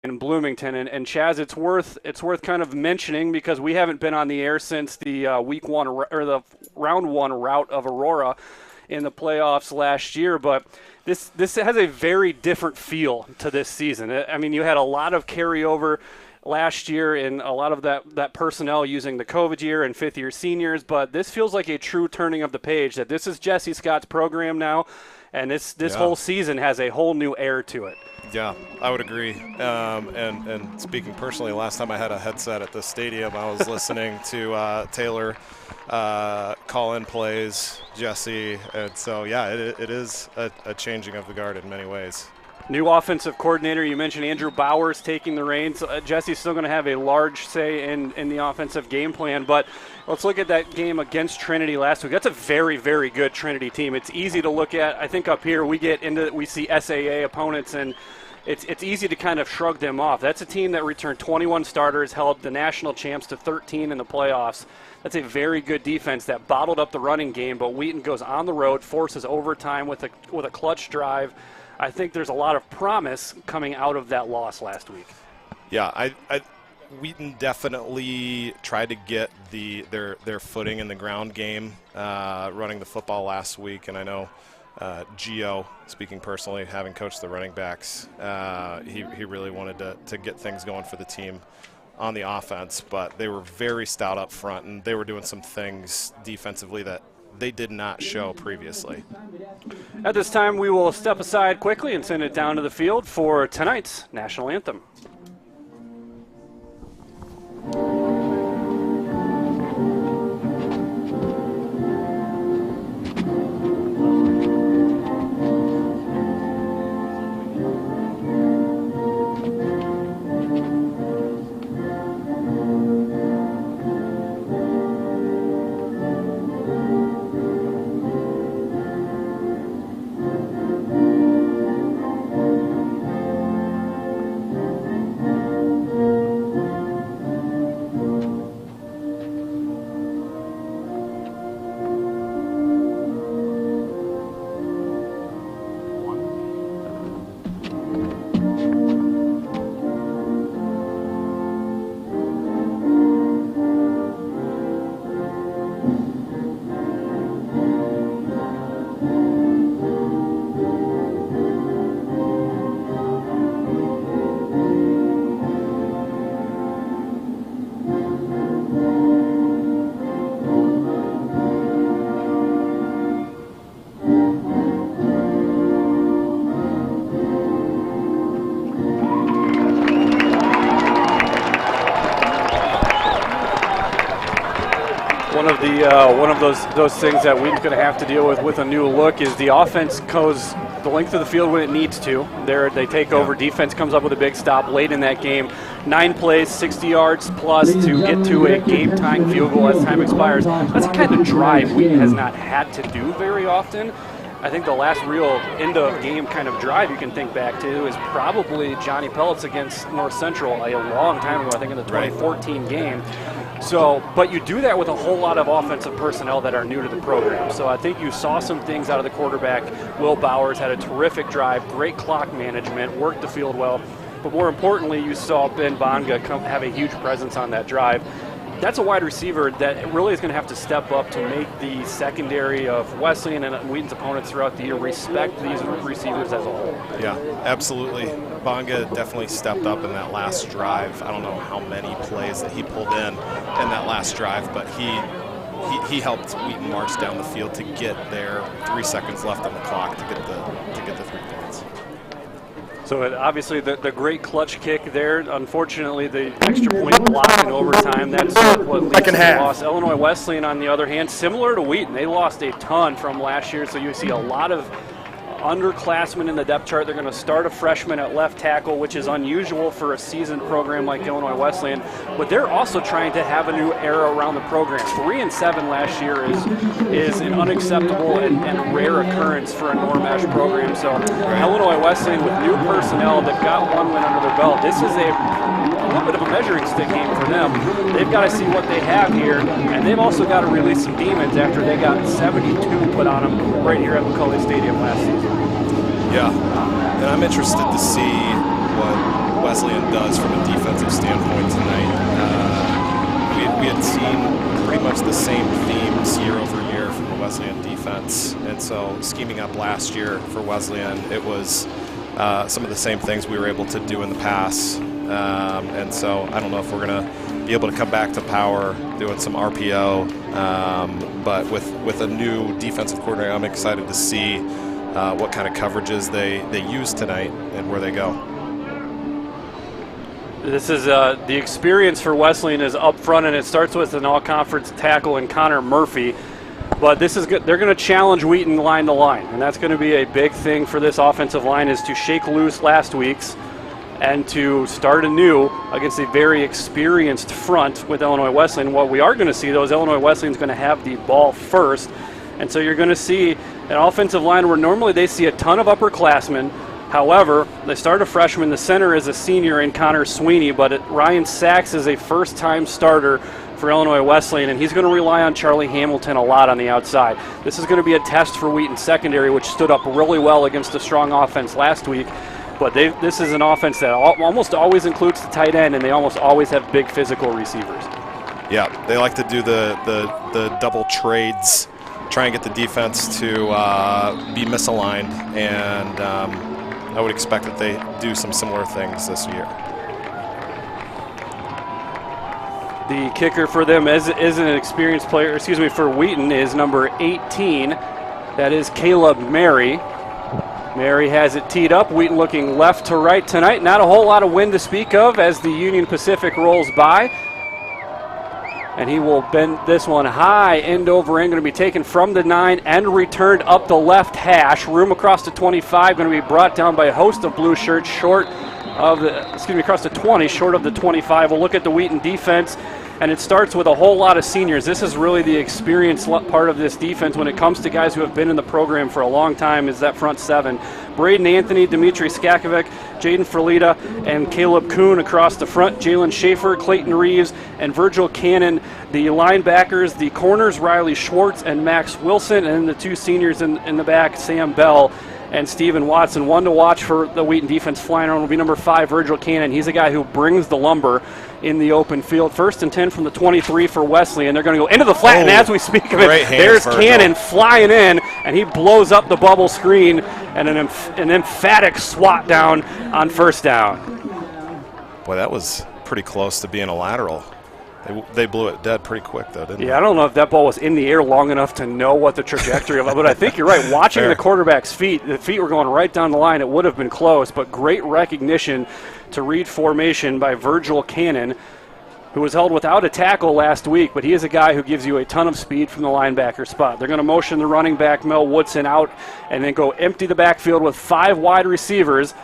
in Bloomington. And Chaz, it's worth kind of mentioning because we haven't been on the air since the week one or the round one route of Aurora in the playoffs last year, but this has a very different feel to this season. I mean, you had a lot of carryover last year and a lot of that personnel using the COVID year and fifth-year seniors, but this feels like a true turning of the page, that this is Jesse Scott's program now, and this whole season has a whole new air to it. Yeah, I would agree. And speaking personally, last time I had a headset at the stadium, I was listening to Taylor call in plays, Jesse, and so, yeah, it is a changing of the guard in many ways. New offensive coordinator, you mentioned Andrew Bowers taking the reins. Jesse's still going to have a large say in the offensive game plan, but let's look at that game against Trinity last week. That's a very, very good Trinity team. It's easy to look at. I think up here we see SAA opponents, and it's easy to kind of shrug them off. That's a team that returned 21 starters, held the national champs to 13 in the playoffs. That's a very good defense that bottled up the running game, but Wheaton goes on the road, forces overtime with a clutch drive. I think there's a lot of promise coming out of that loss last week. Yeah, Wheaton definitely tried to get their footing in the ground game, running the football last week, and I know Gio, speaking personally, having coached the running backs, he really wanted to get things going for the team on the offense, but they were very stout up front, and they were doing some things defensively that they did not show previously. At this time, we will step aside quickly and send it down to the field for tonight's national anthem. One of those things that Wheaton's going to have to deal with a new look is the offense goes the length of the field when it needs to. They take over. Defense comes up with a big stop late in that game. 9 plays, 60 yards plus to get to a game-tying field goal as time expires. That's the kind of drive Wheaton has not had to do very often. I think the last real end-of-game kind of drive you can think back to is probably Johnny Pellets against North Central a long time ago, I think in the 2014 game. So, but you do that with a whole lot of offensive personnel that are new to the program. So I think you saw some things out of the quarterback. Will Bowers had a terrific drive, great clock management, worked the field well. But more importantly, you saw Ben Bonga have a huge presence on that drive. That's a wide receiver that really is going to have to step up to make the secondary of Wesleyan and Wheaton's opponents throughout the year respect these receivers as a whole. Yeah, absolutely. Bonga definitely stepped up in that last drive. I don't know how many plays that he pulled in that last drive, but he helped Wheaton march down the field to get there. 3 seconds left on the clock to get the 3 points. So obviously the great clutch kick there. Unfortunately, the extra point block in overtime, that's what leads to the loss. Illinois Wesleyan, on the other hand, similar to Wheaton, they lost a ton from last year, so you see a lot of underclassmen in the depth chart. They're going to start a freshman at left tackle, which is unusual for a seasoned program like Illinois Wesleyan, but they're also trying to have a new era around the program. 3-7 last year is an unacceptable and rare occurrence for a Norm Ash program. So Illinois Wesleyan, with new personnel, they've got one win under their belt. This is a little bit of a measuring stick game for them. They've got to see what they have here, and they've also got to release some demons after they got 72 put on them right here at McCullough Stadium last season. Yeah, and I'm interested to see what Wesleyan does from a defensive standpoint tonight. We had seen pretty much the same themes year over year from the Wesleyan defense, and so scheming up last year for Wesleyan, it was some of the same things we were able to do in the past. And so I don't know if we're going to be able to come back to power doing some RPO, but with a new defensive coordinator, I'm excited to see what kind of coverages they use tonight and where they go. This is the experience for Wesleyan is up front, and it starts with an all-conference tackle in Connor Murphy. But this is good. They're going to challenge Wheaton line to line, and that's going to be a big thing for this offensive line, is to shake loose last week's and to start anew against a very experienced front with Illinois Wesleyan. What we are going to see, though, is Illinois Wesleyan's going to have the ball first, and so you're going to see an offensive line where normally they see a ton of upperclassmen. However, they start a freshman. The center is a senior in Connor Sweeney, but Ryan Sachs is a first-time starter for Illinois Wesleyan, and he's going to rely on Charlie Hamilton a lot on the outside. This is going to be a test for Wheaton secondary, which stood up really well against a strong offense last week. But this is an offense that almost always includes the tight end, and they almost always have big physical receivers. Yeah, they like to do the double trades, try and get the defense to be misaligned, and I would expect that they do some similar things this year. The kicker for them is an experienced player, for Wheaton is number 18. That is Caleb Mary. Mary has it teed up. Wheaton looking left to right tonight. Not a whole lot of wind to speak of as the Union Pacific rolls by. And he will bend this one high, end over end, going to be taken from the 9 and returned up the left hash. Room across the 25, going to be brought down by a host of blue shirts across the 20, short of the 25. We'll look at the Wheaton defense, and it starts with a whole lot of seniors. This is really the experienced part of this defense when it comes to guys who have been in the program for a long time, is that front 7. Braden Anthony, Dimitri Skakovic, Jaden Ferlita, and Caleb Kuhn across the front. Jalen Schaefer, Clayton Reeves, and Virgil Cannon. The linebackers, the corners, Riley Schwartz and Max Wilson, and the 2 seniors in the back, Sam Bell and Stephen Watson. One to watch for the Wheaton defense flying around will be number 5, Virgil Cannon. He's a guy who brings the lumber in the open field. 1st and 10 from the 23 for Wesleyan. They're going to go into the flat, and as we speak of it, there's Cannon flying in, and he blows up the bubble screen, and an emphatic swat down on 1st down. Boy, that was pretty close to being a lateral. They blew it dead pretty quick, though, didn't they? Yeah, I don't know if that ball was in the air long enough to know what the trajectory of it, but I think you're right. Watching the quarterback's feet, the feet were going right down the line. It would have been close, but great recognition to read formation by Virgil Cannon, who was held without a tackle last week, but he is a guy who gives you a ton of speed from the linebacker spot. They're going to motion the running back, Mel Woodson, out and then go empty the backfield with 5 wide receivers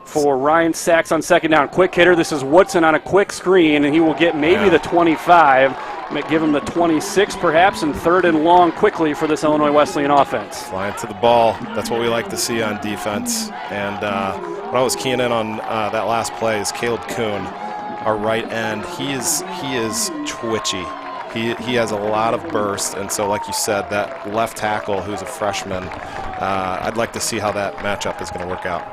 for Ryan Sachs on 2nd down. Quick hitter. This is Woodson on a quick screen, and he will get maybe the 25, give him the 26 perhaps, and 3rd and long quickly for this Illinois Wesleyan offense. Flying to the ball. That's what we like to see on defense. And what I was keying in on that last play is Caleb Kuhn, our right end. He is twitchy. He has a lot of burst, and so like you said, that left tackle who's a freshman, I'd like to see how that matchup is going to work out.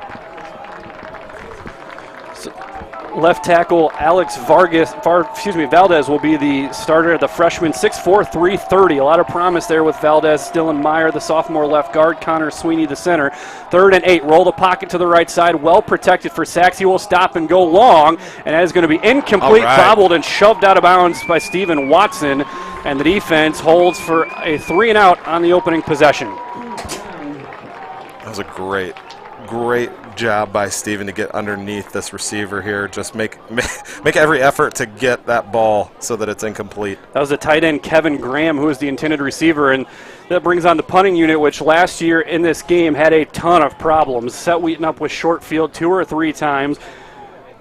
Left tackle Alex Valdez will be the starter, the freshman, 6'4", 330. A lot of promise there with Valdez. Dylan Meyer, the sophomore left guard. Connor Sweeney, the center. 3rd and 8. Roll the pocket to the right side. Well protected for Sachs. He will stop and go long, and that is going to be incomplete, bobbled, and shoved out of bounds by Stephen Watson. And the defense holds for a 3 and out on the opening possession. That was a great job by Steven to get underneath this receiver here. Just make every effort to get that ball so that it's incomplete. That was the tight end Kevin Graham, who is the intended receiver, and that brings on the punting unit, which last year in this game had a ton of problems. Set Wheaton up with short field 2 or 3 times.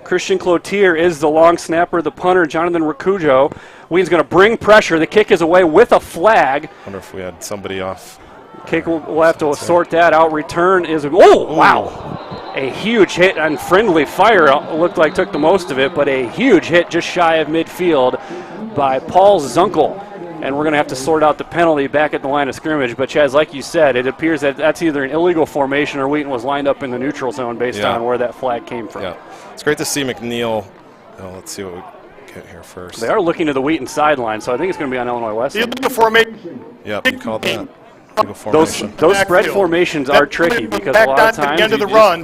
Christian Cloutier is the long snapper. The punter, Jonathan Rakujo. Wheaton's going to bring pressure. The kick is away with a flag. I wonder if we had somebody off. Kick, we'll have to sort that out. Return is, wow. A huge hit on friendly fire. It looked like took the most of it, but a huge hit just shy of midfield by Paul Zunkel. and we're going to have to sort out the penalty back at the line of scrimmage. But, Chaz, like you said, it appears that that's either an illegal formation or Wheaton was lined up in the neutral zone based on where that flag came from. Yeah, it's great to see McNeil. Oh, let's see what we get here first. They are looking to the Wheaton sideline, so I think it's going to be on Illinois Wesleyan. Illegal formation. Yep, you called that. Those spread formations are tricky because a lot of times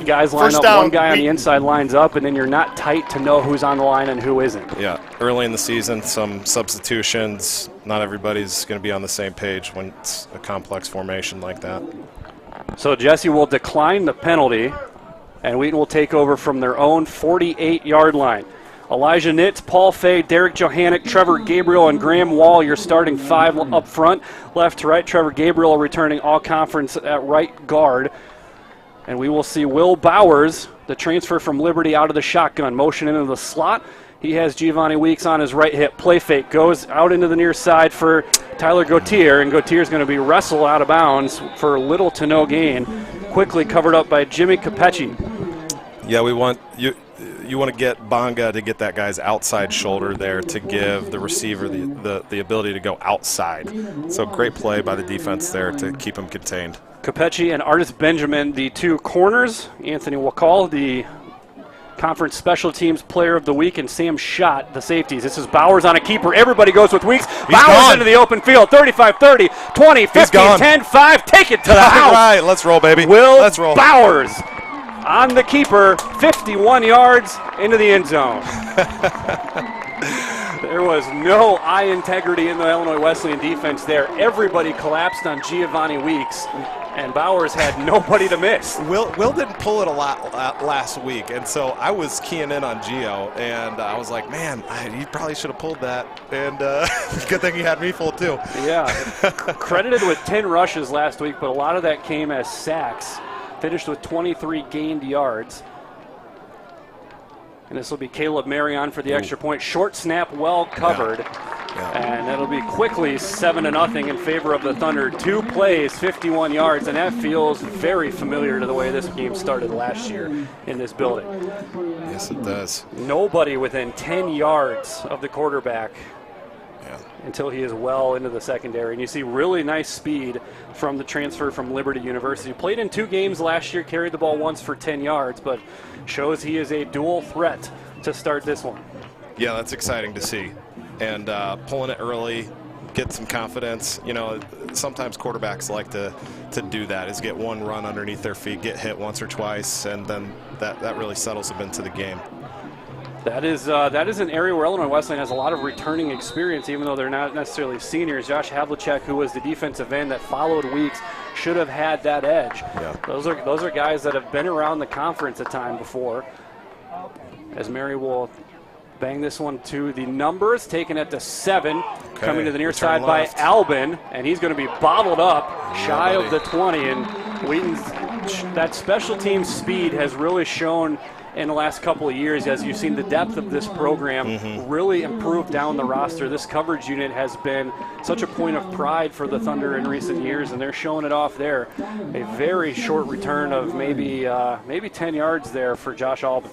guys line up, one guy on the inside lines up, and then you're not tight to know who's on the line and who isn't. Yeah, early in the season, some substitutions. Not everybody's going to be on the same page when it's a complex formation like that. So Jesse will decline the penalty, and Wheaton will take over from their own 48-yard line. Elijah Nitz, Paul Fay, Derek Johannick, Trevor Gabriel, and Graham Wall, your starting 5 up front. Left to right, Trevor Gabriel returning all-conference at right guard. And we will see Will Bowers, the transfer from Liberty, out of the shotgun, motion into the slot. He has Giovanni Weeks on his right hip. Play fake, goes out into the near side for Tyler Gautier, and Gautier is going to be wrestled out of bounds for little to no gain. Quickly covered up by Jimmy Capecci. Yeah, we want you want to get Bonga to get that guy's outside shoulder there to give the receiver the ability to go outside. So great play by the defense there to keep him contained. Capecci and Artis Benjamin, the 2 corners. Anthony Wakal, the conference special teams player of the week, and Sam Schott, the safeties. This is Bowers on a keeper. Everybody goes with Weeks. Bowers into the open field. 35-30, 20, 15, 10, 5. Take it to the house. All right, let's roll, baby. Let's roll. Bowers on the keeper, 51 yards into the end zone. There was no eye integrity in the Illinois Wesleyan defense there. Everybody collapsed on Giovanni Weeks, and Bowers had nobody to miss. Will didn't pull it a lot last week, and so I was keying in on Gio, and I was like, man, he probably should have pulled that, and good thing he had me full too. Yeah, credited with 10 rushes last week, but a lot of that came as sacks. Finished with 23 gained yards. And this will be Caleb Marion for the extra point. Short snap, well covered. And that'll be quickly 7-0 in favor of the Thunder. 2 plays, 51 yards, and that feels very familiar to the way this game started last year in this building. Yes, it does. Nobody within 10 yards of the quarterback until he is well into the secondary. And you see really nice speed from the transfer from Liberty University. Played in 2 games last year, carried the ball once for 10 yards, but shows he is a dual threat to start this one. Yeah, that's exciting to see. And pulling it early, get some confidence. You know, sometimes quarterbacks like to do that, is get one run underneath their feet, get hit once or twice, and then that really settles them into the game. That is an area where Illinois Wesleyan has a lot of returning experience, even though they're not necessarily seniors. Josh Havlicek, who was the defensive end that followed Weeks, should have had that edge. Yeah. Those are guys that have been around the conference a time before. As Mary will bang this one to the numbers, taken at the 7, coming to the near side by Albin, and he's going to be bottled up shy of the 20. And Wheaton's that special team speed has really shown in the last couple of years, as you've seen the depth of this program really improve down the roster. This coverage unit has been such a point of pride for the Thunder in recent years, and they're showing it off there. A very short return of maybe 10 yards there for Josh Albin.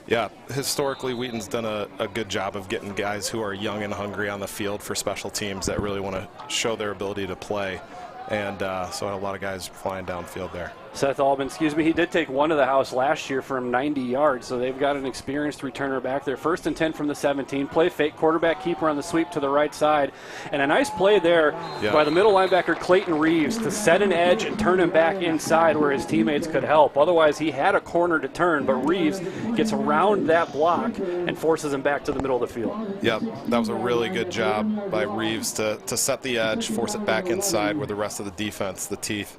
Yeah, historically, Wheaton's done a good job of getting guys who are young and hungry on the field for special teams that really want to show their ability to play. And so a lot of guys flying downfield there. Seth Albin, he did take one to the house last year from 90 yards, so they've got an experienced returner back there. 1st and 10 from the 17. Play fake, quarterback keeper on the sweep to the right side. And a nice play there by the middle linebacker Clayton Reeves to set an edge and turn him back inside where his teammates could help. Otherwise, he had a corner to turn, but Reeves gets around that block and forces him back to the middle of the field. Yep, that was a really good job by Reeves to set the edge, force it back inside where the rest of the defense, the teeth,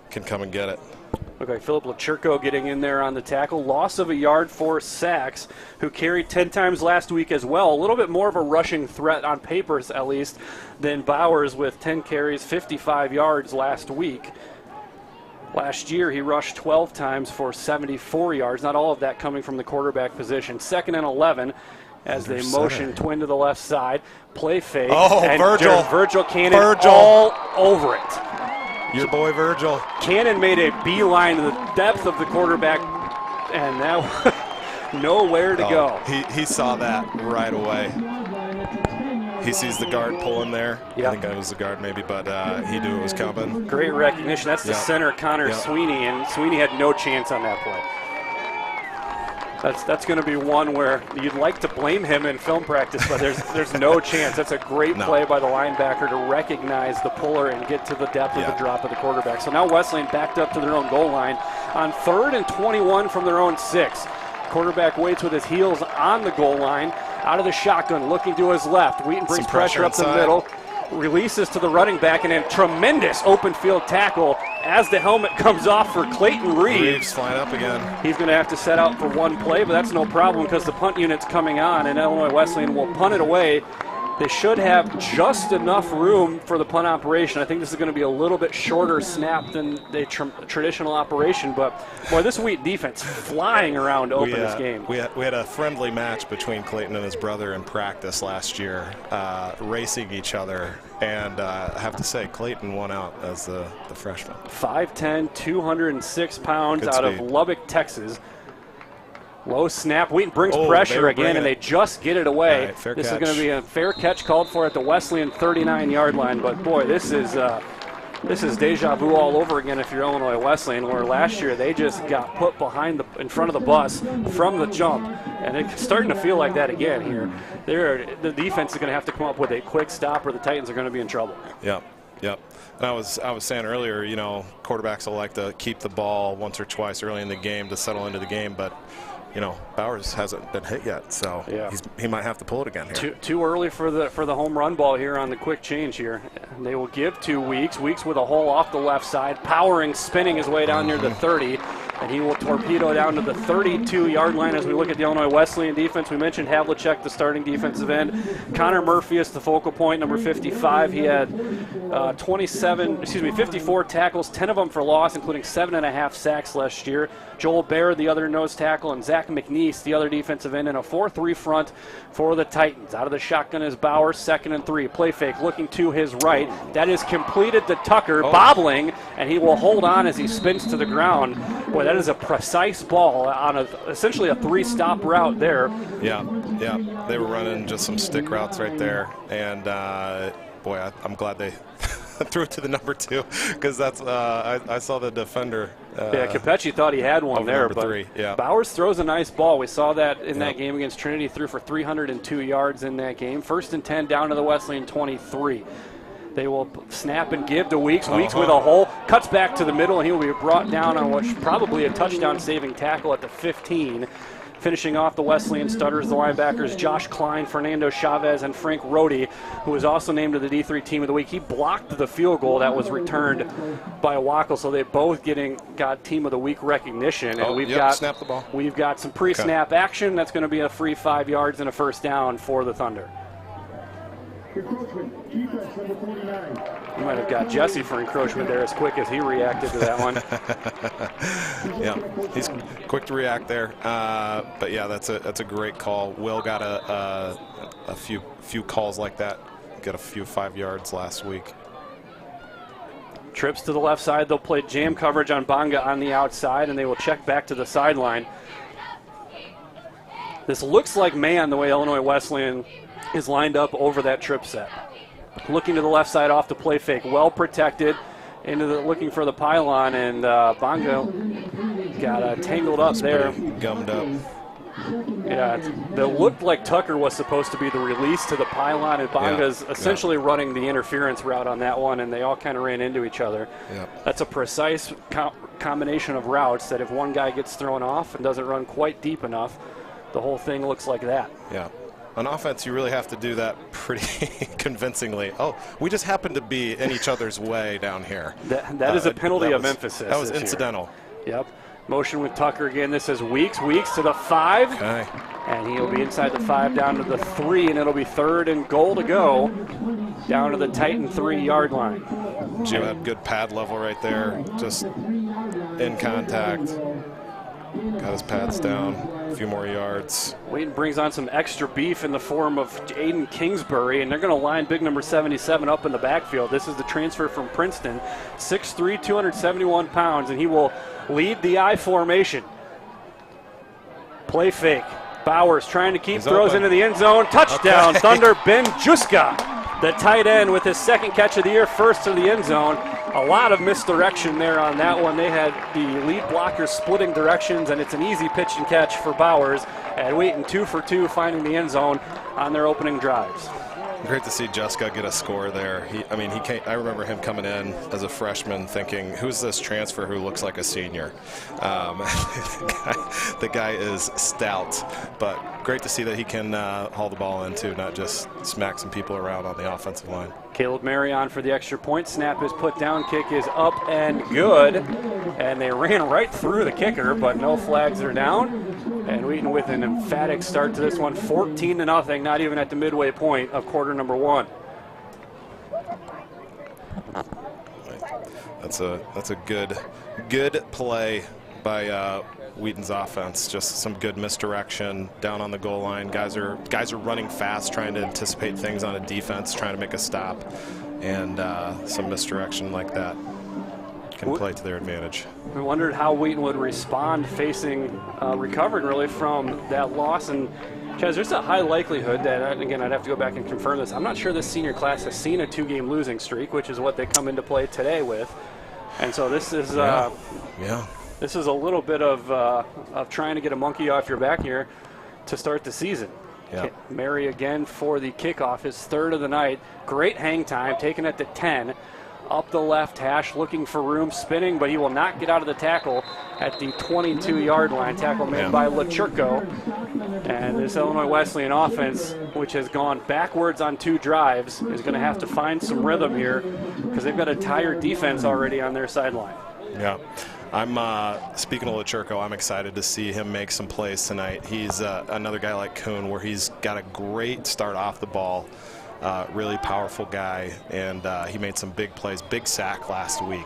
can come and get it. Okay, Philip Lachurko getting in there on the tackle. Loss of a yard for Sachs, who carried 10 times last week as well. A little bit more of a rushing threat on papers, at least, than Bowers with 10 carries, 55 yards last week. Last year, he rushed 12 times for 74 yards. Not all of that coming from the quarterback position. 2nd and 11 as they motion twin to the left side. Play fake. Oh, and Virgil Cannon all over it. Your boy Virgil. Cannon made a beeline to the depth of the quarterback, and that nowhere to go. He saw that right away. he sees the guard pulling there. Yeah. I think that was the guard maybe, but he knew it was coming. Great recognition. That's the center, Connor Sweeney, and Sweeney had no chance on that play. That's going to be one where you'd like to blame him in film practice, but there's no chance. That's a great play by the linebacker to recognize the puller and get to the depth of the drop of the quarterback. So now Wesleyan backed up to their own goal line on 3rd and 21 from their own 6. Quarterback waits with his heels on the goal line, out of the shotgun, looking to his left. Wheaton brings pressure up the middle, releases to the running back, and a tremendous open field tackle as the helmet comes off for Clayton Reeves. Reeves flying up again. He's going to have to set out for one play, but that's no problem because the punt unit's coming on, and Illinois Wesleyan will punt it away. They should have just enough room for the punt operation. I think this is going to be a little bit shorter snap than the traditional operation, but boy, this Wheaton defense flying around to open this game. We had a friendly match between Clayton and his brother in practice last year, racing each other, and I have to say Clayton won out as the freshman. 5'10", 206 pounds out of Lubbock, Texas. Low snap. Wheaton brings pressure again, and they just get it away. Right, this is going to be a fair catch called for at the Wesleyan 39-yard line. But boy, this is deja vu all over again if you're Illinois Wesleyan, where last year they just got put in front of the bus from the jump, and it's starting to feel like that again here. The defense is going to have to come up with a quick stop, or the Titans are going to be in trouble. Yep. And I was saying earlier, quarterbacks will like to keep the ball once or twice early in the game to settle into the game, but Bowers hasn't been hit yet, so he might have to pull it again here. Too early for the home run ball here on the quick change here. And they will give to Weeks. Weeks with a hole off the left side, powering, spinning his way down near the 30. And he will torpedo down to the 32-yard line as we look at the Illinois Wesleyan defense. We mentioned Havlicek, the starting defensive end. Connor Murphy is the focal point, number 55. He had 54 tackles, 10 of them for loss, including 7.5 sacks last year. Joel Baird, the other nose tackle, and Zach McNeese, the other defensive end, in a 4-3 front for the Titans. Out of the shotgun is Bowers, 2nd and 3. Play fake looking to his right. That is completed to Tucker, bobbling, and he will hold on as he spins to the ground. Boy, that is a precise ball on essentially a 3-stop route there. Yeah. They were running just some stick routes right there, and boy, I'm glad they threw it to the number 2 because that's I saw the defender. Capecci thought he had one there, but 3, Bowers throws a nice ball. We saw that in that game against Trinity. Threw for 302 yards in that game. 1st and 10 down to the Wesleyan 23. They will snap and give to Weeks. Weeks with a hole, cuts back to the middle, and he will be brought down on what's probably a touchdown-saving tackle at the 15. Finishing off the Wesleyan Stutters, the linebackers Josh Klein, Fernando Chavez, and Frank Rohde, who was also named to the D3 Team of the Week. He blocked the field goal that was returned by Wackel, so they both got Team of the Week recognition. And snap the ball. We've got some pre-snap action. That's going to be a free 5 yards and a first down for the Thunder. You might have got Jesse for encroachment there as quick as he reacted to that one. Yeah, he's quick to react there. But yeah, that's a great call. Will got a few calls like that. Got a few 5 yards last week. Trips to the left side. They'll play jam coverage on Bonga on the outside, and they will check back to the sideline. This looks like man the way Illinois Wesleyan is lined up over that trip set. Looking to the left side off the play fake, well protected, looking for the pylon, and Bonga got tangled up there. Gummed up. Yeah, it looked like Tucker was supposed to be the release to the pylon, and Bonga's essentially running the interference route on that one, and they all kind of ran into each other. That's a precise combination of routes that if one guy gets thrown off and doesn't run quite deep enough, the whole thing looks like that. Yeah. On offense, you really have to do that pretty convincingly. Oh, we just happen to be in each other's way down here. That is a penalty of emphasis. That was incidental. Yep. Motion with Tucker again. This is Weeks to the 5. Okay. And he'll be inside the 5 down to the 3, and it'll be 3rd and goal to go down to the Titan 3-yard line. Gio had good pad level right there, just in contact. Got his pads down, a few more yards. Wheaton brings on some extra beef in the form of Aiden Kingsbury, and they're going to line big number 77 up in the backfield. This is the transfer from Princeton, 6'3", 271 pounds, and he will lead the I formation. Play fake. Bowers trying to keep, throws into the end zone. Touchdown, Thunder. Ben Juska, the tight end, with his second catch of the year, first to the end zone. A lot of misdirection there on that one. They had the lead blockers splitting directions, and it's an easy pitch and catch for Bowers. And Wheaton 2 for 2, finding the end zone on their opening drives. Great to see Juska get a score there. I remember him coming in as a freshman thinking, who's this transfer who looks like a senior? The guy is stout, but great to see that he can haul the ball in too, not just smack some people around on the offensive line. Caleb Marion for the extra point. Snap is put down, kick is up and good. And they ran right through the kicker, but no flags are down. And Wheaton with an emphatic start to this one, 14-0, not even at the midway point of quarter number 1. That's a good play by Wheaton's offense. Just some good misdirection down on the goal line. Guys are running fast, trying to anticipate things on a defense, trying to make a stop, and some misdirection like that can play to their advantage. We wondered how Wheaton would respond facing recovering really from that loss. And Chaz, there's a high likelihood that, again, I'd have to go back and confirm this. I'm not sure this senior class has seen a 2-game losing streak, which is what they come into play today with. And so this is this is a little bit of trying to get a monkey off your back here to start the season. Yeah. Mary again for the kickoff, his third of the night. Great hang time, taken at the 10. Up the left hash, looking for room, spinning, but he will not get out of the tackle at the 22-yard line. Tackle made by LaChurco. And this Illinois Wesleyan offense, which has gone backwards on 2 drives, is going to have to find some rhythm here because they've got a tired defense already on their sideline. Yeah. I'm speaking of LaChurco, I'm excited to see him make some plays tonight. He's another guy like Kuhn, where he's got a great start off the ball. Really powerful guy, and he made some big plays. Big sack last week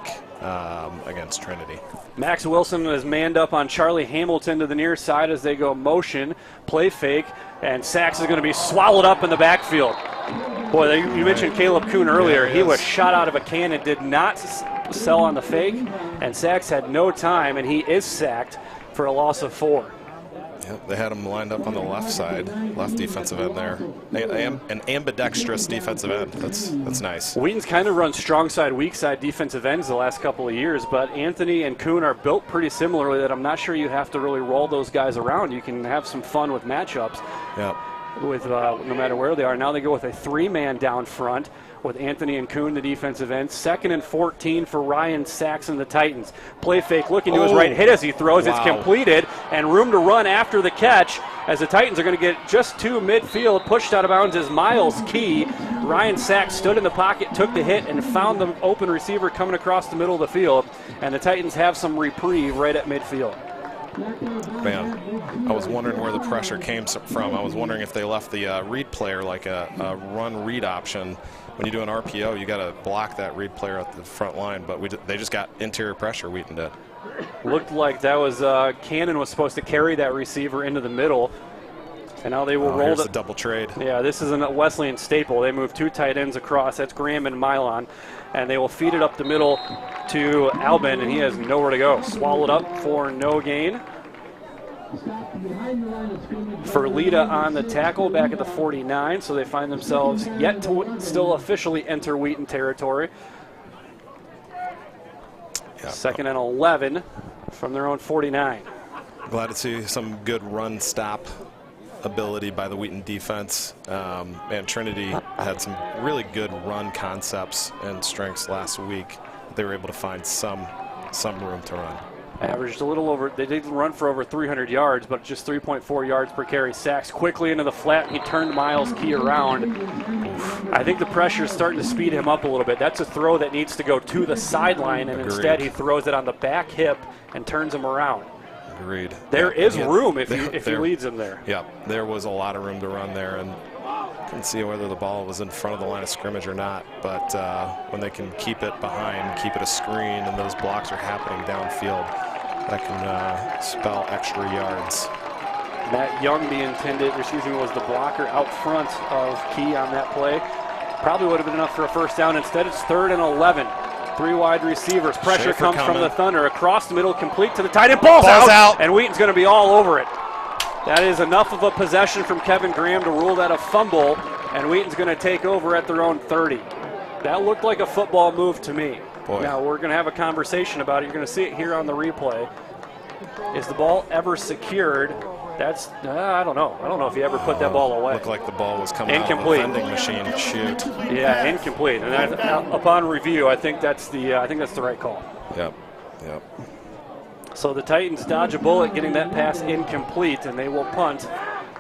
against Trinity. Max Wilson is manned up on Charlie Hamilton to the near side as they go motion, play fake, and Sachs is going to be swallowed up in the backfield. Boy, you mentioned Caleb Kuhn earlier. He was shot out of a cannon, did not sell on the fake, and Sachs had no time, and he is sacked for a loss of 4. Yep, they had him lined up on the left side, left defensive end there. An ambidextrous defensive end. That's nice. Wheaton's kind of run strong side, weak side defensive ends the last couple of years, but Anthony and Kuhn are built pretty similarly that I'm not sure you have to really roll those guys around. You can have some fun with matchups. Yep. With no matter where they are. Now they go with a 3-man down front with Anthony and Kuhn, the defensive ends. 2nd and 14 for Ryan Sachs and the Titans. Play fake, looking to his right, hit as he throws. Wow. It's completed, and room to run after the catch as the Titans are going to get just to midfield. Pushed out of bounds is Miles Key. Ryan Sachs stood in the pocket, took the hit, and found the open receiver coming across the middle of the field. And the Titans have some reprieve right at midfield. Man, I was wondering where the pressure came from. I was wondering if they left the read player like a run read option. When you do an RPO, you got to block that read player at the front line, but they just got interior pressure, Wheaton did. Looked like that was Cannon was supposed to carry that receiver into the middle, and now they will roll the double trade. Yeah, this is a Wesleyan staple. They move 2 tight ends across. That's Graham and Milon, and they will feed it up the middle to Albin, and he has nowhere to go. Swallowed up for no gain. Ferlita on the tackle back at the 49, so they find themselves yet to still officially enter Wheaton territory. Yep. 2nd and 11 from their own 49. Glad to see some good run stop ability by the Wheaton defense. And Trinity had some really good run concepts and strengths last week. They were able to find some room to run. Averaged a little over, they did run for over 300 yards, but just 3.4 yards per carry. Sachs quickly into the flat, and he turned Miles Key around. I think the pressure is starting to speed him up a little bit. That's a throw that needs to go to the sideline, and instead he throws it on the back hip and turns him around. Agreed. There is room if he leads him there. Yeah, there was a lot of room to run there, and couldn't see whether the ball was in front of the line of scrimmage or not, but when they can keep it behind, keep it a screen, and those blocks are happening downfield, that can spell extra yards. Matt Young, was the blocker out front of Key on that play. Probably would have been enough for a first down. Instead, it's 3rd and 11. 3 wide receivers. Pressure comes from the Thunder. Across the middle, complete to the tight end. Ball's out, and Wheaton's going to be all over it. That is enough of a possession from Kevin Graham to rule that a fumble, and Wheaton's going to take over at their own 30. That looked like a football move to me. Boy. Now, we're going to have a conversation about it. You're going to see it here on the replay. Is the ball ever secured? That's, I don't know. I don't know if he ever put that ball away. Looked like the ball was coming incomplete. Out of the vending machine. Shoot. Yeah, incomplete. And upon review, I think that's the right call. Yep. Yep. So the Titans dodge a bullet, getting that pass incomplete, and they will punt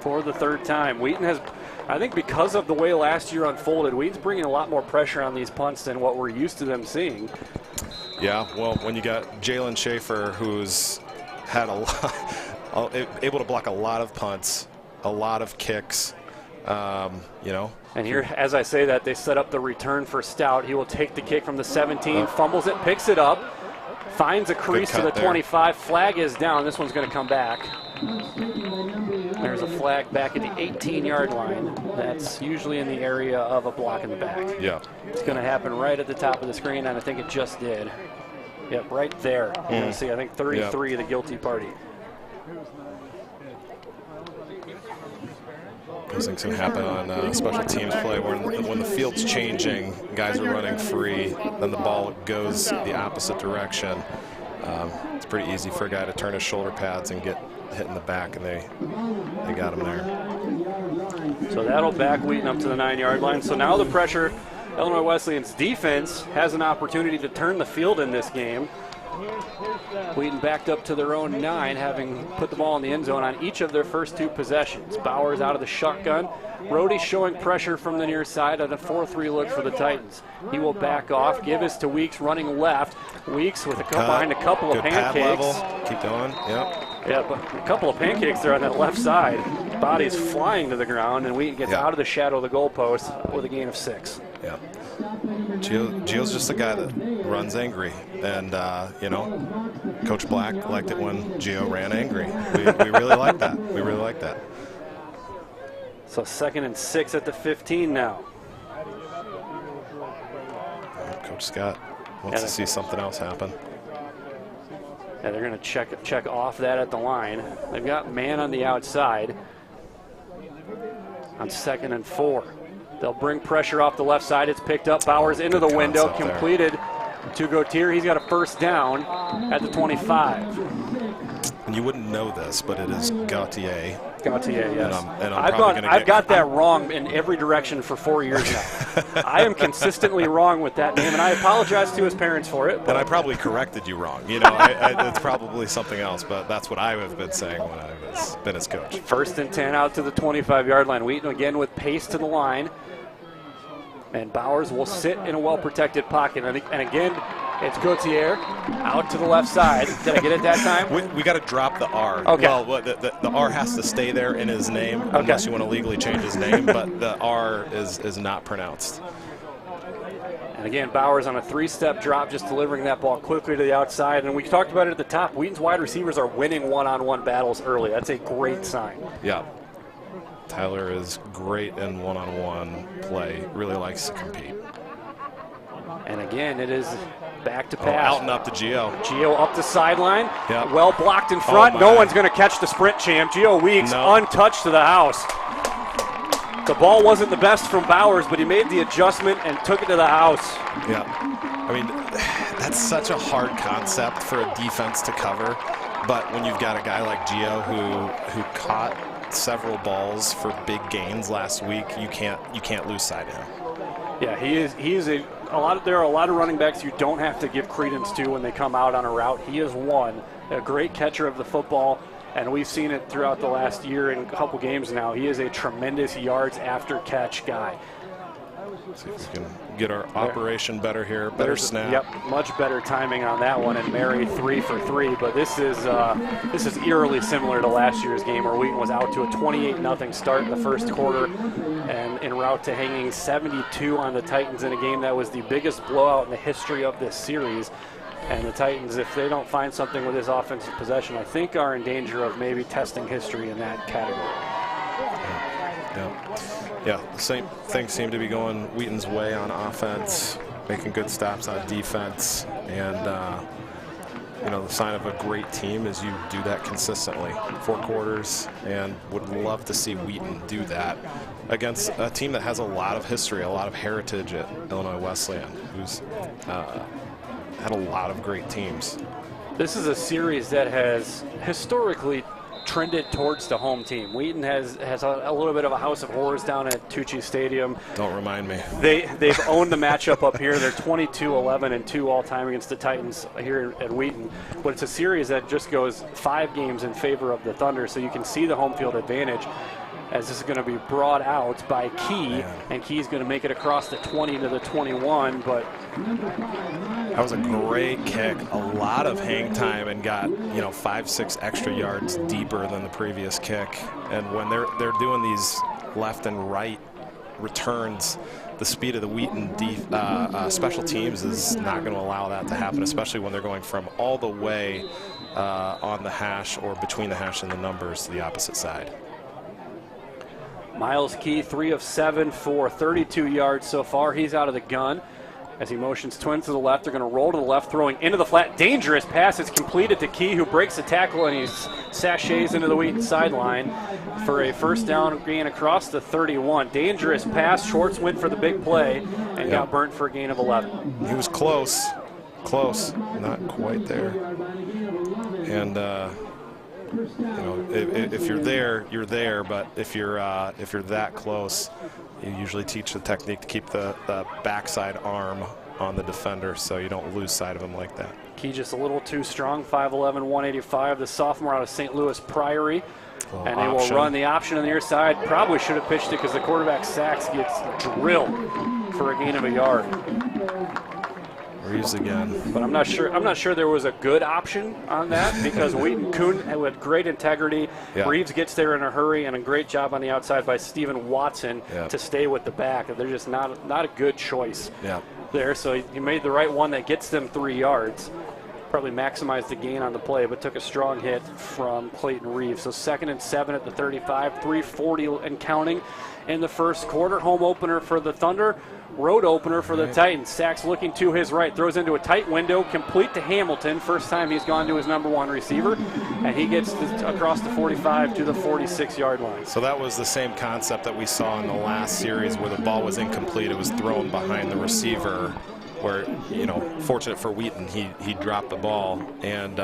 for the third time. Wheaton has, I think because of the way last year unfolded, Wheaton's bringing a lot more pressure on these punts than what we're used to them seeing. Yeah, well, when you got Jalen Schaefer, who's had a lot, able to block a lot of punts, a lot of kicks, you know. And here, as I say that, they set up the return for Stout. He will take the kick from the 17, fumbles it, picks it up, finds a crease to the 25. Flag is down. This one's going to come back. There's a flag back at the 18-yard line. That's usually in the area of a block in the back. Yeah. It's going to happen right at the top of the screen, and I think it just did. Yep, right there. You're going to see, I think, 33, the guilty party. Those things can happen on special teams play when the field's changing, guys are running free, then the ball goes the opposite direction. It's pretty easy for a guy to turn his shoulder pads and get hit in the back, and they got him there. So that'll back Wheaton up to the 9-yard line. So now the pressure, Illinois Wesleyan's defense has an opportunity to turn the field in this game. Wheaton backed up to their own 9, having put the ball in the end zone on each of their first 2 possessions. Bowers out of the shotgun. Brody showing pressure from the near side on a 4-3 look for the Titans. He will back off. Give is to Weeks running left. Weeks with behind a couple of pancakes. Keep going. Yep. Yeah, but a couple of pancakes there on that left side. Body's flying to the ground, and Wheaton gets out of the shadow of the goalpost with a gain of 6. Yeah. Gio's just a guy that runs angry, and you know, Coach Black liked it when Gio ran angry. We really like that. We really like that. So 2nd and 6 at the 15 now. Coach Scott wants to see something else happen. Yeah, they're going to check off that at the line. They've got man on the outside on 2nd and 4. They'll bring pressure off the left side. It's picked up. Bowers into the window, completed to Gautier. He's got a first down at the 25. And you wouldn't know this, but it is Gautier. Gautier, yes. And I've got that wrong in every direction for 4 years now. I am consistently wrong with that name, and I apologize to his parents for it. But I probably corrected you wrong. You know, it's probably something else, but that's what I have been saying when I've been his coach. 1st and 10 out to the 25-yard line. Wheaton again with pace to the line. And Bowers will sit in a well-protected pocket. And again, it's Gautier out to the left side. Did I get it that time? We got to drop the R. Okay. Well, the R has to stay there in his name unless you want to legally change his name, but the R is not pronounced. And again, Bowers on a 3-step drop, just delivering that ball quickly to the outside. And we talked about it at the top. Wheaton's wide receivers are winning one-on-one battles early. That's a great sign. Yeah. Tyler is great in one-on-one play, really likes to compete. And again, it is back to pass. Out and up to Gio. Gio up the sideline. Yep. Well blocked in front. No one's going to catch the sprint champ. Gio Weeks untouched to the house. The ball wasn't the best from Bowers, but he made the adjustment and took it to the house. Yeah. I mean, that's such a hard concept for a defense to cover. But when you've got a guy like Gio who caught several balls for big gains last week, you can't lose sight of him. Yeah, there are a lot of running backs you don't have to give credence to when they come out on a route. He is one, a great catcher of the football, and we've seen it throughout the last year in a couple games now. He is a tremendous yards after catch guy. See if we can get our operation better here. Better snap. Yep, much better timing on that one. And Mary 3 for 3. But this is eerily similar to last year's game where Wheaton was out to a 28-0 start in the first quarter and en route to hanging 72 on the Titans in a game that was the biggest blowout in the history of this series. And the Titans, if they don't find something with this offensive possession, I think are in danger of maybe testing history in that category. Yeah, the same things seem to be going Wheaton's way on offense, making good stops on defense, and the sign of a great team is you do that consistently, 4 quarters, and would love to see Wheaton do that against a team that has a lot of history, a lot of heritage at Illinois Wesleyan, who's had a lot of great teams. This is a series that has historically trended towards the home team. Wheaton has a little bit of a house of horrors down at Tucci Stadium. Don't remind me. They've owned the matchup up here. They're 22-11-2 all time against the Titans here at Wheaton. But it's a series that just goes 5 games in favor of the Thunder, so you can see the home field advantage as this is going to be brought out by Key, and Key's going to make it across the 20 to the 21, but that was a great kick, a lot of hang time, and got 5-6 extra yards deeper than the previous kick. And when they're doing these left and right returns, the speed of the Wheaton special teams is not going to allow that to happen, especially when they're going from all the way on the hash or between the hash and the numbers to the opposite side. Miles Key, 3 of 7 for 32 yards so far. He's out of the gun as he motions twins to the left. They're going to roll to the left, throwing into the flat. Dangerous pass is completed to Key, who breaks the tackle, and he sachets into the Wheaton sideline for a first down gain across the 31. Dangerous pass. Schwartz went for the big play and got burnt for a gain of 11. He was close, not quite there. And if you're there, you're there. But if you're that close, you usually teach the technique to keep the backside arm on the defender, so you don't lose sight of him like that. Key just a little too strong, 5'11", 185. The sophomore out of St. Louis Priory, and they will run the option on the near side. Probably should have pitched it because the quarterback Sachs gets drilled for a gain of a yard. Reeves again. But I'm not sure there was a good option on that because Wheaton Kuhn with great integrity. Yeah. Reeves gets there in a hurry, and a great job on the outside by Stephen Watson to stay with the back. They're just not a good choice there. So he made the right one that gets them 3 yards. Probably maximized the gain on the play, but took a strong hit from Clayton Reeves. So 2nd and 7 at the 35, 3:40 and counting in the first quarter. Home opener for the Thunder. Road opener for the Titans. Sachs looking to his right, throws into a tight window, complete to Hamilton. First time he's gone to his #1 receiver, and he gets across the 45 to the 46-yard line. So that was the same concept that we saw in the last series where the ball was incomplete. It was thrown behind the receiver where, fortunate for Wheaton, he dropped the ball, and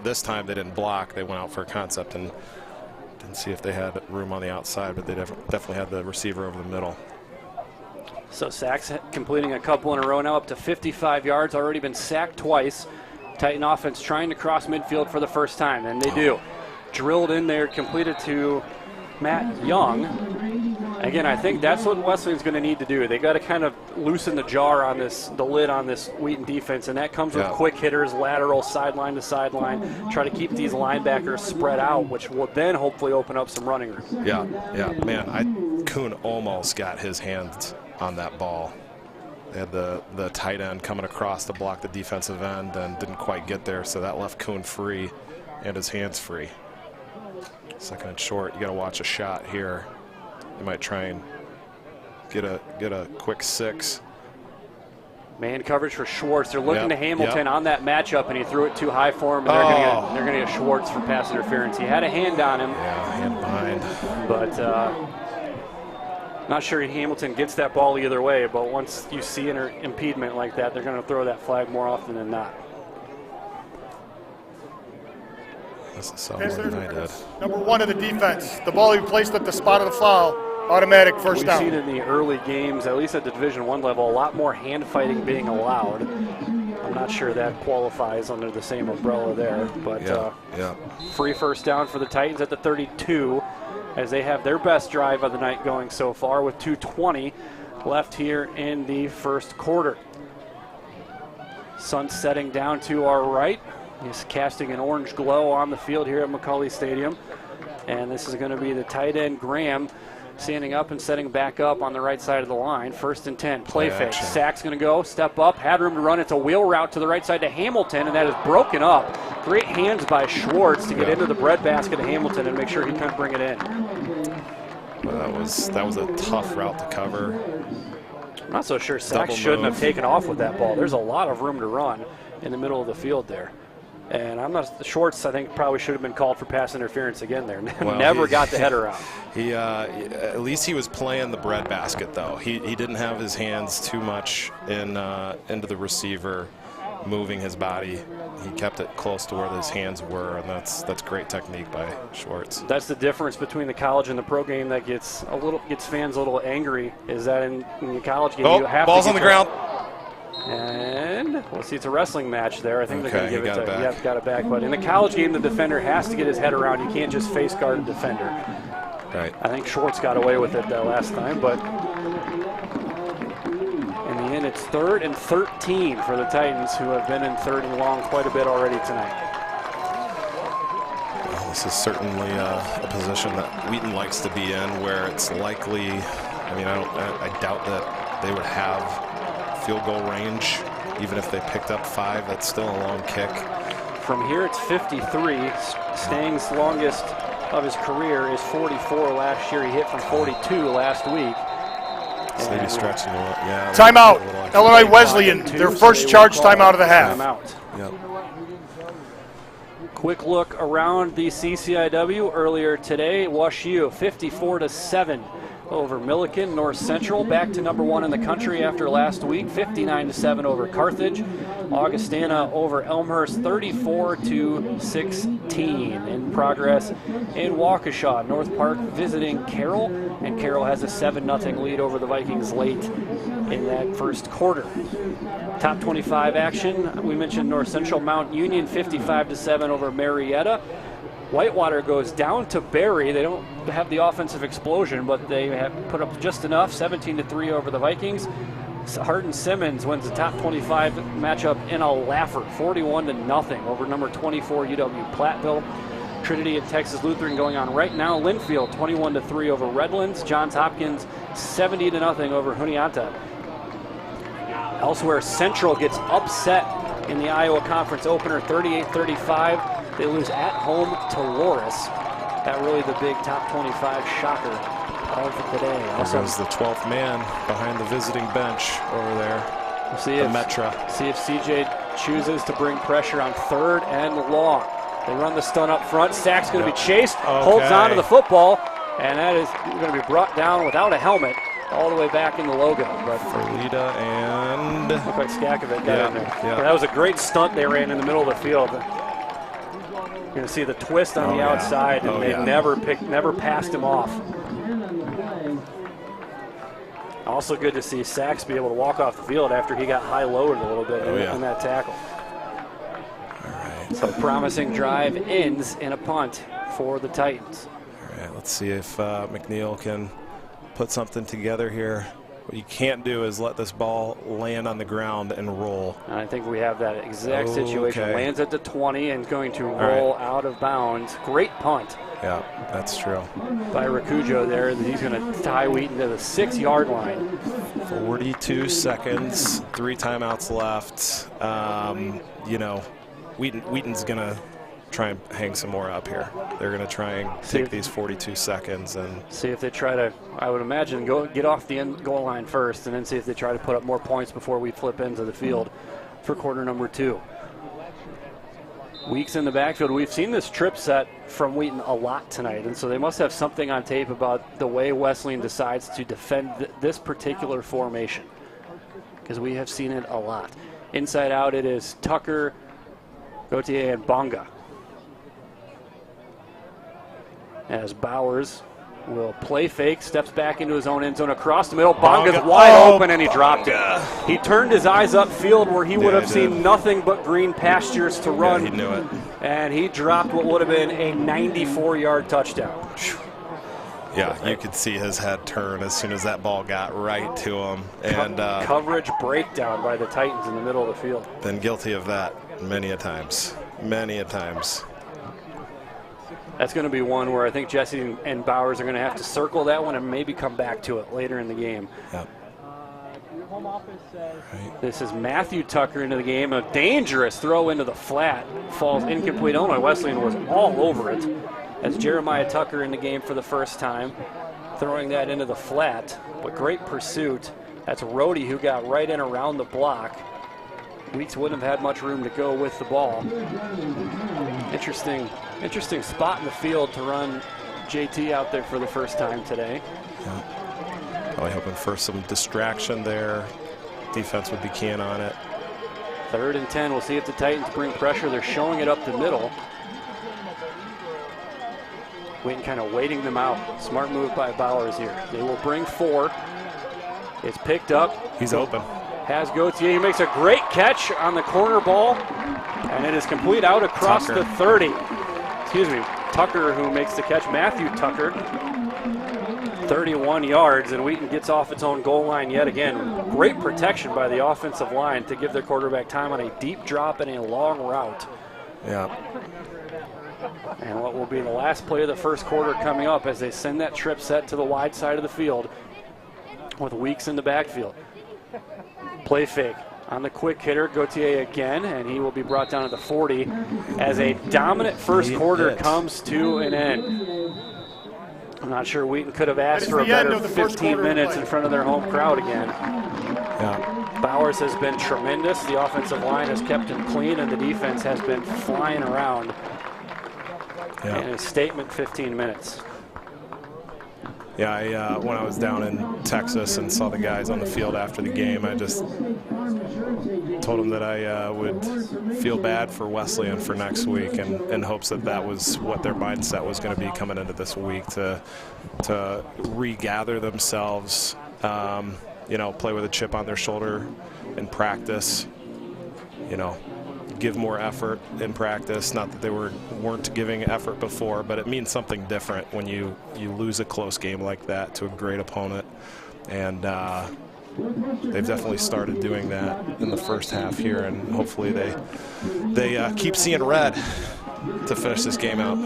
this time they didn't block. They went out for a concept and didn't see if they had room on the outside, but they definitely had the receiver over the middle. So Sachs completing a couple in a row now, up to 55 yards, already been sacked twice. Titan offense trying to cross midfield for the first time, and they do. Drilled in there, completed to Matt Young. Again, I think that's what Wesleyan's going to need to do. They got to kind of loosen the jar on the lid on this Wheaton defense, and that comes with quick hitters, lateral, sideline to sideline. Try to keep these linebackers spread out, which will then hopefully open up some running room. Yeah, man, Kuhn almost got his hands on that ball. They had the tight end coming across to block the defensive end and didn't quite get there, so that left Kuhn free and his hands free. 2nd and short, you got to watch a shot here. They might try and get a quick 6. Man coverage for Schwartz. They're looking to Hamilton on that matchup, and he threw it too high for him, and they're going to get Schwartz for pass interference. He had a hand on him. Yeah, hand behind. But not sure Hamilton gets that ball either way, but once you see an impediment like that, they're going to throw that flag more often than not. This is something I did. #1 of the defense. The ball he placed at the spot of the foul, automatic first down. We've seen in the early games, at least at the Division I level, a lot more hand fighting being allowed. I'm not sure that qualifies under the same umbrella there, but free first down for the Titans at the 32 as they have their best drive of the night going so far with 2:20 left here in the first quarter. Sun setting down to our right. He's casting an orange glow on the field here at McCauley Stadium. And this is going to be the tight end, Graham, standing up and setting back up on the right side of the line. 1st and 10, play fake. Sachs going to go, step up, had room to run. It's a wheel route to the right side to Hamilton, and that is broken up. Great hands by Schwartz to get into the breadbasket of Hamilton and make sure he couldn't bring it in. Well, that was a tough route to cover. I'm not so sure Sachs shouldn't have taken off with that ball. There's a lot of room to run in the middle of the field there. And the Schwartz, I think, probably should have been called for pass interference again there. Well, Never got the header out. At least he was playing the breadbasket, though. He didn't have his hands too much into the receiver, moving his body. He kept it close to where his hands were, and that's great technique by Schwartz. That's the difference between the college and the pro game that gets fans a little angry. Is that in the college game you have ball's to on the ground. And we'll see, it's a wrestling match there. I think they're going to give it to him. Yeah, got it back. But in the college game, the defender has to get his head around. You can't just face guard a defender. Right. I think Schwartz got away with it last time, but in the end, it's 3rd and 13 for the Titans, who have been in 3rd and long quite a bit already tonight. Well, this is certainly a position that Wheaton likes to be in, where it's likely. I mean, I doubt that they would have field goal range, even if they picked up 5. That's still a long kick. From here, it's 53. Stang's longest of his career is 44 last year. He hit from 42 last week. So maybe stretching a little. Yeah. Timeout. Illinois Wesleyan, their first charge timeout of the half. Timeout. Yep. Quick look around the CCIW earlier today. WashU 54-7 over Milliken. North Central back to number 1 in the country after last week, 59-7 over Carthage. Augustana over Elmhurst, 34-16 in progress in Waukesha. North Park visiting Carroll, and Carroll has a 7-0 lead over the Vikings late in that first quarter. Top 25 action, we mentioned North Central. Mount Union 55-7 over Marietta. Whitewater goes down to Barry. They don't have the offensive explosion, but they have put up just enough, 17-3 over the Vikings. Hardin Simmons wins the top 25 matchup in a laugher, 41-0 over number 24 UW Platteville. Trinity and Texas Lutheran going on right now. Linfield 21-3 over Redlands. Johns Hopkins 70-0 over Juniata. Elsewhere, Central gets upset in the Iowa Conference opener, 38-35. They lose at home to Loris. That really the big top 25 shocker of the day. Also, the 12th man behind the visiting bench over there. We'll see if CJ chooses to bring pressure on 3rd and long. They run the stunt up front. Sack's going to be chased, holds on to the football, and that is going to be brought down without a helmet all the way back in the logo. But Ferlita and looked like Skakovic got in there. But that was a great stunt they ran in the middle of the field. You're going to see the twist on the outside, and they never passed him off. Also good to see Sachs be able to walk off the field after he got high-lowered a little bit in that tackle. All right. So promising drive ends in a punt for the Titans. All right, let's see if McNeil can put something together here. What you can't do is let this ball land on the ground and roll. And I think we have that exact situation. Lands at the 20 and going to roll out of bounds. Great punt. Yeah, that's true. By Rakujo there. He's going to tie Wheaton to the 6-yard line. 42 seconds, 3 timeouts left. Wheaton's going to try and hang some more up here. They're going to try and take these 42 seconds and see if they try to, I would imagine, get off the end goal line first and then see if they try to put up more points before we flip into the field for quarter number 2. Weeks in the backfield. We've seen this trip set from Wheaton a lot tonight, and so they must have something on tape about the way Wesleyan decides to defend this particular formation, because we have seen it a lot. Inside out, it is Tucker, Gauthier, and Bonga. As Bowers will play fake, steps back into his own end zone across the middle. Bonga's wide open, and he dropped it. He turned his eyes upfield where he would have seen nothing but green pastures to run. Yeah, he knew it. And he dropped what would have been a 94-yard touchdown. Yeah, you could see his head turn as soon as that ball got right to him. And coverage breakdown by the Titans in the middle of the field. Been guilty of that many a times. Many a times. That's going to be one where I think Jesse and Bowers are going to have to circle that one and maybe come back to it later in the game. Yep. Right. This is Matthew Tucker into the game. A dangerous throw into the flat. Falls incomplete. Illinois Wesleyan was all over it. As Jeremiah Tucker in the game for the first time, throwing that into the flat. But great pursuit. That's Rhodey, who got right in around the block. Wheats wouldn't have had much room to go with the ball. Interesting spot in the field to run JT out there for the first time today. Yeah. Probably hoping for some distraction there. Defense would be keying on it. 3rd and 10. We'll see if the Titans bring pressure. They're showing it up the middle. Wheaton kind of waiting them out. Smart move by Bowers here. They will bring 4. It's picked up. He's open. Has Gauthier. He makes a great catch on the corner ball, and it is complete out across the 30. Excuse me, Tucker who makes the catch. Matthew Tucker, 31 yards, and Wheaton gets off its own goal line yet again. Great protection by the offensive line to give their quarterback time on a deep drop and a long route. Yeah. And what will be the last play of the first quarter coming up as they send that trip set to the wide side of the field with Weeks in the backfield. Play fake on the quick hitter, Gauthier again, and he will be brought down to the 40 as a dominant first quarter comes to an end. I'm not sure Wheaton could have asked for a better 15 minutes in front of their home crowd again. Yeah. Bowers has been tremendous. The offensive line has kept him clean, and the defense has been flying around. Yeah. And a statement 15 minutes. Yeah, when I was down in Texas and saw the guys on the field after the game, I just told them that I would feel bad for Wesleyan for next week, and in hopes that that was what their mindset was going to be coming into this week, to regather themselves, play with a chip on their shoulder in practice, give more effort in practice. Not that they weren't giving effort before, but it means something different when you lose a close game like that to a great opponent. And they've definitely started doing that in the first half here, and hopefully they keep seeing red to finish this game out.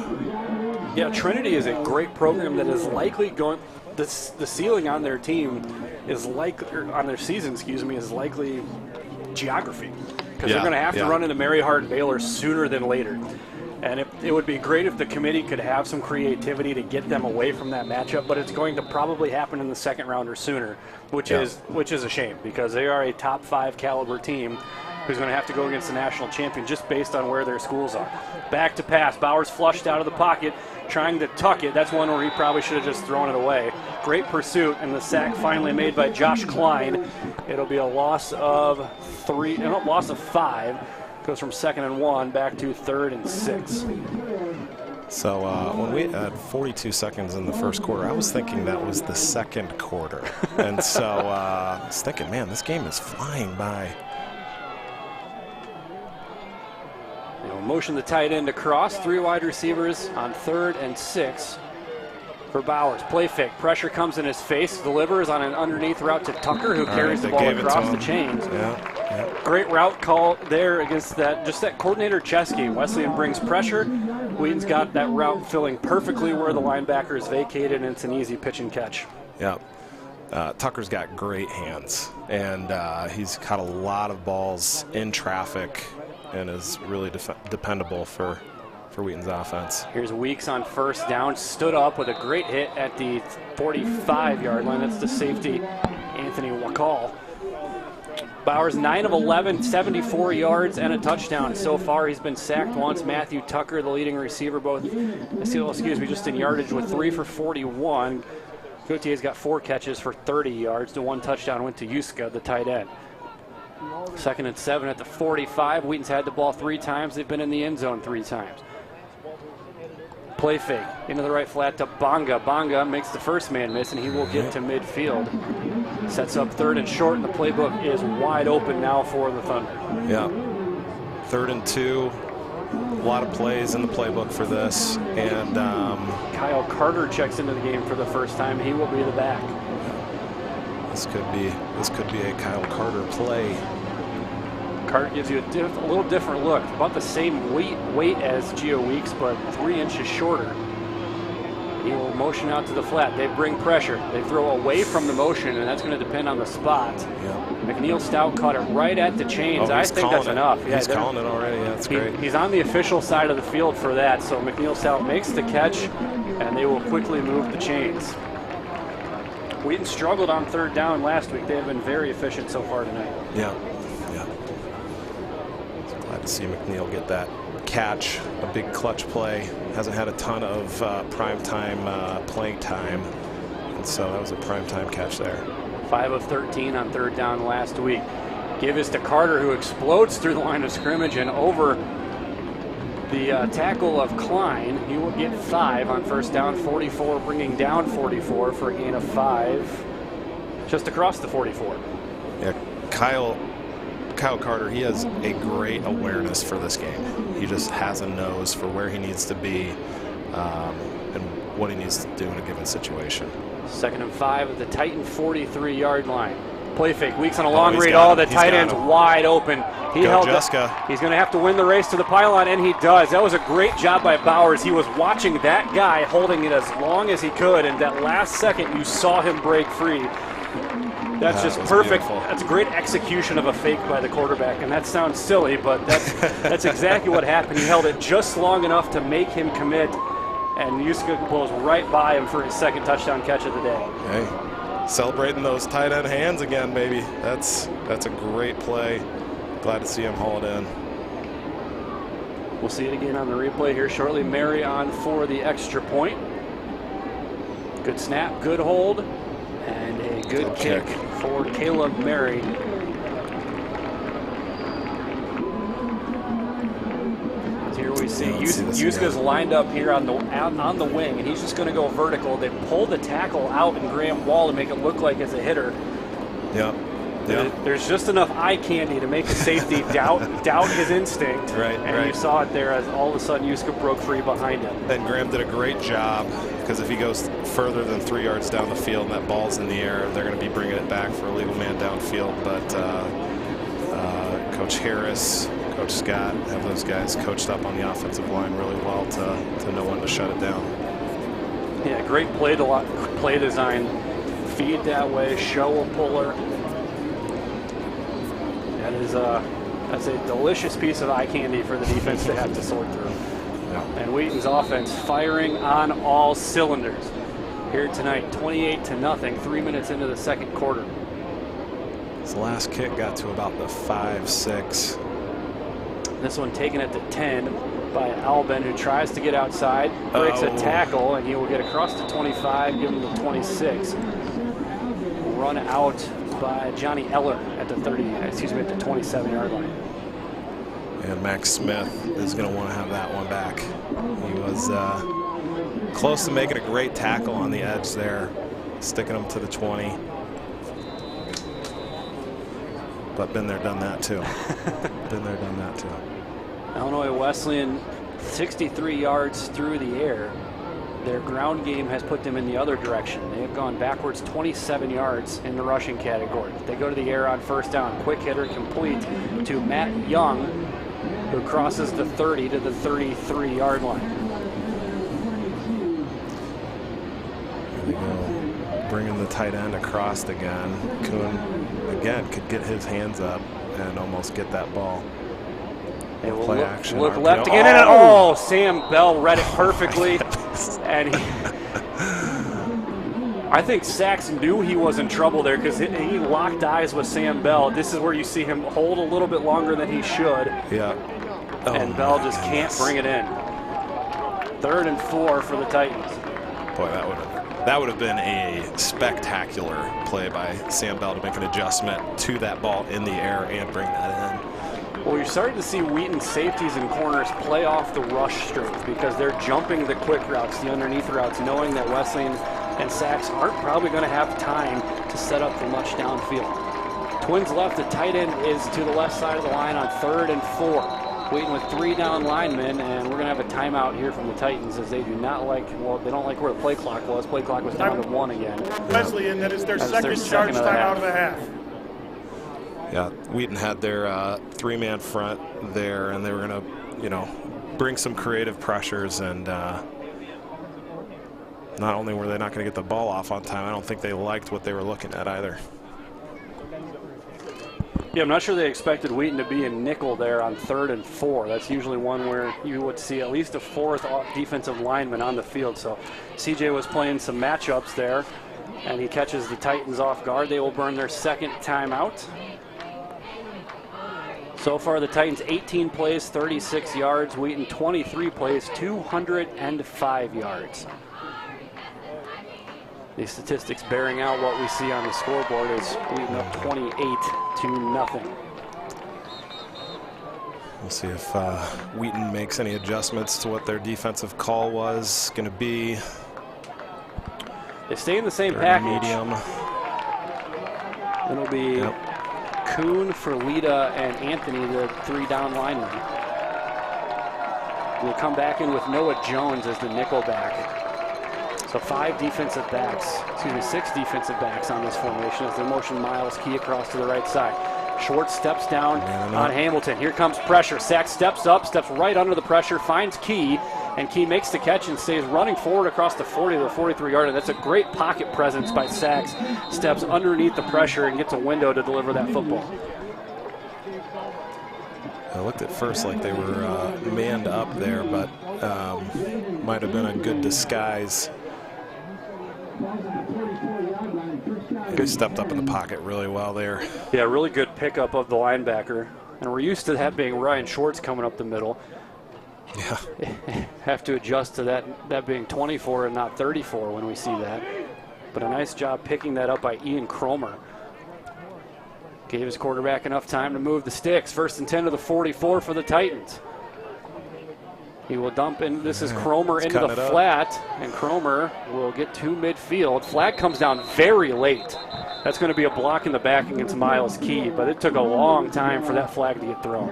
Yeah, Trinity is a great program that is likely going. The ceiling on their team is on their season, is likely geography. Because they're going to have to run into Mary Hart and Baylor sooner than later. And it would be great if the committee could have some creativity to get them away from that matchup, but it's going to probably happen in the second round or sooner, which is a shame, because they are a top 5 caliber team who's going to have to go against the national champion just based on where their schools are. Back to pass. Bowers flushed out of the pocket, trying to tuck it. That's one where he probably should have just thrown it away. Great pursuit, and the sack finally made by Josh Klein. It'll be a loss of 5. Goes from 2nd and 1 back to 3rd and 6. So when we had 42 seconds in the first quarter, I was thinking that was the second quarter. And so I was thinking, man, this game is flying by. Motion the tight end across. 3 wide receivers on 3rd and 6 for Bowers. Play fake. Pressure comes in his face. Delivers on an underneath route to Tucker, who carries the ball across the chains. Yeah. Great route call there against that coordinator Chesky. Wesleyan brings pressure. Wheaton's got that route filling perfectly where the linebacker is vacated, and it's an easy pitch and catch. Yeah. Tucker's got great hands, and he's caught a lot of balls in traffic and is really dependable for Wheaton's offense. Here's Weeks on first down, stood up with a great hit at the 45-yard line. That's the safety, Anthony Wakal. Bowers 9 of 11, 74 yards and a touchdown. So far he's been sacked once. Matthew Tucker, the leading receiver, just in yardage with 3 for 41. Gauthier's got 4 catches for 30 yards. The 1 touchdown went to Yuska, the tight end. 2nd and 7 at the 45. Wheaton's had the ball 3 times. They've been in the end zone 3 times. Play fake into the right flat to Bonga. Bonga makes the first man miss, and he will get to midfield. Sets up 3rd and short, and the playbook is wide open now for the Thunder. Yeah. 3rd and 2. A lot of plays in the playbook for this, and Kyle Carter checks into the game for the first time. He will be the back. This could be a Kyle Carter play. Carter gives you a little different look. About the same weight as Gio Weeks, but 3 inches shorter. He will motion out to the flat. They bring pressure. They throw away from the motion, and that's going to depend on the spot. Yeah. McNeil Stout caught it right at the chains. I think that's enough. Yeah, he's calling it already. Yeah, that's great. He's on the official side of the field for that, so McNeil Stout makes the catch, and they will quickly move the chains. Wheaton struggled on 3rd down last week. They have been very efficient so far tonight. Yeah. glad to see McNeil get that catch, a big clutch play. Hasn't had a ton of primetime playing time, and so that was a primetime catch there. 5 of 13 on third down last week. Give this to Carter, who explodes through the line of scrimmage and over the tackle of Klein. He will get 5 on first down, 44, bringing down 44 for a gain of 5, just across the 44. Yeah, Kyle Carter, he has a great awareness for this game. He just has a nose for where he needs to be and what he needs to do in a given situation. 2nd and 5 at the Titan 43-yard line. Play fake, Weeks on a long read. The He's tight end's wide open. He held Jessica. He's going to have to win the race to the pylon, and he does. That was a great job by Bowers. He was watching that guy, holding it as long as he could, and that last second you saw him break free. That's just perfect. Beautiful. That's a great execution of a fake by the quarterback, and that sounds silly, but that's exactly what happened. He held it just long enough to make him commit, and Yuska blows right by him for his 2nd touchdown catch of the day. Hey, celebrating those tight end hands again, baby. That's a great play. Glad to see him haul it in. We'll see it again on the replay here shortly. Mary on for the extra point. Good snap, good hold, and a good kick for Caleb Mary. Here we see Yuska's lined up here on the wing, and he's just going to go vertical. They pull the tackle out in Graham Wall to make it look like it's a hitter. Yep. There's just enough eye candy to make the safety doubt his instinct. Right. You saw it there as all of a sudden Yuska broke free behind him. And Graham did a great job, because if he goes further than 3 yards down the field and that ball's in the air, they're going to be bringing it back for a legal man downfield. But Coach Harris, Coach Scott have those guys coached up on the offensive line really well to know when to shut it down. Yeah, great play design. Feed that way, show a puller. That's a delicious piece of eye candy for the defense to have to sort through. Yeah. And Wheaton's offense firing on all cylinders here tonight, 28-0, 3 minutes into the 2nd quarter. His last kick got to about the 5-6. This one taken at the 10 by Albin, who tries to get outside, breaks a tackle, and he will get across the 25, give him the 26. Run out by Johnny Eller at the 27-yard line. And Max Smith is going to want to have that one back. He was close to making a great tackle on the edge there, sticking him to the 20. But been there, done that too. Been there, done that too. Illinois Wesleyan 63 yards through the air. Their ground game has put them in the other direction. They have gone backwards 27 yards in the rushing category. They go to the air on first down. Quick hitter complete to Matt Young, who crosses the 30 to the 33-yard line. Here we go. Bringing the tight end across again. Kuhn, again, could get his hands up and almost get that ball. They will Play action. look left again. And Sam Bell read it perfectly. And I think Sachs knew he was in trouble there, because he locked eyes with Sam Bell. This is where you see him hold a little bit longer than he should. Yeah. And Bell just can't bring it in. 3rd and 4 for the Titans. Boy, that would have been a spectacular play by Sam Bell to make an adjustment to that ball in the air and bring that in. Well, you're starting to see Wheaton safeties and corners play off the rush strength, because they're jumping the quick routes, the underneath routes, knowing that Wesleyan and Sachs aren't probably going to have time to set up for much downfield. Twins left, the tight end is to the left side of the line on 3rd and 4. Wheaton with 3 down linemen, and we're going to have a timeout here from the Titans, as they do not like, they don't like where the play clock was. Play clock was down to 1 again. Wesleyan, that is their second charge timeout of the half. Yeah, Wheaton had their 3-man front there, and they were going to, bring some creative pressures. And not only were they not going to get the ball off on time, I don't think they liked what they were looking at either. Yeah, I'm not sure they expected Wheaton to be in nickel there on 3rd and 4. That's usually one where you would see at least a 4th defensive lineman on the field. So CJ was playing some matchups there, and he catches the Titans off guard. They will burn their 2nd timeout. So far, the Titans 18 plays, 36 yards. Wheaton 23 plays, 205 yards. These statistics bearing out what we see on the scoreboard is Wheaton up 28-0. We'll see if Wheaton makes any adjustments to what their defensive call was going to be. They stay in the same package. Medium. It'll be Kuhn, Ferlita, and Anthony, the 3 down linemen. We'll come back in with Noah Jones as the nickel back. So 6 defensive backs on this formation as they motion Miles Key across to the right side. Short steps down on Hamilton. Here comes pressure. Sachs steps up, steps right under the pressure, finds Key, and Key makes the catch and stays running forward across the 40 to the 43-yard line. That's a great pocket presence by Sachs. Steps underneath the pressure and gets a window to deliver that football. It looked at first like they were manned up there, but might have been a good disguise. He stepped up in the pocket really well there. Yeah, really good pickup of the linebacker. And we're used to that being Ryan Schwartz coming up the middle. Yeah. Have to adjust to that being 24 and not 34 when we see that. But a nice job picking that up by Ian Cromer. Gave his quarterback enough time to move the sticks. 1st and 10 to the 44 for the Titans. He will dump in. This is Cromer into the flat, and Cromer will get to midfield. Flag comes down very late. That's going to be a block in the back against Miles Key, but it took a long time for that flag to get thrown.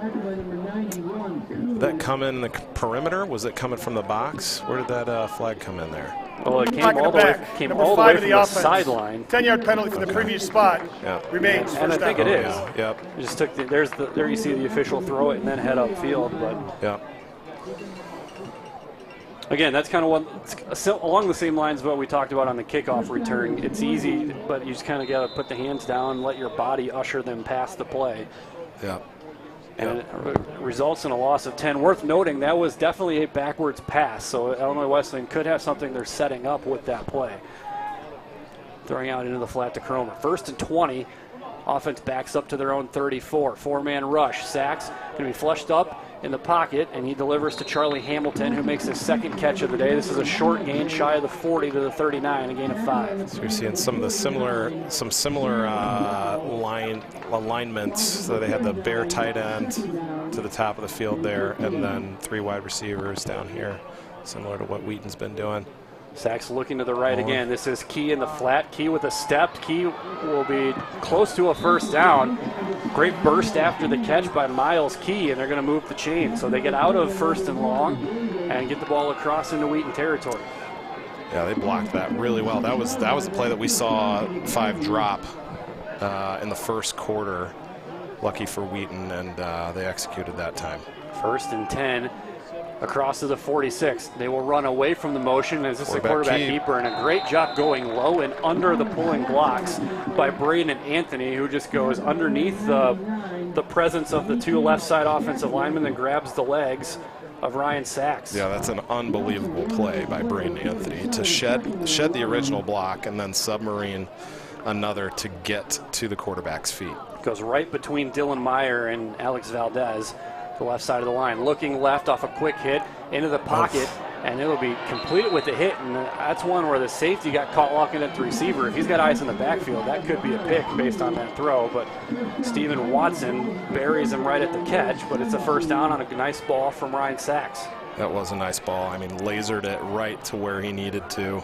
Did that come in the perimeter? Was it coming from the box? Where did that flag come in there? Well, it came all the way from the sideline. 10-yard penalty from the previous spot remains. And I think it is. Yep. It just took there you see the official throw it and then head upfield, but again, that's kind of along the same lines of what we talked about on the kickoff return. It's easy, but you just kind of got to put the hands down, let your body usher them past the play. Yeah. And it results in a loss of 10. Worth noting, that was definitely a backwards pass, so Illinois Wesleyan could have something they're setting up with that play. Throwing out into the flat to Cromer. 1st and 20. Offense backs up to their own 34. 4-man rush. Sachs going to be flushed up in the pocket, and he delivers to Charlie Hamilton, who makes his 2nd catch of the day. This is a short gain, shy of the 40 to the 39, a gain of 5. So you're seeing some similar alignments. So they had the bare tight end to the top of the field there, and then 3 wide receivers down here, similar to what Wheaton's been doing. Sachs looking to the right again. This is Key in the flat. Key with a step. Key will be close to a 1st down. Great burst after the catch by Miles Key, and they're going to move the chain. So they get out of 1st and long and get the ball across into Wheaton territory. Yeah, they blocked that really well. That was the play that we saw 5 drop in the 1st quarter. Lucky for Wheaton, and they executed that time. 1st and 10. Across to the 46. They will run away from the motion as this is a quarterback keeper, and a great job going low and under the pulling blocks by Braden Anthony, who just goes underneath the presence of the 2 left side offensive linemen and grabs the legs of Ryan Sachs. Yeah, that's an unbelievable play by Braden Anthony to shed the original block and then submarine another to get to the quarterback's feet. Goes right between Dylan Meyer and Alex Valdez. The left side of the line, looking left off a quick hit into the pocket, and it'll be completed with a hit, and that's one where the safety got caught looking at the receiver. If he's got eyes in the backfield, that could be a pick based on that throw, but Steven Watson buries him right at the catch, but it's a 1st down on a nice ball from Ryan Sachs. That was a nice ball. I mean, lasered it right to where he needed to.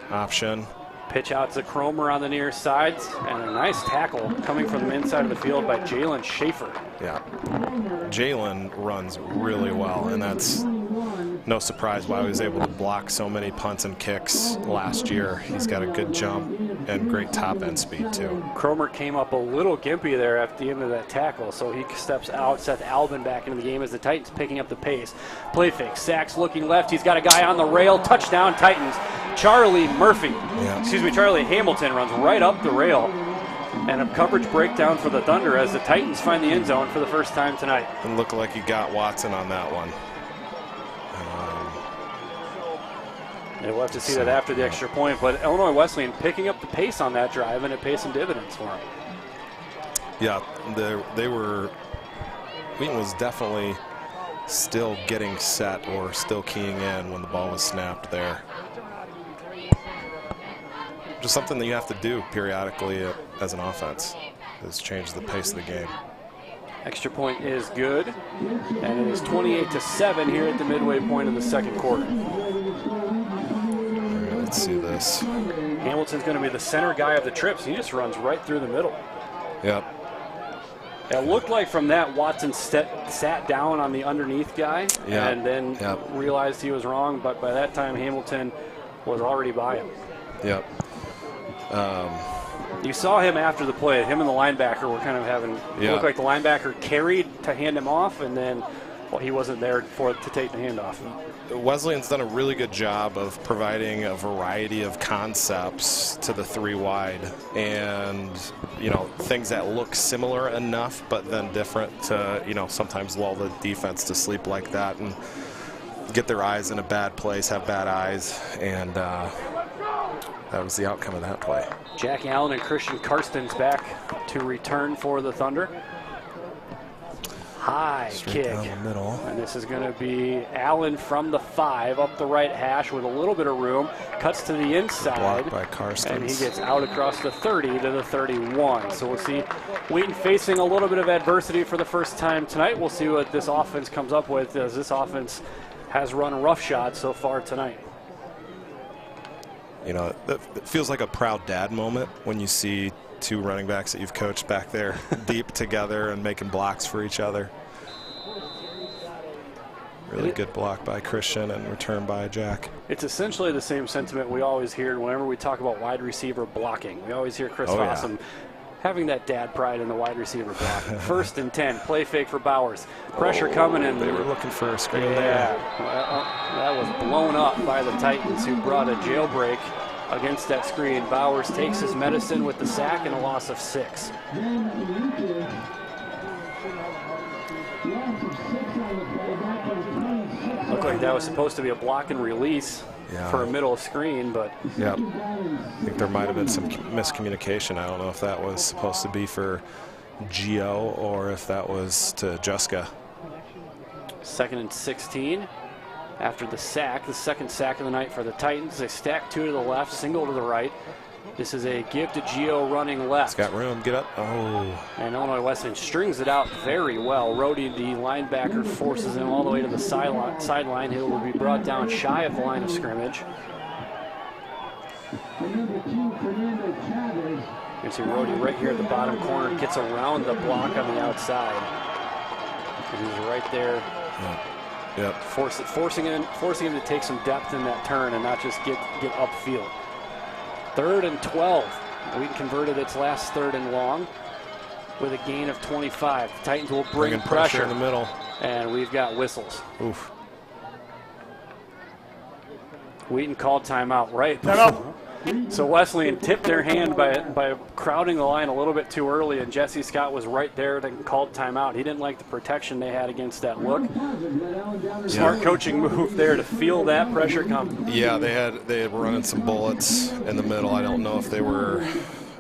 Option. Pitch out to Cromer on the near sides, and a nice tackle coming from the inside of the field by Jalen Schaefer. Yeah. Jalen runs really well, and that's no surprise why he was able to block so many punts and kicks last year. He's got a good jump and great top end speed too. Cromer came up a little gimpy there at the end of that tackle, so he steps out. Seth Albin back into the game as the Titans picking up the pace. Play fake. Sachs looking left. He's got a guy on the rail. Touchdown Titans. Charlie Hamilton runs right up the rail. And a coverage breakdown for the Thunder as the Titans find the end zone for the 1st time tonight. It looked like he got Watson on that one. We'll have to see that after the extra point, but Illinois Wesleyan picking up the pace on that drive, and it pays some dividends for them. Yeah, they were Wheaton was definitely still getting set or still keying in when the ball was snapped there. Just something that you have to do periodically as an offense is change the pace of the game. Extra point is good, and it is 28-7 here at the midway point of the second quarter. Let's see this. Hamilton's going to be the center guy of the trips. He just runs right through the middle. Yep. It looked like from that Watson sat down on the underneath guy and then realized he was wrong, but by that time Hamilton was already by him. Yep. You saw him after the play. Him and the linebacker were kind of having. It looked like the linebacker carried to hand him off, and then he wasn't there to take the handoff. Wesleyan's done a really good job of providing a variety of concepts to the 3 wide, and things that look similar enough, but then different to sometimes lull the defense to sleep like that and get their eyes in a bad place, have bad eyes, and that was the outcome of that play. Jack Allen and Christian Karsten's back to return for the Thunder. High Straight kick. down the middle. And this is going to be Allen from the 5 up the right hash with a little bit of room. Cuts to the inside. Blocked by Karsten. And he gets out across the 30 to the 31. So we'll see Wheaton facing a little bit of adversity for the first time tonight. We'll see what this offense comes up with, as this offense has run roughshod so far tonight. It feels like a proud dad moment when you see 2 running backs that you've coached back there deep together and making blocks for each other. Really good block by Christian and return by Jack. It's essentially the same sentiment we always hear whenever we talk about wide receiver blocking. We always hear Chris Fossum having that dad pride in the wide receiver block. 1st and 10, play fake for Bowers. Pressure coming in. They were looking for a screen there. Yeah, that was blown up by the Titans, who brought a jailbreak against that screen. Bowers takes his medicine with the sack and a loss of 6. Looked like that was supposed to be a block and release for a middle screen, but I think there might have been some miscommunication. I don't know if that was supposed to be for Gio or if that was to Juska. 2nd and 16 after the sack, the 2nd sack of the night for the Titans. They stack 2 to the left, single to the right. This is a give to Gio running left. He's got room, get up. Oh. And Illinois Wesleyan strings it out very well. Rhodey, the linebacker, forces him all the way to the sideline. He will be brought down shy of the line of scrimmage. You can see Rhodey right here at the bottom corner, gets around the block on the outside. And he's right there. Forcing him to take some depth in that turn and not just get upfield. 3rd and 12. Wheaton converted its last 3rd and long with a gain of 25. The Titans will bring pressure in the middle. And we've got whistles. Oof. Wheaton called timeout right. So Wesleyan tipped their hand by crowding the line a little bit too early, and Jesse Scott was right there and called timeout. He didn't like the protection they had against that look. Smart coaching move there to feel that pressure come. Yeah, they were running some bullets in the middle. I don't know if they were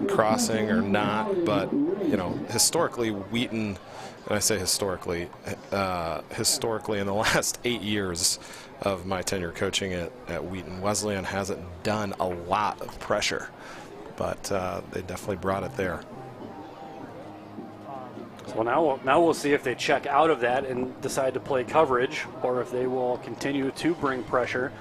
crossing or not, but historically Wheaton, and I say historically in the last 8 years of my tenure coaching at Wheaton, Wesleyan hasn't done a lot of pressure, but they definitely brought it there. So now we'll see if they check out of that and decide to play coverage, or if they will continue to bring pressure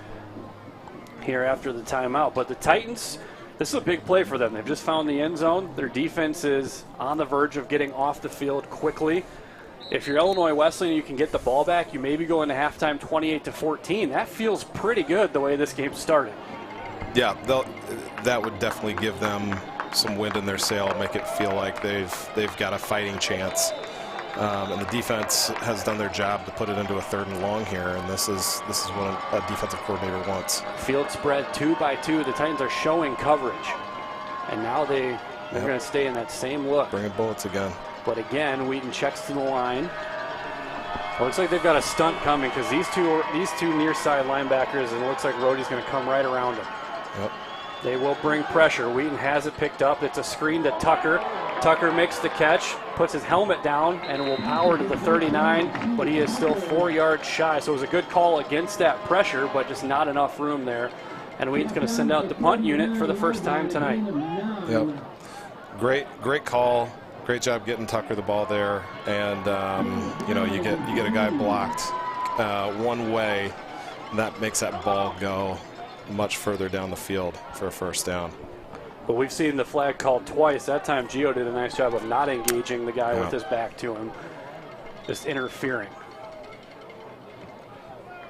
here after the timeout. But the Titans, this is a big play for them. They've just found the end zone. Their defense is on the verge of getting off the field quickly. If you're Illinois Wesleyan, you can get the ball back. You maybe go into halftime 28-14. That feels pretty good the way this game started. Yeah, that would definitely give them some wind in their sail, make it feel like they've got a fighting chance. And the defense has done their job to put it into a 3rd and long here, and this is what a defensive coordinator wants. Field spread 2 by 2. The Titans are showing coverage, and now they're going to stay in that same look. Bringing bullets again. But again, Wheaton checks to the line. Looks like they've got a stunt coming, because these two near side linebackers, and it looks like Rhodey's going to come right around them. Yep. They will bring pressure. Wheaton has it picked up. It's a screen to Tucker. Tucker makes the catch, puts his helmet down, and will power to the 39, but he is still 4 yards shy. So it was a good call against that pressure, but just not enough room there. And Wheaton's going to send out the punt unit for the first time tonight. Yep. Great call. Great job getting Tucker the ball there. And, you get a guy blocked one way, and that makes that ball go much further down the field for a first down. But we've seen the flag called twice. That time Gio did a nice job of not engaging the guy with his back to him, just interfering.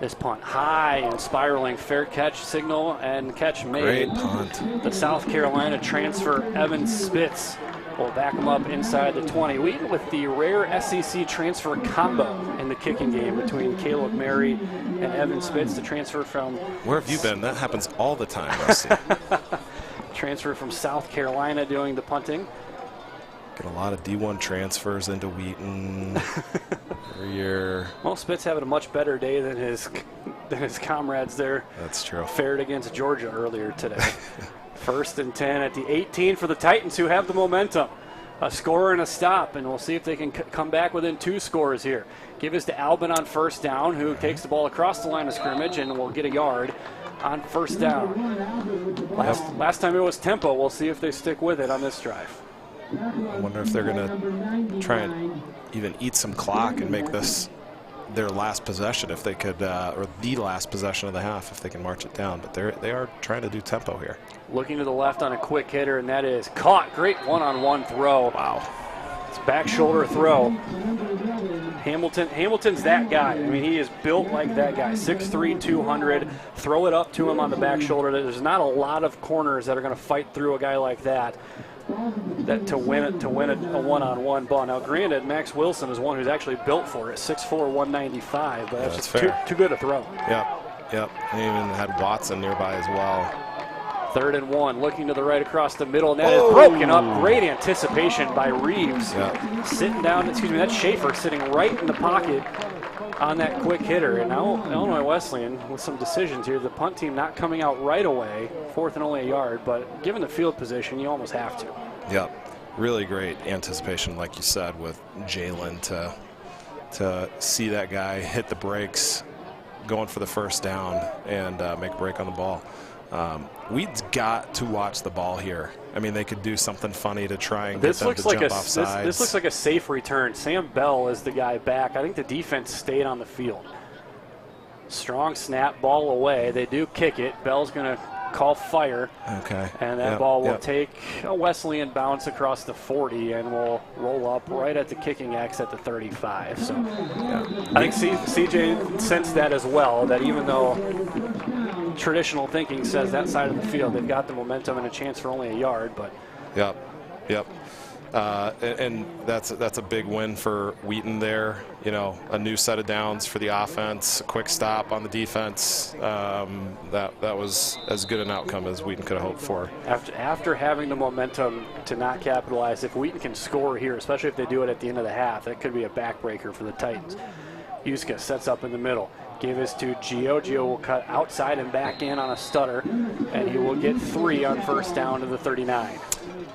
This punt high and spiraling, fair catch signal and catch made. Great punt. The South Carolina transfer Evan Spitz will back him up inside the 20. Wheaton with the rare SEC transfer combo in the kicking game between Caleb Mary and Evan Spitz. The transfer from... Where have you been? That happens all the time, Rusty. Transfer from South Carolina doing the punting. Get a lot of D1 transfers into Wheaton every year. Well, Spitz having a much better day than his comrades there. That's true. Fared against Georgia earlier today. 1st and 10 at the 18 for the Titans, who have the momentum. A score and a stop, and we'll see if they can come back within 2 scores here. Give us to Albin on first down, who takes the ball across the line of scrimmage and will get a yard on first down. Last time it was tempo. We'll see if they stick with it on this drive. I wonder if they're going to try and even eat some clock and make this their last possession, if they could, or the last possession of the half, if they can march it down. But they are trying to do tempo here. Looking to the left on a quick hitter, and that is caught. Great one-on-one throw. Wow. It's back shoulder throw. Hamilton's that guy. I mean, he is built like that guy. 6'3", 200. Throw it up to him on the back shoulder. There's not a lot of corners that are going to fight through a guy like that. To win a one-on-one ball. Now, granted, Max Wilson is one who's actually built for it, 6'4", 195, but that's just too good a throw. Yep. And even had Watson nearby as well. 3rd and 1, looking to the right across the middle, and that is broken up. Great anticipation by Reeves. Sitting down, that's Schaefer sitting right in the pocket on that quick hitter. And now Illinois Wesleyan with some decisions here. The punt team not coming out right away, 4th and only a yard, but given the field position, you almost have to. Yep. Really great anticipation, like you said, with Jalen to see that guy hit the brakes going for the first down and make a break on the ball. Wheaton's got to watch the ball here. I mean, they could do something funny to try and get them to jump off sides. This looks like a safe return. Sam Bell is the guy back. I think the defense stayed on the field. Strong snap, ball away. They do kick it. Bell's going to call fire. Okay. And that ball will take a Wesleyan bounce across the 40 and will roll up right at the kicking X at the 35. So I think CJ sensed that as well, that even though traditional thinking says that side of the field, they've got the momentum and a chance for only a yard. But Yep. And that's a big win for Wheaton there. You know, a new set of downs for the offense, a quick stop on the defense. That was as good an outcome as Wheaton could have hoped for. After having the momentum to not capitalize, if Wheaton can score here, especially if they do it at the end of the half, that could be a backbreaker for the Titans. Yuska sets up in the middle. Give this to Gio. Gio will cut outside and back in on a stutter, and he will get 3 on first down to the 39.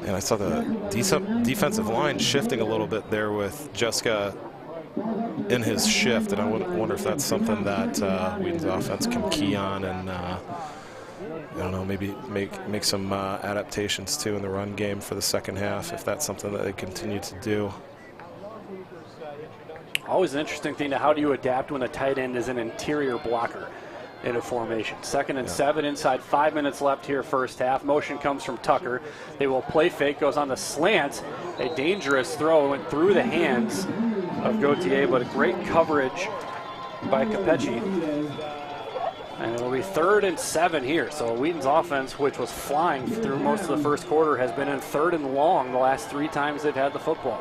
And I saw the defensive line shifting a little bit there with Jessica in his shift, and I wonder if that's something that Wheaton's offense can key on and I don't know, maybe make some adaptations too in the run game for the second half, if that's something that they continue to do. Always an interesting thing to how do you adapt when the tight end is an interior blocker in a formation. 2nd and 7 inside 5 minutes left here first half. Motion comes from Tucker. They will play fake, goes on the slant. A dangerous throw went through the hands of Gauthier, but a great coverage by Capecci. And it'll be 3rd and 7 here. So Wheaton's offense, which was flying through most of the first quarter, has been in 3rd and long the last 3 times they've had the football.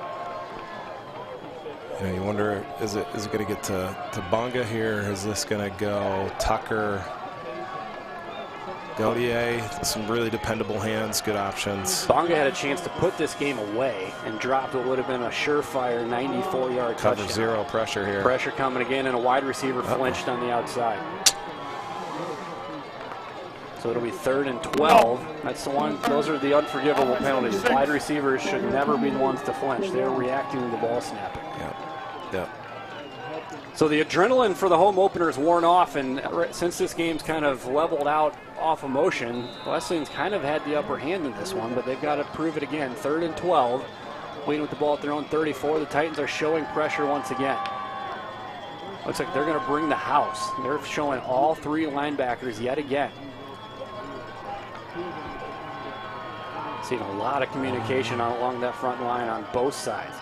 You know, you wonder, is it going to get to Bonga here? Is this going to go Tucker, Gautier? Some really dependable hands, good options. Bonga had a chance to put this game away and dropped what would have been a surefire 94-yard touchdown. Cover 0 pressure here. Pressure coming again, and a wide receiver flinched on the outside. So it'll be 3rd and 12. That's the one. Those are the unforgivable penalties. Wide receivers should never be the ones to flinch. They're reacting to the ball snapping. Yeah. So the adrenaline for the home opener is worn off, and since this game's kind of leveled out off emotion, Wesleyan's kind of had the upper hand in this one, but they've got to prove it again. 3rd and 12. Wheaton with the ball at their own 34. The Titans are showing pressure once again. Looks like they're going to bring the house. They're showing all 3 linebackers yet again. Seeing a lot of communication along that front line on both sides.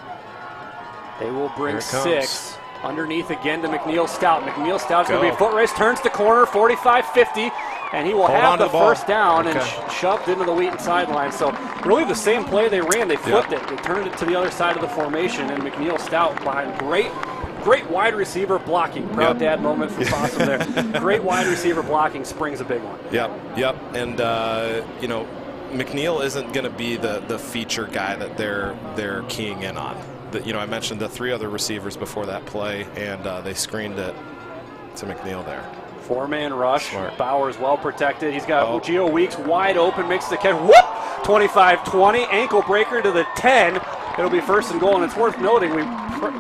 They will bring 6. Underneath again to McNeil Stout. McNeil Stout's going to be a foot race. Turns to corner, 45-50. And he will have the first down and shoved into the Wheaton sideline. So really the same play they ran. They flipped it. They turned it to the other side of the formation. And McNeil Stout behind great wide receiver blocking. Proud dad moment for Possum there. Great wide receiver blocking springs a big one. Yep. And, McNeil isn't going to be the feature guy that they're keying in on. I mentioned the 3 other receivers before that play, and they screened it to McNeil there. 4-man rush. Smart. Bauer's well protected. He's got Geo Weeks wide open, makes the catch. Whoop! 25-20, ankle breaker to the 10. It'll be 1st and goal, and it's worth noting we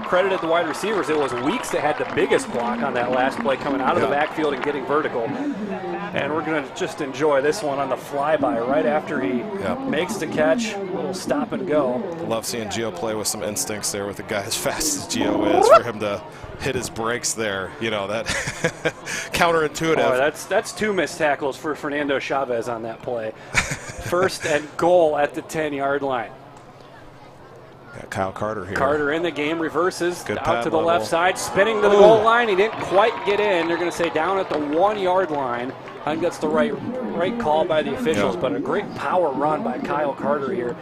credited the wide receivers. It was Weeks that had the biggest block on that last play, coming out of the backfield and getting vertical. And we're going to just enjoy this one on the flyby right after he makes the catch. A little stop and go. Love seeing Gio play with some instincts there with a guy as fast as Gio is. For him to hit his brakes there, that counterintuitive. Oh, that's 2 missed tackles for Fernando Chavez on that play. 1st and goal at the 10-yard line. Got Kyle Carter here. Carter in the game, reverses Good out to the level. left side, spinning to the goal line. He didn't quite get in. They're going to say down at the 1-yard line. I think that's the right call by the officials, but a great power run by Kyle Carter here.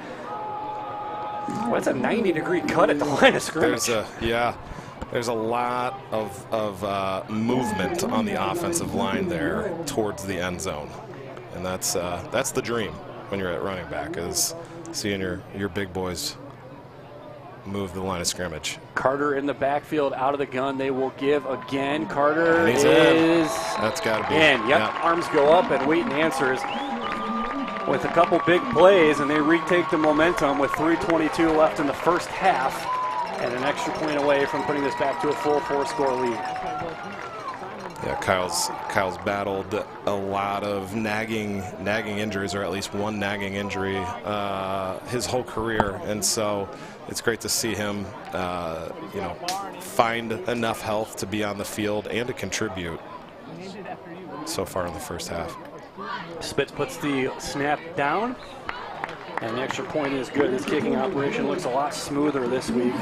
Well, that's a 90-degree cut at the line of scrimmage. There's a lot of movement on the offensive line there towards the end zone, and that's the dream when you're at running back, is seeing your big boys move the line of scrimmage. Carter in the backfield, out of the gun. They will give again. Carter is That's got to be in. Arms go up, and Wheaton answers with a couple big plays, and they retake the momentum with 3:22 left in the first half, and an extra point away from putting this back to a full 4-score lead. Yeah, Kyle's battled a lot of nagging injuries, or at least one nagging injury his whole career, and so it's great to see him find enough health to be on the field and to contribute so far in the first half. Spitz puts the snap down, and the extra point is good. This kicking operation looks a lot smoother this week.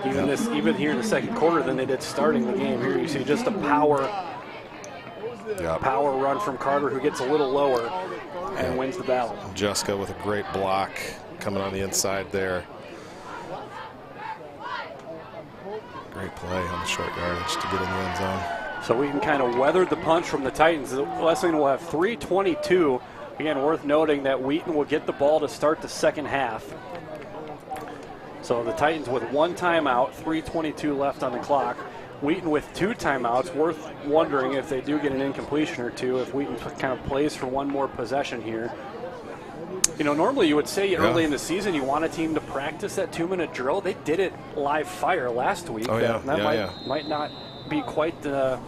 Even here in the second quarter than they did starting the game. Here you see just a power run from Carter, who gets a little lower and wins the battle. Jessica with a great block coming on the inside there. Great play on the short yardage to get in the end zone. So we can kind of weather the punch from the Titans. Wesleyan will have 3:22. Again, worth noting that Wheaton will get the ball to start the second half. So the Titans with 1 timeout, 3:22 left on the clock. Wheaton with 2 timeouts. Worth wondering if they do get an incompletion or 2, if Wheaton kind of plays for 1 more possession here. Normally you would say early in the season you want a team to practice that 2-minute drill. They did it live fire last week. That might not be quite the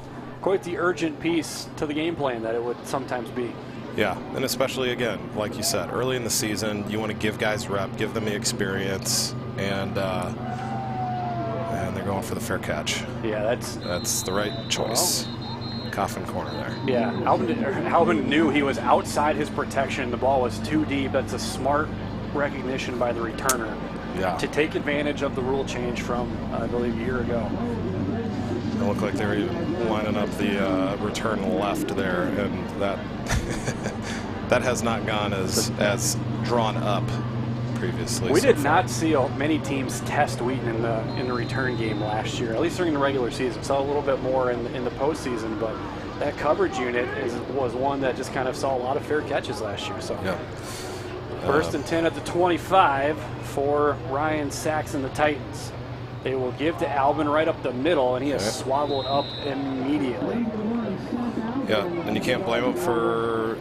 urgent piece to the game plan that it would sometimes be. Yeah, and especially, again, like you said, early in the season, you want to give guys rep, give them the experience, and they're going for the fair catch. Yeah, that's the right choice. Coffin corner there. Yeah, Alvin knew he was outside his protection. The ball was too deep. That's a smart recognition by the returner to take advantage of the rule change from, I believe, a year ago. It looked like they were even lining up the return left there, and that that has not gone as drawn up previously. We did not see many teams test Wheaton in the return game last year, at least during the regular season. We saw a little bit more in the postseason, but that coverage unit was one that just kind of saw a lot of fair catches last year. So, First and 10 at the 25 for Ryan Sachs and the Titans. They will give to Albin right up the middle, and he is swallowed up immediately. Yeah, and you can't blame him for,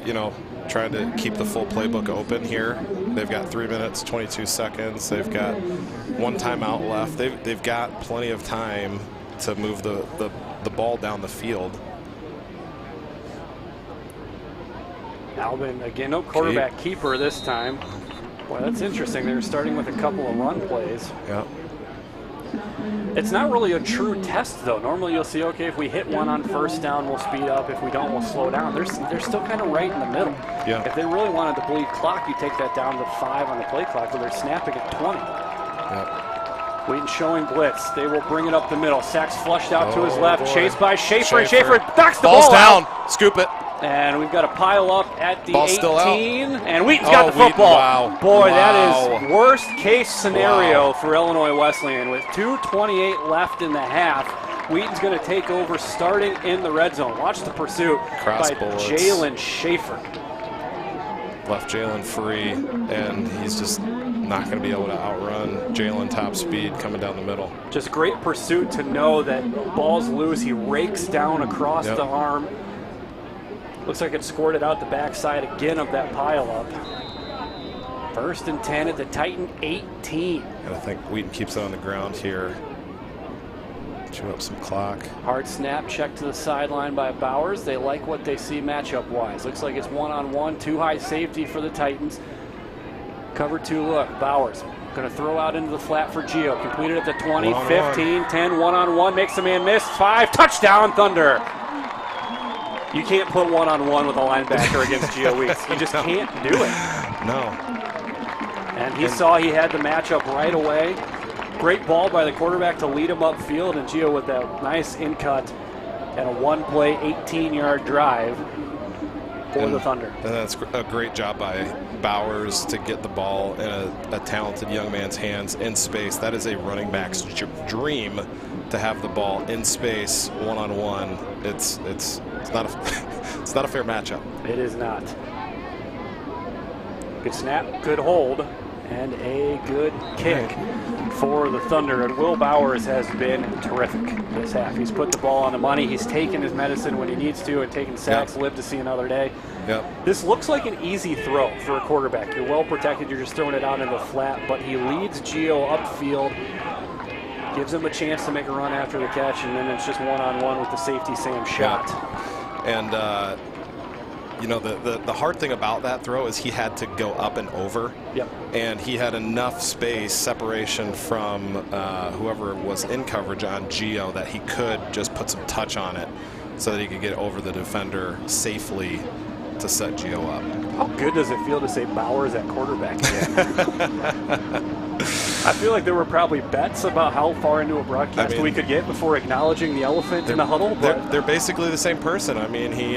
trying to keep the full playbook open here. They've got 3 minutes, 22 seconds. They've got 1 timeout left. They've got plenty of time to move the ball down the field. Albin, again, no quarterback keeper this time. Boy, that's interesting. They're starting with a couple of run plays. Yeah. It's not really a true test, though. Normally you'll see, okay, if we hit one on first down, we'll speed up. If we don't, we'll slow down. They're still kind of right in the middle. Yeah. If they really wanted to bleed clock, you take that down to 5 on the play clock, but they're snapping at 20. Yeah. Wheaton showing blitz. They will bring it up the middle. Sachs flushed out to his left. Boy. Chased by Schaefer. And Schaefer knocks the ball down. out. Scoop it. And we've got a pile up at the Ball's 18. And Wheaton's got the football. Wow. Boy, Wow. that is worst case scenario for Illinois Wesleyan. With 2:28 left in the half, Wheaton's going to take over starting in the red zone. Watch the pursuit by Jalen Schaefer. Left Jalen free, and he's just not going to be able to outrun Jalen top speed coming down the middle. Just great pursuit to know that ball's loose. He rakes down across the arm. Looks like it scored it out the backside again of that pileup. 1st and 10 at the Titan 18. And I think Wheaton keeps it on the ground here. Chew up some clock. Hard snap, check to the sideline by Bowers. They like what they see matchup-wise. Looks like it's one-on-one, too high safety for the Titans. Cover 2 look. Bowers going to throw out into the flat for Gio. Completed at the 20, 15, 10, one-on-one. Makes the man miss. 5, touchdown, Thunder. You can't put one-on-one with a linebacker against Gio Weeks. You just can't do it. No. And he saw he had the matchup right away. Great ball by the quarterback to lead him upfield, and Gio with that nice in-cut and a one-play, 18-yard drive for the Thunder. And that's a great job by Bowers to get the ball in a talented young man's hands in space. That is a running back's dream, to have the ball in space, one-on-one. It's not a fair matchup. It is not. Good snap, good hold, and a good kick for the Thunder. And Will Bowers has been terrific this half. He's put the ball on the money. He's taken his medicine when he needs to and taken sacks, live to see another day. Yep. This looks like an easy throw for a quarterback. You're well protected. You're just throwing it out in the flat, but he leads Gio upfield, gives him a chance to make a run after the catch, and then it's just one-on-one with the safety Sam shot. And the hard thing about that throw is he had to go up and over. Yep. And he had enough space, separation from whoever was in coverage on Gio, that he could just put some touch on it so that he could get over the defender safely to set Gio up. How good does it feel to say Bowers at quarterback again? I feel like there were probably bets about how far into a broadcast we could get before acknowledging the elephant in the huddle. They're basically the same person. I mean, he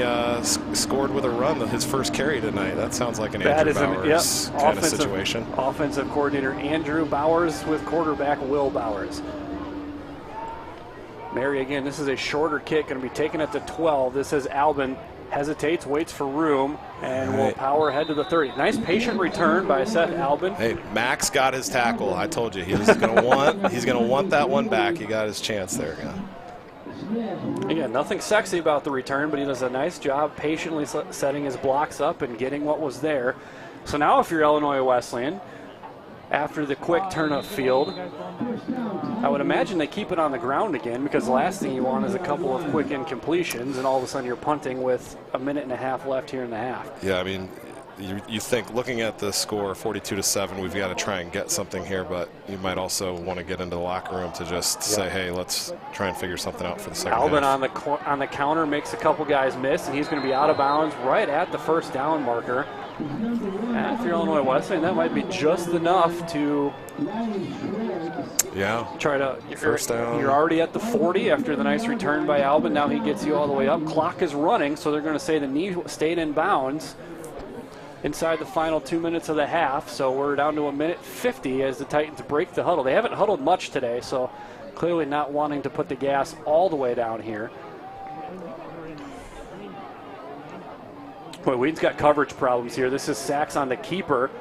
scored with a run his first carry tonight. That sounds like an Andrew Bowers kind of situation. Offensive coordinator Andrew Bowers with quarterback Will Bowers. Mary again, this is a shorter kick, going to be taken at the 12. This is Albin. Hesitates, waits for room, and will power ahead to the 30. Nice patient return by Seth Albin. Hey, Max got his tackle. I told you he's going to want that one back. He got his chance there. Again, nothing sexy about the return, but he does a nice job patiently setting his blocks up and getting what was there. So now if you're Illinois Wesleyan, after the quick turn up field, I would imagine they keep it on the ground again, because the last thing you want is a couple of quick incompletions and all of a sudden you're punting with a minute and a half left here in the half. Yeah, I mean, you think, looking at the score, 42-7, we've got to try and get something here, but you might also want to get into the locker room to just say, hey, let's try and figure something out for the second Albin half. on the counter makes a couple guys miss, and he's going to be out of bounds right at the first down marker. And if you're Illinois Wesleyan, that might be just enough to try to first down. You're already at the 40 after the nice return by Albin. Now he gets you all the way up. Clock is running, so they're going to say the knee stayed in bounds inside the final 2 minutes of the half. So we're down to a minute 50 as the Titans break the huddle. They haven't huddled much today, so clearly not wanting to put the gas all the way down here. Boy, Wheaton's got coverage problems here. This is Sachs on the keeper,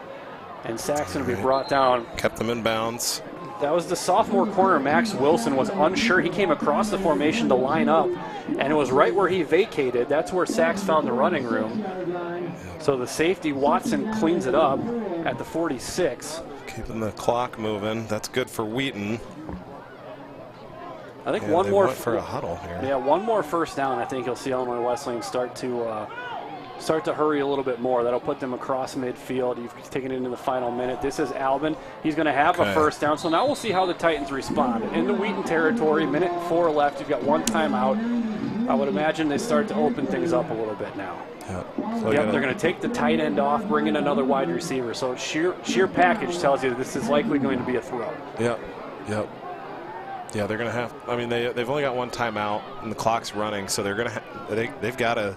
and Sachs going to be brought down. Kept them in bounds. That was the sophomore corner, Max Wilson, was unsure. He came across the formation to line up, and it was right where he vacated. That's where Sachs found the running room. So the safety, Watson, cleans it up at the 46. Keeping the clock moving. That's good for Wheaton. I think one more for a huddle here. Yeah, one more first down. I think you'll see Illinois Wesleyan start to hurry a little bit more. That'll put them across midfield. You've taken it into the final minute. This is Albin. He's going to have a first down. So now we'll see how the Titans respond. In the Wheaton territory, minute 4 left. You've got one timeout. I would imagine they start to open things up a little bit now. So they're going to take the tight end off, bring in another wide receiver. So sheer package tells you this is likely going to be a throw. Yep. Yeah, they're going to have. I mean, they've only got one timeout, and the clock's running, so they're going to. They've got to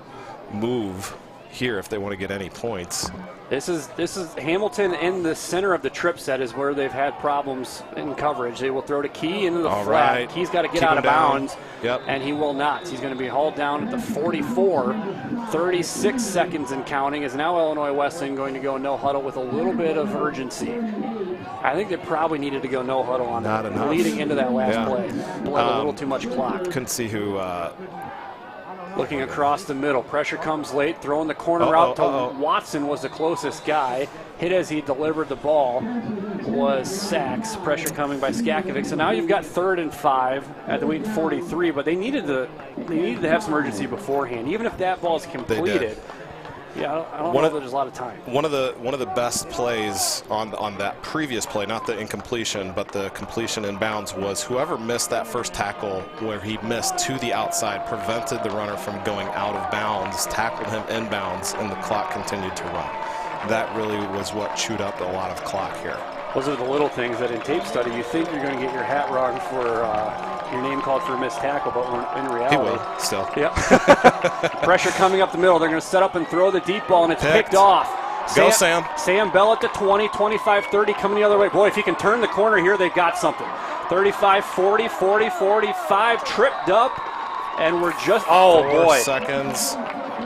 move here if they want to get any points. This is Hamilton in the center of the trip set is where they've had problems in coverage. They will throw to Key into the flat. Right. Key's got to get out of bounds, and he will not. He's going to be hauled down at the 44. 36 seconds and counting. Is now Illinois Wesleyan going to go no huddle with a little bit of urgency? I think they probably needed to go no huddle on Not it enough. Leading into that last play. Bled a little too much clock. Couldn't see who. Looking across the middle. Pressure comes late. Throwing the corner out to Watson was the closest guy. Hit as he delivered the ball was Sachs. Pressure coming by Skakovic. So now you've got 3rd and 5 at the Wheaton 43, but they needed to have some urgency beforehand. Even if that ball's completed. Yeah, I don't know if there's a lot of time. One of the best plays on that previous play, not the incompletion, but the completion in bounds, was whoever missed that first tackle where he missed to the outside, prevented the runner from going out of bounds, tackled him inbounds, and the clock continued to run. That really was what chewed up a lot of clock here. Those are the little things that in tape study you think you're going to get your hat wrong for your name called for a missed tackle, but in reality. He will, still. Yep. Pressure coming up the middle. They're going to set up and throw the deep ball, and it's picked off. Go, Sam. Sam Bell at the 20, 25, 30, coming the other way. Boy, if he can turn the corner here, they've got something. 35, 40, 40, 45, tripped up, and we're just, 4 seconds.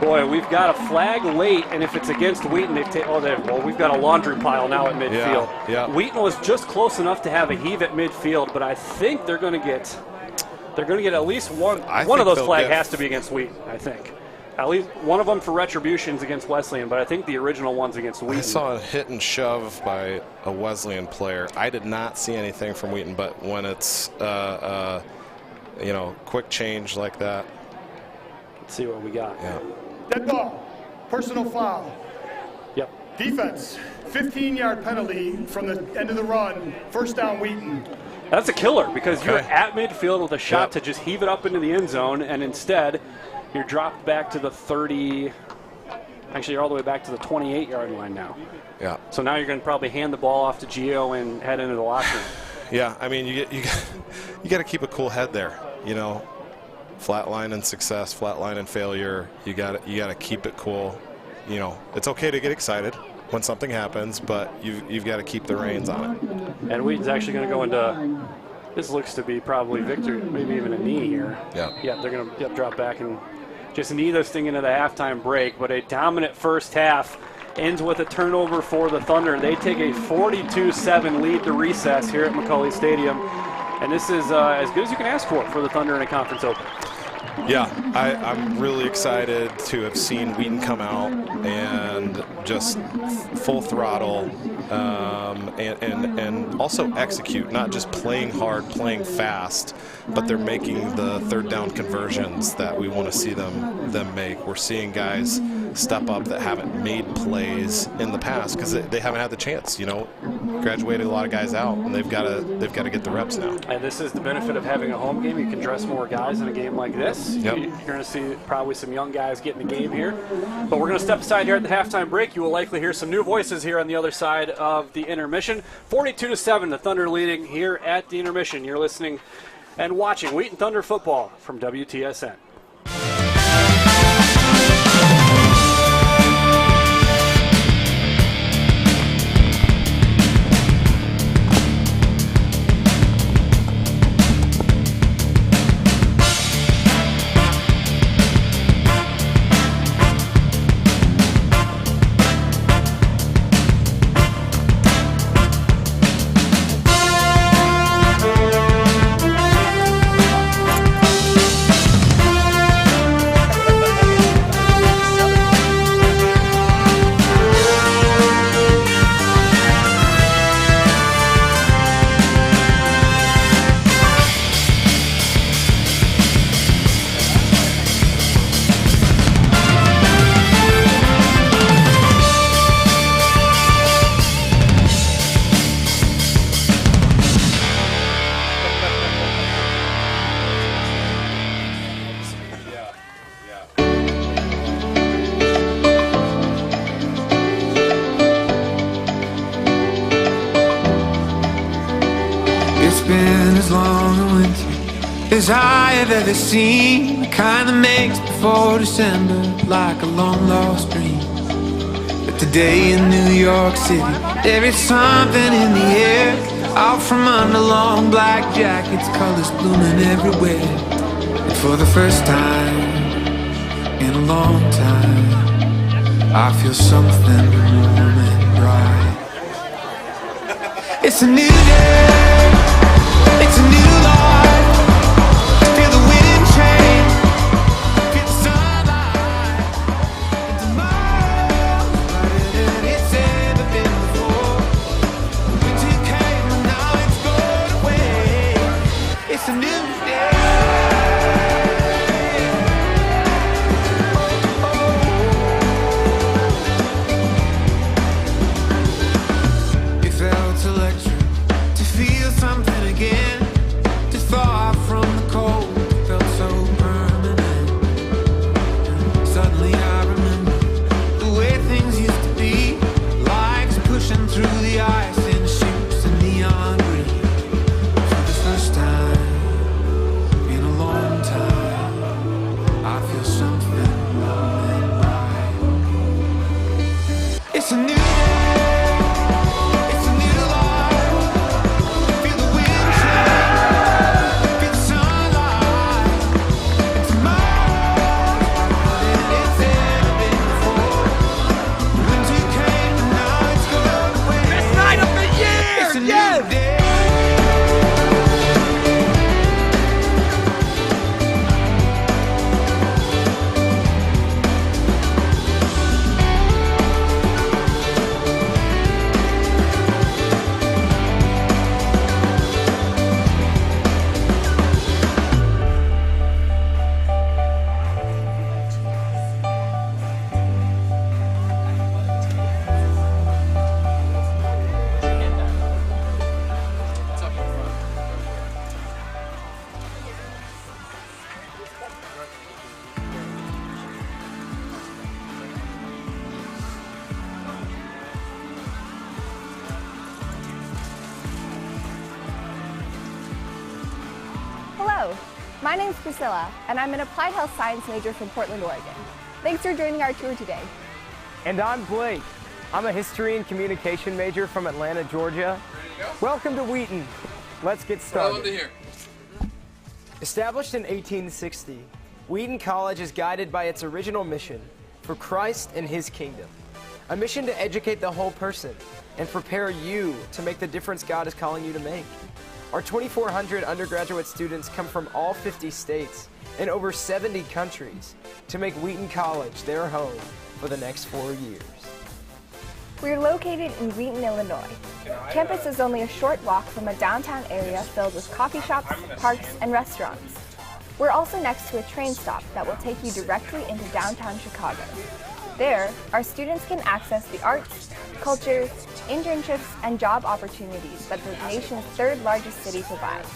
Boy, we've got a flag late, and if it's against Wheaton, we've got a laundry pile now at midfield. Yeah. Wheaton was just close enough to have a heave at midfield, but I think they're going to get at least one. One of those flags has to be against Wheaton, I think. At least one of them for retributions against Wesleyan, but I think the original one's against Wheaton. I saw a hit and shove by a Wesleyan player. I did not see anything from Wheaton, but when it's quick change like that. Let's see what we got. Yeah. Dead ball. Personal foul. Yep. Defense. 15-yard penalty from the end of the run. First down, Wheaton. That's a killer because you're at midfield with a shot to just heave it up into the end zone, and instead you're dropped back to the 30. Actually, you're all the way back to the 28-yard line now. Yeah. So now you're going to probably hand the ball off to Gio and head into the locker room. Yeah, I mean, you got to keep a cool head there. Flat line and success, flat line and failure. You got to keep it cool. It's okay to get excited when something happens, but you've got to keep the reins on it. And Wheaton's actually going to go into. This looks to be probably victory, maybe even a knee here. Yeah. Yeah, they're going to drop back and just knee this thing into the halftime break. But a dominant first half ends with a turnover for the Thunder. They take a 42-7 lead to recess here at McCulley Stadium. And this is as good as you can ask for the Thunder in a conference open. Yeah, I'm really excited to have seen Wheaton come out and just full throttle and also execute, not just playing hard, playing fast, but they're making the third down conversions that we want to see them make. We're seeing guys step up that haven't made plays in the past because they haven't had the chance. Graduated a lot of guys out, and they've got to get the reps now. And this is the benefit of having a home game. You can dress more guys in a game like this. Yep. You're going to see probably some young guys get in the game here. But we're going to step aside here at the halftime break. You will likely hear some new voices here on the other side of the intermission. 42-7, the Thunder leading here at the intermission. You're listening and watching Wheaton Thunder football from WTSN. as I have ever seen. The kind that makes before December like a long lost dream. But today in New York City, there is something in the air. Out from under long black jackets, colors blooming everywhere. And for the first time in a long time, I feel something warm and bright. It's a new day, it's a new life. Feel the wind change, feel the sunlight. And tomorrow's brighter than it's ever been before. Winter came and now it's gone away. It's a new day. It felt electric to feel something again, to thaw from the cold. It felt so permanent. Suddenly I remember the way things used to be. Lives pushing through the ice in shoots of neon green. For the first time in a long time, I feel something warm and bright. It's a new day. It's a new life. Feel the wind change, feel the sunlight. And tomorrow's brighter than it's ever been before. Winter came and now it's gone away. Best night of the year! It's a new day. Hello, my name's Priscilla, and I'm an applied health science major from Portland, Oregon. Thanks for joining our tour today. And I'm Blake. I'm a history and communication major from Atlanta, Georgia. Welcome to Wheaton. Let's get started. Welcome to here. Established in 1860, Wheaton College is guided by its original mission for Christ and His kingdom. A mission to educate the whole person and prepare you to make the difference God is calling you to make. Our 2,400 undergraduate students come from all 50 states and over 70 countries to make Wheaton College their home for the next 4 years. We're located in Wheaton, Illinois. Campus is only a short walk from a downtown area filled with coffee shops, parks, and restaurants. We're also next to a train stop that will take you directly into downtown Chicago. There, our students can access the arts, culture, internships, and job opportunities that the nation's third largest city provides.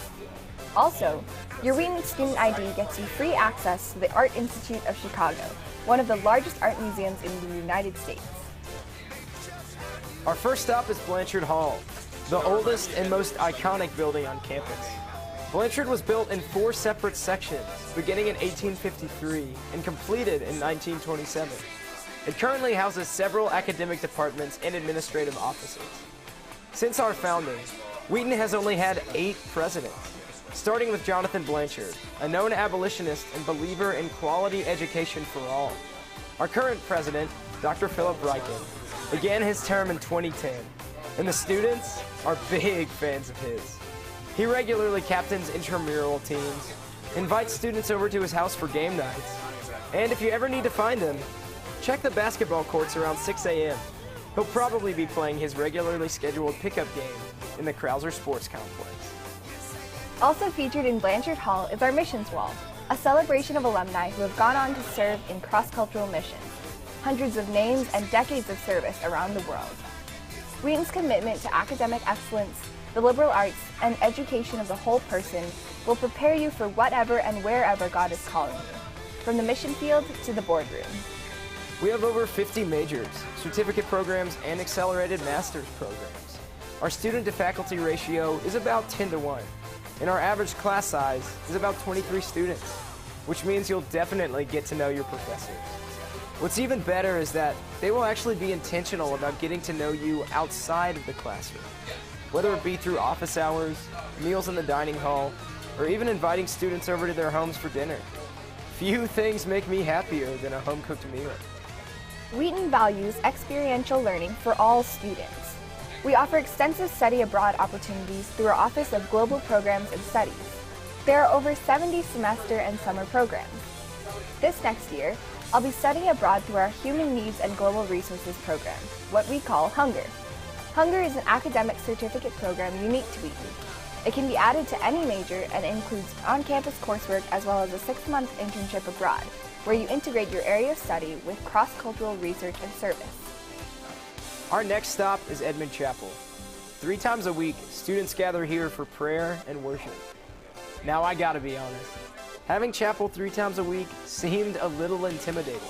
Also, your Wheaton student ID gets you free access to the Art Institute of Chicago, one of the largest art museums in the United States. Our first stop is Blanchard Hall, the oldest and most iconic building on campus. Blanchard was built in 4 separate sections, beginning in 1853 and completed in 1927. It currently houses several academic departments and administrative offices. Since our founding, Wheaton has only had 8 presidents, starting with Jonathan Blanchard, a known abolitionist and believer in quality education for all. Our current president, Dr. Philip Ryken, began his term in 2010, and the students are big fans of his. He regularly captains intramural teams, invites students over to his house for game nights, and if you ever need to find him, check the basketball courts around 6 a.m. He'll probably be playing his regularly scheduled pickup game in the Krauser Sports Complex. Also featured in Blanchard Hall is our Missions Wall, a celebration of alumni who have gone on to serve in cross-cultural missions. Hundreds of names and decades of service around the world. Wheaton's commitment to academic excellence, the liberal arts, and education of the whole person will prepare you for whatever and wherever God is calling you, from the mission field to the boardroom. We have over 50 majors, certificate programs, and accelerated master's programs. Our student-to-faculty ratio is about 10 to 1. and our average class size is about 23 students, which means you'll definitely get to know your professors. What's even better is that they will actually be intentional about getting to know you outside of the classroom, whether it be through office hours, meals in the dining hall, or even inviting students over to their homes for dinner. Few things make me happier than a home-cooked meal. Wheaton values experiential learning for all students. We offer extensive study abroad opportunities through our Office of Global Programs and Studies. There are over 70 semester and summer programs. This next year, I'll be studying abroad through our Human Needs and Global Resources program, what we call Hunger. Hunger is an academic certificate program unique to Wheaton. It can be added to any major and includes on-campus coursework as well as a 6-month internship abroad, where you integrate your area of study with cross-cultural research and service. Our next stop is Edmond Chapel. 3 times a week, students gather here for prayer and worship. Now I gotta be honest, having chapel 3 times a week seemed a little intimidating,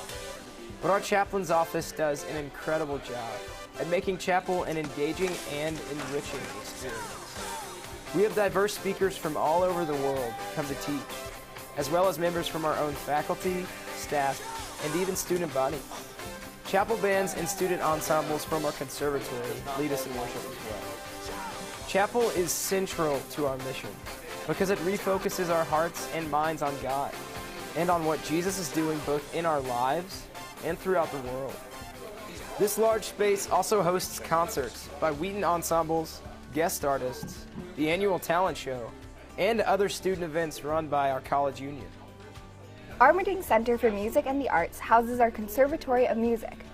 but our chaplain's office does an incredible job at making chapel an engaging and enriching experience. We have diverse speakers from all over the world come to teach, as well as members from our own faculty, staff, and even student body. Chapel bands and student ensembles from our conservatory lead us in worship as well. Chapel is central to our mission because it refocuses our hearts and minds on God and on what Jesus is doing both in our lives and throughout the world. This large space also hosts concerts by Wheaton ensembles, guest artists, the annual talent show, and other student events run by our college union. Armitage Center for Music and the Arts houses our Conservatory of Music.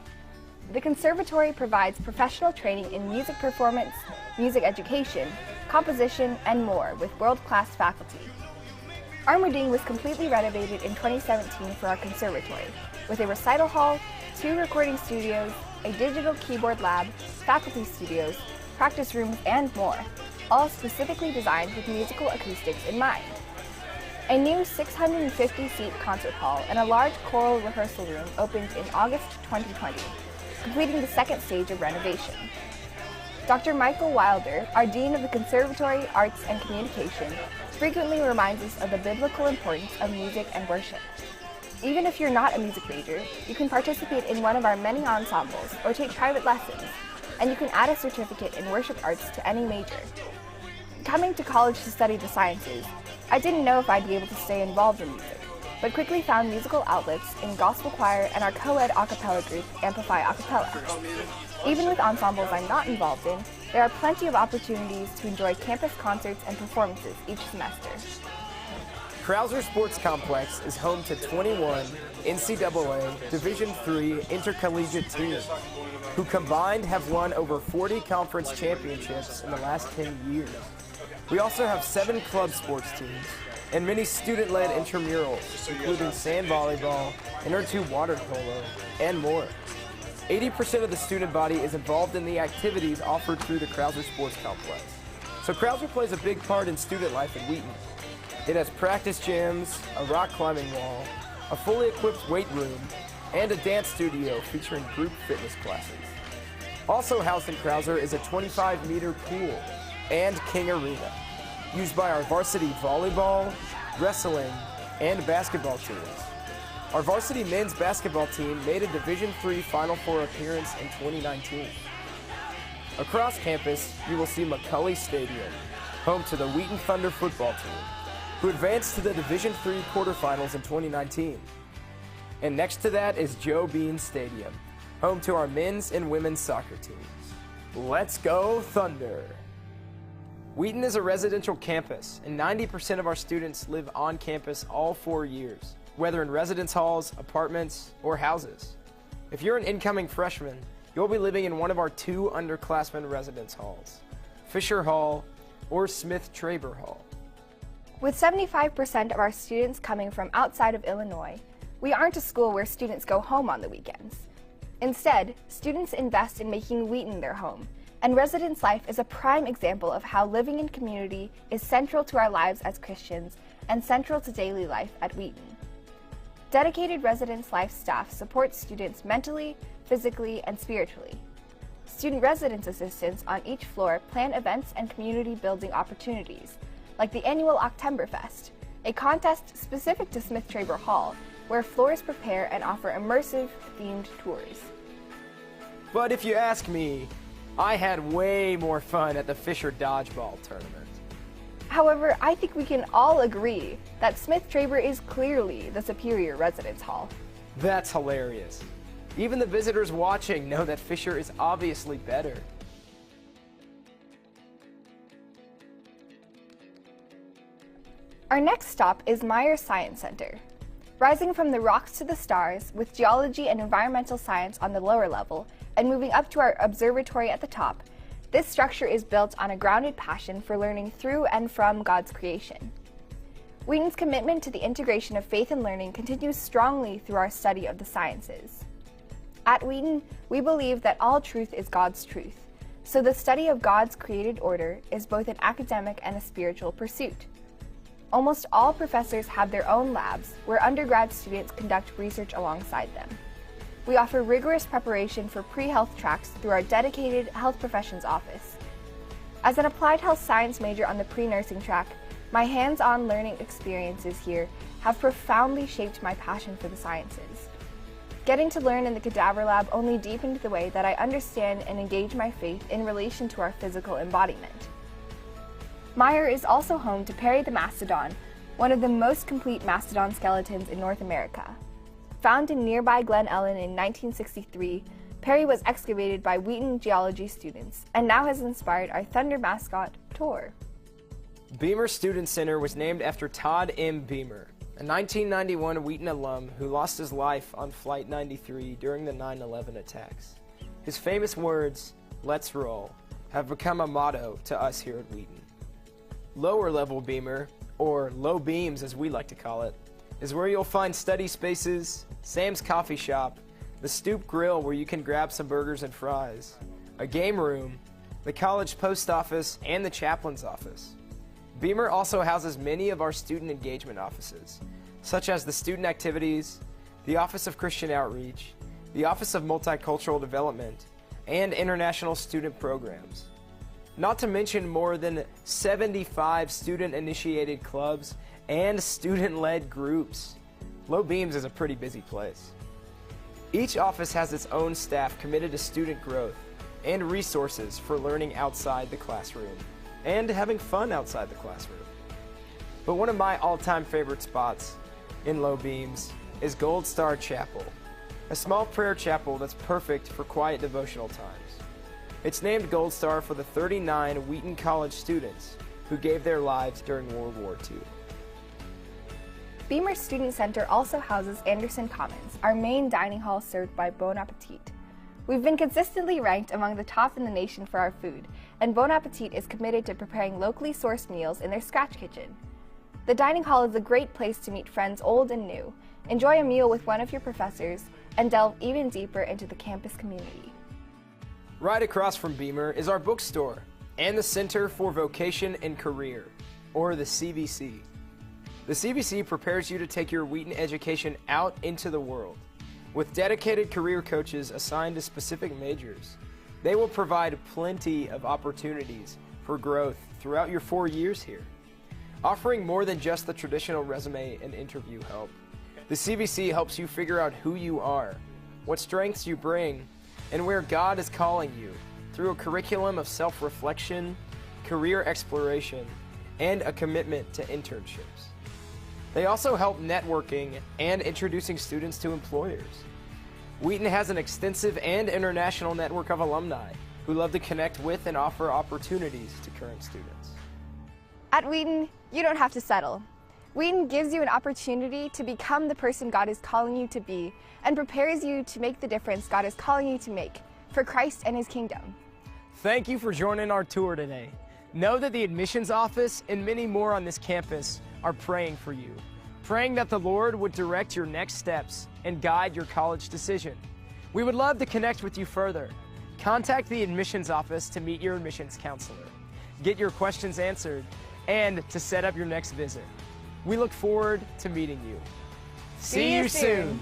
The conservatory provides professional training in music performance, music education, composition, and more with world-class faculty. Armitage was completely renovated in 2017 for our conservatory, with a recital hall, 2 recording studios, a digital keyboard lab, faculty studios, practice rooms, and more, all specifically designed with musical acoustics in mind. A new 650-seat concert hall and a large choral rehearsal room opened in August 2020, completing the 2nd stage of renovation. Dr. Michael Wilder, our Dean of the Conservatory, Arts, and Communication, frequently reminds us of the biblical importance of music and worship. Even if you're not a music major, you can participate in one of our many ensembles or take private lessons, and you can add a certificate in worship arts to any major. Coming to college to study the sciences, I didn't know if I'd be able to stay involved in music, but quickly found musical outlets in gospel choir and our co-ed a cappella group, Amplify A Cappella. Even with ensembles I'm not involved in, there are plenty of opportunities to enjoy campus concerts and performances each semester. Krauser Sports Complex is home to 21 NCAA Division III intercollegiate teams, who combined have won over 40 conference championships in the last 10 years. We also have 7 club sports teams and many student-led intramurals, including sand volleyball, inner tube water polo, and more. 80% of the student body is involved in the activities offered through the Krauser Sports Complex. So Krauser plays a big part in student life at Wheaton. It has practice gyms, a rock climbing wall, a fully equipped weight room, and a dance studio featuring group fitness classes. Also housed in Krauser is a 25-meter pool and King Arena, used by our varsity volleyball, wrestling, and basketball teams. Our varsity men's basketball team made a Division III Final Four appearance in 2019. Across campus, you will see McCulley Stadium, home to the Wheaton Thunder football team, who advanced to the Division III quarterfinals in 2019. And next to that is Joe Bean Stadium, home to our men's and women's soccer teams. Let's go Thunder! Wheaton is a residential campus, and 90% of our students live on campus all 4 years, whether in residence halls, apartments, or houses. If you're an incoming freshman, you'll be living in one of our 2 underclassmen residence halls, Fisher Hall or Smith-Traber Hall. With 75% of our students coming from outside of Illinois, we aren't a school where students go home on the weekends. Instead, students invest in making Wheaton their home, and residence life is a prime example of how living in community is central to our lives as Christians and central to daily life at Wheaton. Dedicated residence life staff supports students mentally, physically, and spiritually. Student residence assistants on each floor plan events and community building opportunities, like the annual Oktoberfest, a contest specific to Smith-Traber Hall, where floors prepare and offer immersive, themed tours. But if you ask me, I had way more fun at the Fisher Dodgeball Tournament. However, I think we can all agree that Smith-Traber is clearly the superior residence hall. That's hilarious. Even the visitors watching know that Fisher is obviously better. Our next stop is Meyer Science Center. Rising from the rocks to the stars, with geology and environmental science on the lower level, and moving up to our observatory at the top, this structure is built on a grounded passion for learning through and from God's creation. Wheaton's commitment to the integration of faith and learning continues strongly through our study of the sciences. At Wheaton, we believe that all truth is God's truth, so the study of God's created order is both an academic and a spiritual pursuit. Almost all professors have their own labs where undergrad students conduct research alongside them. We offer rigorous preparation for pre-health tracks through our dedicated health professions office. As an applied health science major on the pre-nursing track, my hands-on learning experiences here have profoundly shaped my passion for the sciences. Getting to learn in the cadaver lab only deepened the way that I understand and engage my faith in relation to our physical embodiment. Meyer is also home to Perry the Mastodon, one of the most complete mastodon skeletons in North America. Found in nearby Glen Ellen in 1963, Perry was excavated by Wheaton geology students and now has inspired our Thunder mascot, Tor. Beamer Student Center was named after Todd M. Beamer, a 1991 Wheaton alum who lost his life on Flight 93 during the 9/11 attacks. His famous words, "Let's roll," have become a motto to us here at Wheaton. Lower level Beamer, or low beams as we like to call it, is where you'll find study spaces, Sam's Coffee Shop, the Stoop Grill where you can grab some burgers and fries, a game room, the college post office, and the chaplain's office. Beamer also houses many of our student engagement offices, such as the Student Activities, the Office of Christian Outreach, the Office of Multicultural Development, and International Student Programs. Not to mention more than 75 student-initiated clubs and student-led groups. Low Beams is a pretty busy place. Each office has its own staff committed to student growth and resources for learning outside the classroom and having fun outside the classroom. But one of my all-time favorite spots in Low Beams is Gold Star Chapel, a small prayer chapel that's perfect for quiet devotional times. It's named Gold Star for the 39 Wheaton College students who gave their lives during World War II. Beamer Student Center also houses Anderson Commons, our main dining hall served by Bon Appetit. We've been consistently ranked among the top in the nation for our food, and Bon Appetit is committed to preparing locally sourced meals in their scratch kitchen. The dining hall is a great place to meet friends old and new, enjoy a meal with one of your professors, and delve even deeper into the campus community. Right across from Beamer is our bookstore and the Center for Vocation and Career, or the CVC. The CVC prepares you to take your Wheaton education out into the world. With dedicated career coaches assigned to specific majors, they will provide plenty of opportunities for growth throughout your 4 years here. Offering more than just the traditional resume and interview help, the CVC helps you figure out who you are, what strengths you bring, and where God is calling you through a curriculum of self-reflection, career exploration, and a commitment to internships. They also help networking and introducing students to employers. Wheaton has an extensive and international network of alumni who love to connect with and offer opportunities to current students. At Wheaton, you don't have to settle. Wheaton gives you an opportunity to become the person God is calling you to be and prepares you to make the difference God is calling you to make for Christ and His kingdom. Thank you for joining our tour today. Know that the admissions office and many more on this campus are praying for you, praying that the Lord would direct your next steps and guide your college decision. We would love to connect with you further. Contact the admissions office to meet your admissions counselor, get your questions answered, and to set up your next visit. We look forward to meeting you. See you soon.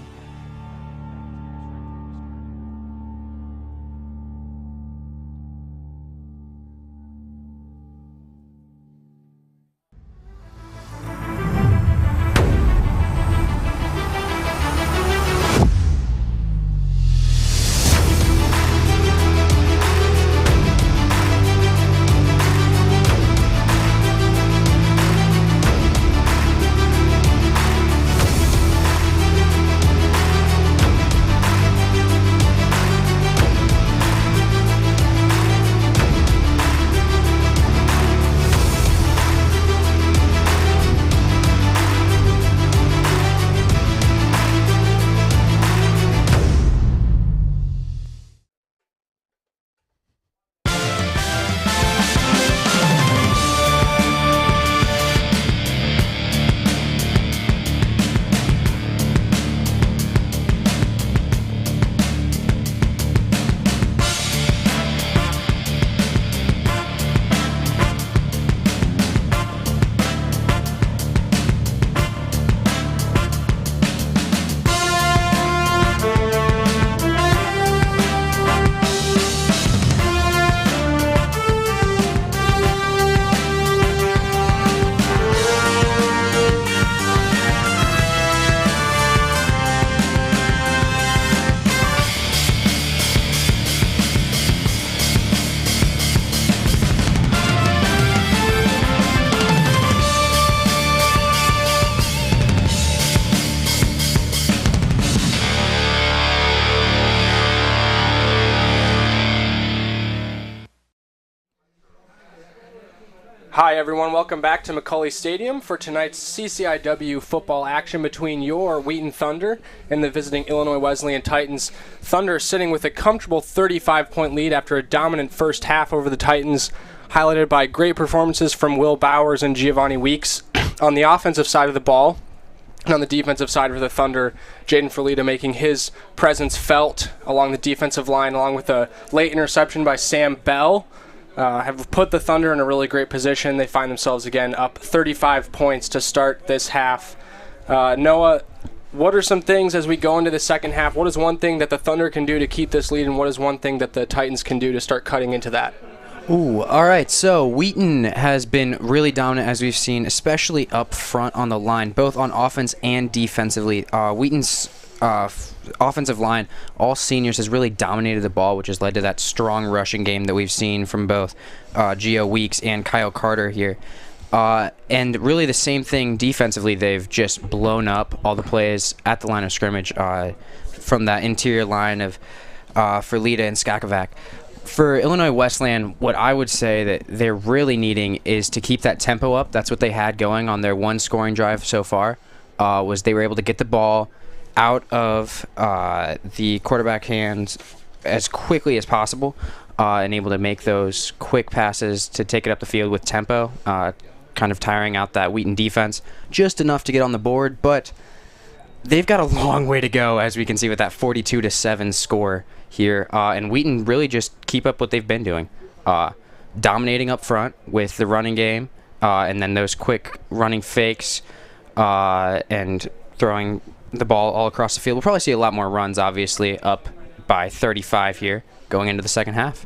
Hi everyone, welcome back to McCauley Stadium for tonight's CCIW football action between your Wheaton Thunder and the visiting Illinois Wesleyan Titans. Thunder sitting with a comfortable 35-point lead after a dominant first half over the Titans, highlighted by great performances from Will Bowers and Giovanni Weeks on the offensive side of the ball. And on the defensive side for the Thunder, Jaden Ferlita making his presence felt along the defensive line, along with a late interception by Sam Bell. Have put the Thunder in a really great position. They find themselves again up 35 points to start this half. Noah, what are some things as we go into the second half? What is one thing that the Thunder can do to keep this lead, and what is one thing that the Titans can do to start cutting into that? Ooh, all right. So Wheaton has been really dominant, as we've seen, especially up front on the line, both on offense and defensively. Wheaton's offensive line, all seniors, has really dominated the ball, which has led to that strong rushing game that we've seen from both Gio Weeks and Kyle Carter here. And really the same thing defensively. They've just blown up all the plays at the line of scrimmage from that interior line of Ferlita and Skakavac. For Illinois Wesleyan, what I would say that they're really needing is to keep that tempo up. That's what they had going on their one scoring drive so far, was they were able to get the ball out of the quarterback hands as quickly as possible and able to make those quick passes to take it up the field with tempo, kind of tiring out that Wheaton defense just enough to get on the board. But they've got a long way to go, as we can see with that 42-7 score here. And Wheaton really just keep up what they've been doing, dominating up front with the running game, and then those quick running fakes and throwing the ball all across the field. We'll probably see a lot more runs, obviously, up by 35 here going into the second half.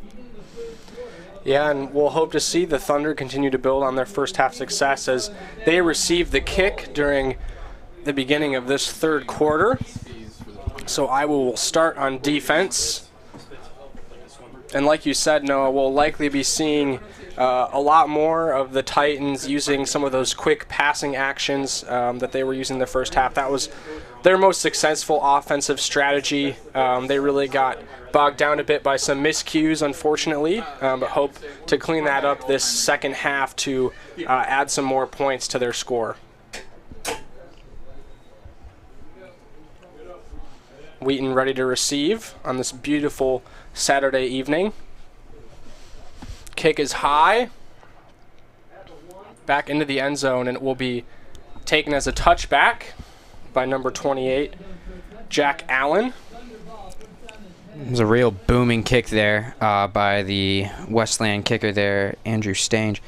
Yeah, and we'll hope to see the Thunder continue to build on their first half success as they received the kick during the beginning of this third quarter. So I will start on defense. And like you said, Noah, we'll likely be seeing a lot more of the Titans using some of those quick passing actions that they were using in the first half. That was their most successful offensive strategy. They really got bogged down a bit by some miscues, unfortunately, but hope to clean that up this second half to add some more points to their score. Wheaton ready to receive on this beautiful Saturday evening. Kick is high, back into the end zone, and it will be taken as a touchback by number 28, Jack Allen. It was a real booming kick there by the Wesleyan kicker there, Andrew Stange.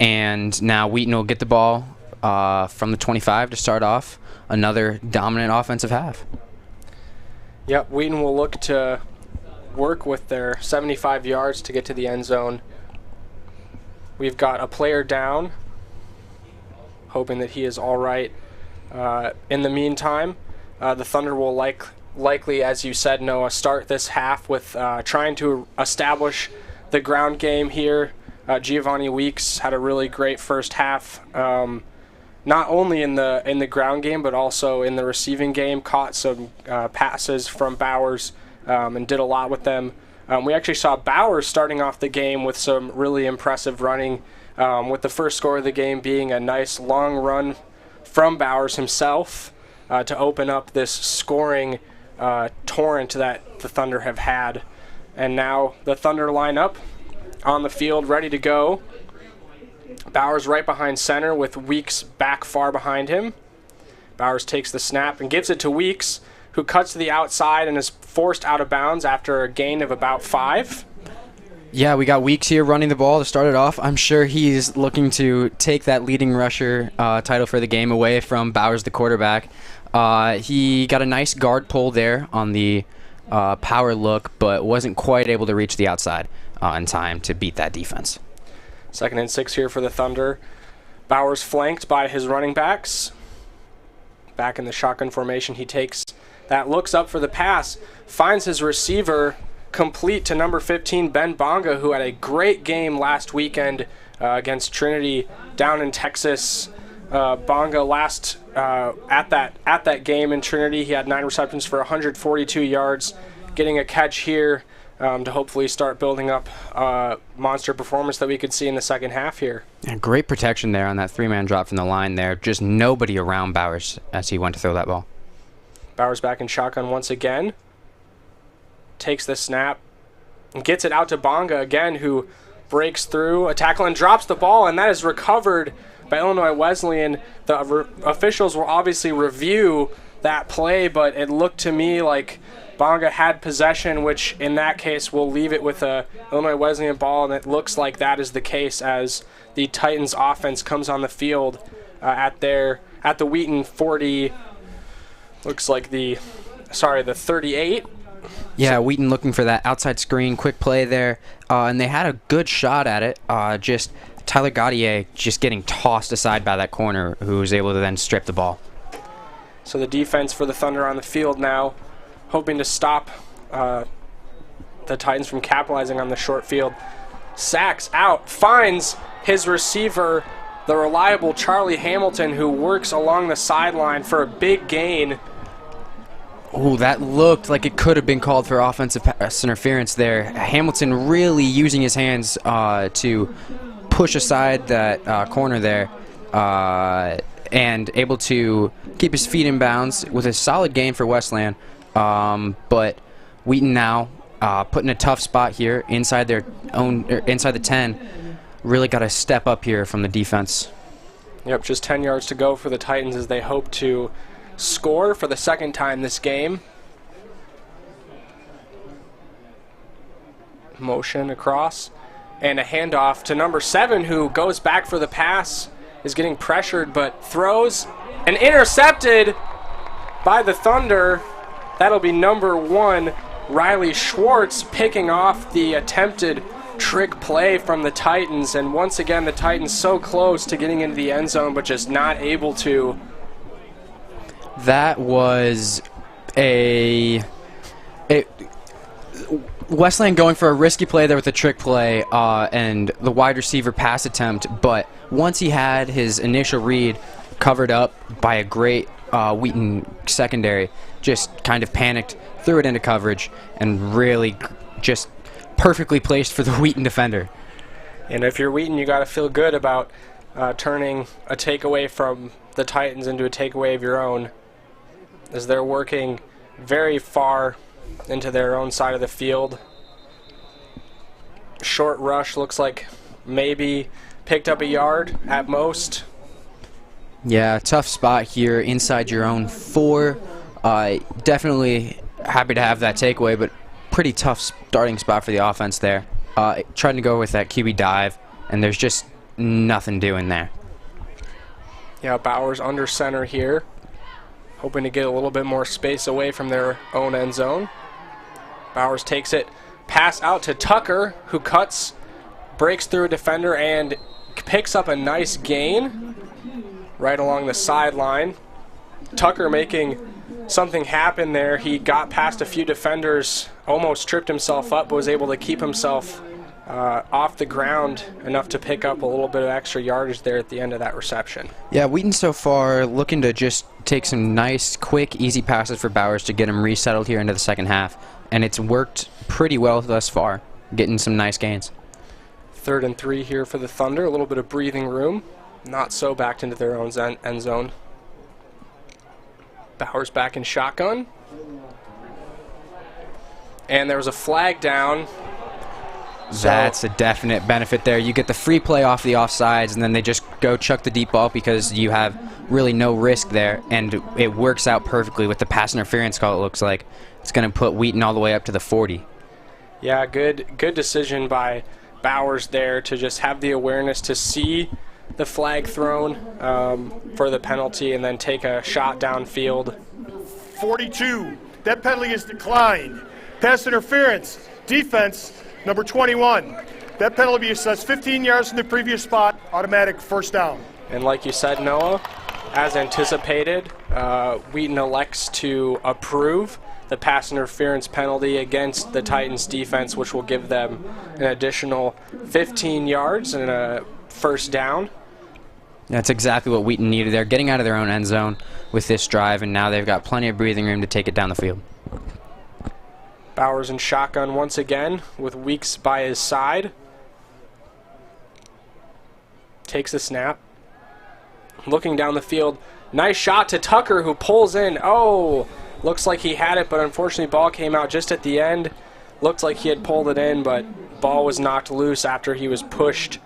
And now Wheaton will get the ball from the 25 to start off another dominant offensive half. Yep, Wheaton will look to work with their 75 yards to get to the end zone. We've got a player down, hoping that he is all right. In the meantime, the Thunder will likely, as you said, Noah, start this half with trying to establish the ground game here. Giovanni Weeks had a really great first half, not only in the ground game but also in the receiving game. Caught some passes from Bowers and did a lot with them. We actually saw Bowers starting off the game with some really impressive running, with the first score of the game being a nice long run from Bowers himself to open up this scoring torrent that the Thunder have had. And now the Thunder line up on the field, ready to go. Bowers right behind center with Weeks back far behind him. Bowers takes the snap and gives it to Weeks, who cuts to the outside and is forced out of bounds after a gain of about 5. Yeah, we got Weeks here running the ball to start it off. I'm sure he's looking to take that leading rusher title for the game away from Bowers, the quarterback. He got a nice guard pull there on the power look, but wasn't quite able to reach the outside in time to beat that defense. 2nd and 6 here for the Thunder. Bowers flanked by his running backs. Back in the shotgun formation, he takes that, looks up for the pass, finds his receiver complete to number 15, Ben Bonga, who had a great game last weekend against Trinity down in Texas. Bonga last at that game in Trinity, he had 9 receptions for 142 yards, getting a catch here to hopefully start building up monster performance that we could see in the second half here. Yeah, great protection there on that three-man drop from the line there. Just nobody around Bowers as he went to throw that ball. Bowers back in shotgun once again. Takes the snap. And gets it out to Bonga again, who breaks through a tackle and drops the ball, and that is recovered by Illinois Wesleyan. The officials will obviously review that play, but it looked to me like Bonga had possession, which in that case will leave it with a Illinois Wesleyan ball, and it looks like that is the case as the Titans offense comes on the field at the Wheaton 40. Looks like the 38. Yeah, Wheaton looking for that outside screen, quick play there, and they had a good shot at it. Just Tyler Gaudier just getting tossed aside by that corner, who was able to then strip the ball. So the defense for the Thunder on the field now, hoping to stop the Titans from capitalizing on the short field. Sacks out, finds his receiver, the reliable Charlie Hamilton, who works along the sideline for a big gain. Ooh, that looked like it could have been called for offensive pass interference there. Hamilton really using his hands to push aside that corner there and able to keep his feet in bounds with a solid gain for Wesleyan. But Wheaton now put in a tough spot here inside their own, inside the 10. Really got to step up here from the defense. Yep, just 10 yards to go for the Titans as they hope to score for the second time this game. Motion across and a handoff to number 7, who goes back for the pass, is getting pressured but throws and intercepted by the Thunder. That'll be number 1, Riley Schwartz, picking off the attempted trick play from the Titans. And once again, the Titans so close to getting into the end zone but just not able to. That was Wesleyan going for a risky play there with a trick play and the wide receiver pass attempt, but once he had his initial read covered up by a great Wheaton secondary, just kind of panicked, threw it into coverage, and really just perfectly placed for the Wheaton defender. And if you're Wheaton, you got to feel good about turning a takeaway from the Titans into a takeaway of your own, as they're working very far into their own side of the field. Short rush looks like maybe picked up a yard at most. Yeah, tough spot here inside your own 4. Definitely happy to have that takeaway, but pretty tough starting spot for the offense there. Trying to go with that QB dive, and there's just nothing doing there. Yeah, Bowers under center here, hoping to get a little bit more space away from their own end zone. Bowers takes it, pass out to Tucker, who cuts, breaks through a defender, and picks up a nice gain right along the sideline. Tucker making something happen there. He got past a few defenders, almost tripped himself up, but was able to keep himself off the ground enough to pick up a little bit of extra yardage there at the end of that reception. Yeah, Wheaton so far looking to just take some nice, quick, easy passes for Bowers to get him resettled here into the second half, and it's worked pretty well thus far, getting some nice gains. 3rd and 3 here for the Thunder, a little bit of breathing room, not so backed into their own end zone. Bowers back in shotgun, and there was a flag down. That's a definite benefit there. You get the free play off the offsides, and then they just go chuck the deep ball because you have really no risk there, and it works out perfectly with the pass interference call. It looks like it's going to put Wheaton all the way up to the 40. Yeah, good decision by Bowers there to just have the awareness to see the flag thrown for the penalty and then take a shot downfield. 42. That penalty is declined. Pass interference. Defense, number 21. That penalty assessed 15 yards from the previous spot. Automatic first down. And like you said, Noah, as anticipated, Wheaton elects to approve the pass interference penalty against the Titans defense, which will give them an additional 15 yards and a first down. That's exactly what Wheaton needed. They're getting out of their own end zone with this drive, and now they've got plenty of breathing room to take it down the field. Bowers in shotgun once again with Weeks by his side. takes the snap. Looking down the field. Nice shot to Tucker, who pulls in. Oh, looks like he had it, but unfortunately ball came out just at the end. Looked like he had pulled it in, but ball was knocked loose after he was pushed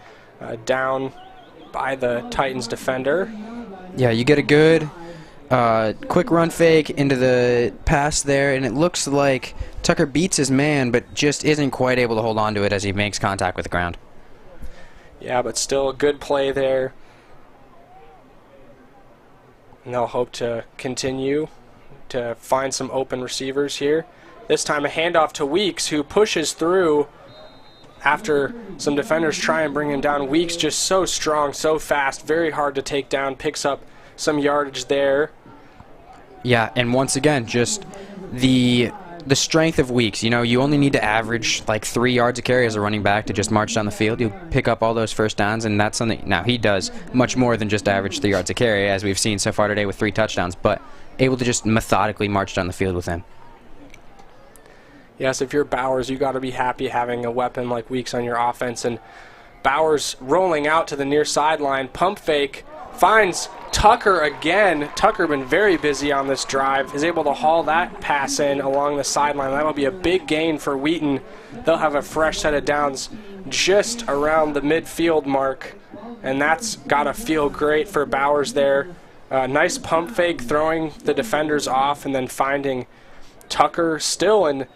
down by the Titans defender. Yeah, you get a good quick run fake into the pass there, and it looks like Tucker beats his man, but just isn't quite able to hold on to it as he makes contact with the ground. Yeah, but still a good play there. And they'll hope to continue to find some open receivers here. This time a handoff to Weeks, who pushes through after some defenders try and bring him down. Weeks just so strong, so fast, very hard to take down, picks up some yardage there. Yeah, and once again, just the strength of Weeks. You know, you only need to average like 3 yards a carry as a running back to just march down the field. You'll pick up all those first downs, and that's something. Now, he does much more than just average 3 yards a carry, as we've seen so far today with 3 touchdowns, but able to just methodically march down the field with him. Yes, if you're Bowers, you got to be happy having a weapon like Weeks on your offense. And Bowers rolling out to the near sideline, pump fake, finds Tucker again. Tucker been very busy on this drive, is able to haul that pass in along the sideline. That'll be a big gain for Wheaton. They'll have a fresh set of downs just around the midfield mark, and that's got to feel great for Bowers there. Nice pump fake, throwing the defenders off, and then finding Tucker still in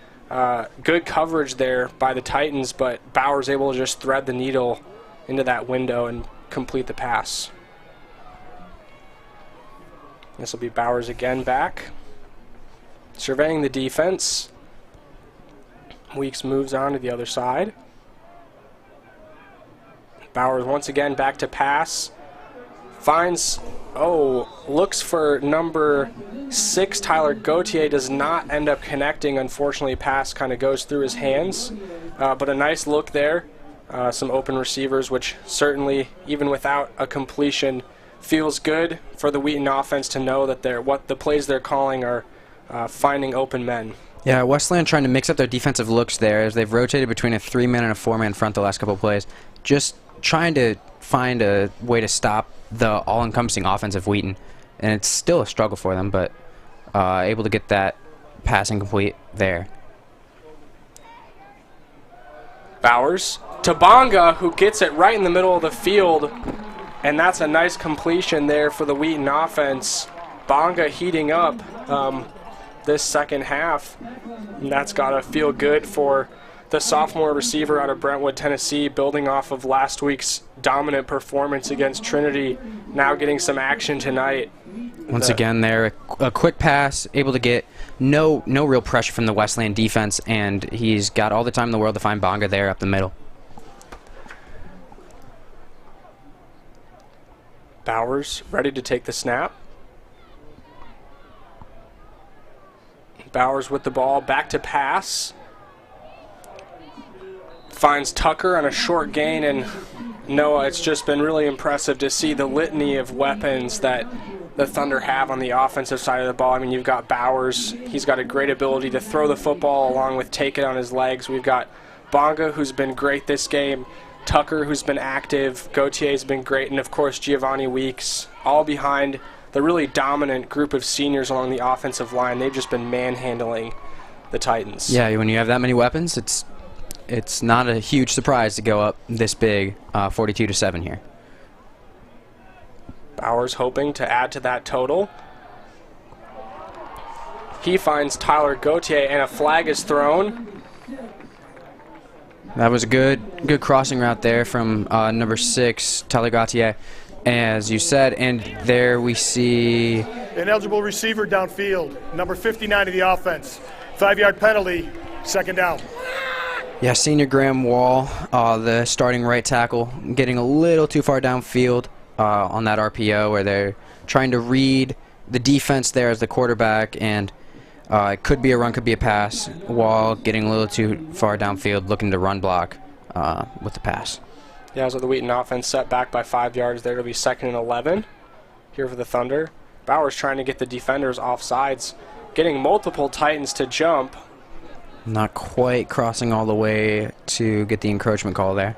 good coverage there by the Titans, but Bowers able to just thread the needle into that window and complete the pass. This will be Bowers again back, surveying the defense. Weeks moves on to the other side. Bowers once again back to pass. Finds, looks for number 6, Tyler Gauthier. Does not end up connecting. Unfortunately, pass kind of goes through his hands. But a nice look there. Some open receivers, which certainly, even without a completion, feels good for the Wheaton offense to know that what the plays they're calling are finding open men. Yeah, Wesleyan trying to mix up their defensive looks there as they've rotated between a 3-man and a 4-man front the last couple of plays. Just trying to find a way to stop the all-encompassing offense of Wheaton. And it's still a struggle for them, but able to get that passing complete there. Bowers to Bonga, who gets it right in the middle of the field. And that's a nice completion there for the Wheaton offense. Bonga heating up this second half. And that's got to feel good for the sophomore receiver out of Brentwood, Tennessee, building off of last week's dominant performance against Trinity, now getting some action tonight. Once again there, a quick pass, able to get no real pressure from the Wesleyan defense, and he's got all the time in the world to find Bonga there up the middle. Bowers ready to take the snap. Bowers with the ball, back to pass. Finds Tucker on a short gain, and Noah, it's just been really impressive to see the litany of weapons that the Thunder have on the offensive side of the ball. I mean, you've got Bowers. He's got a great ability to throw the football along with take it on his legs. We've got Bonga, who's been great this game. Tucker, who's been active. Gauthier's been great. And, of course, Giovanni Weeks, all behind the really dominant group of seniors along the offensive line. They've just been manhandling the Titans. Yeah, when you have that many weapons, it's not a huge surprise to go up this big, 42-7 here. Bowers hoping to add to that total. He finds Tyler Gauthier, and a flag is thrown. That was a good crossing route there from number 6, Tyler Gauthier, as you said. And there we see ineligible receiver downfield, number 59 of the offense. 5-yard penalty, second down. Yeah, senior Graham Wall, the starting right tackle, getting a little too far downfield on that RPO where they're trying to read the defense there as the quarterback, and it could be a run, could be a pass. Wall getting a little too far downfield, looking to run block with the pass. Yeah, so the Wheaton offense set back by 5 yards there. It'll be 2nd and 11 here for the Thunder. Bowers trying to get the defenders off sides, getting multiple Titans to jump. Not quite crossing all the way to get the encroachment call there.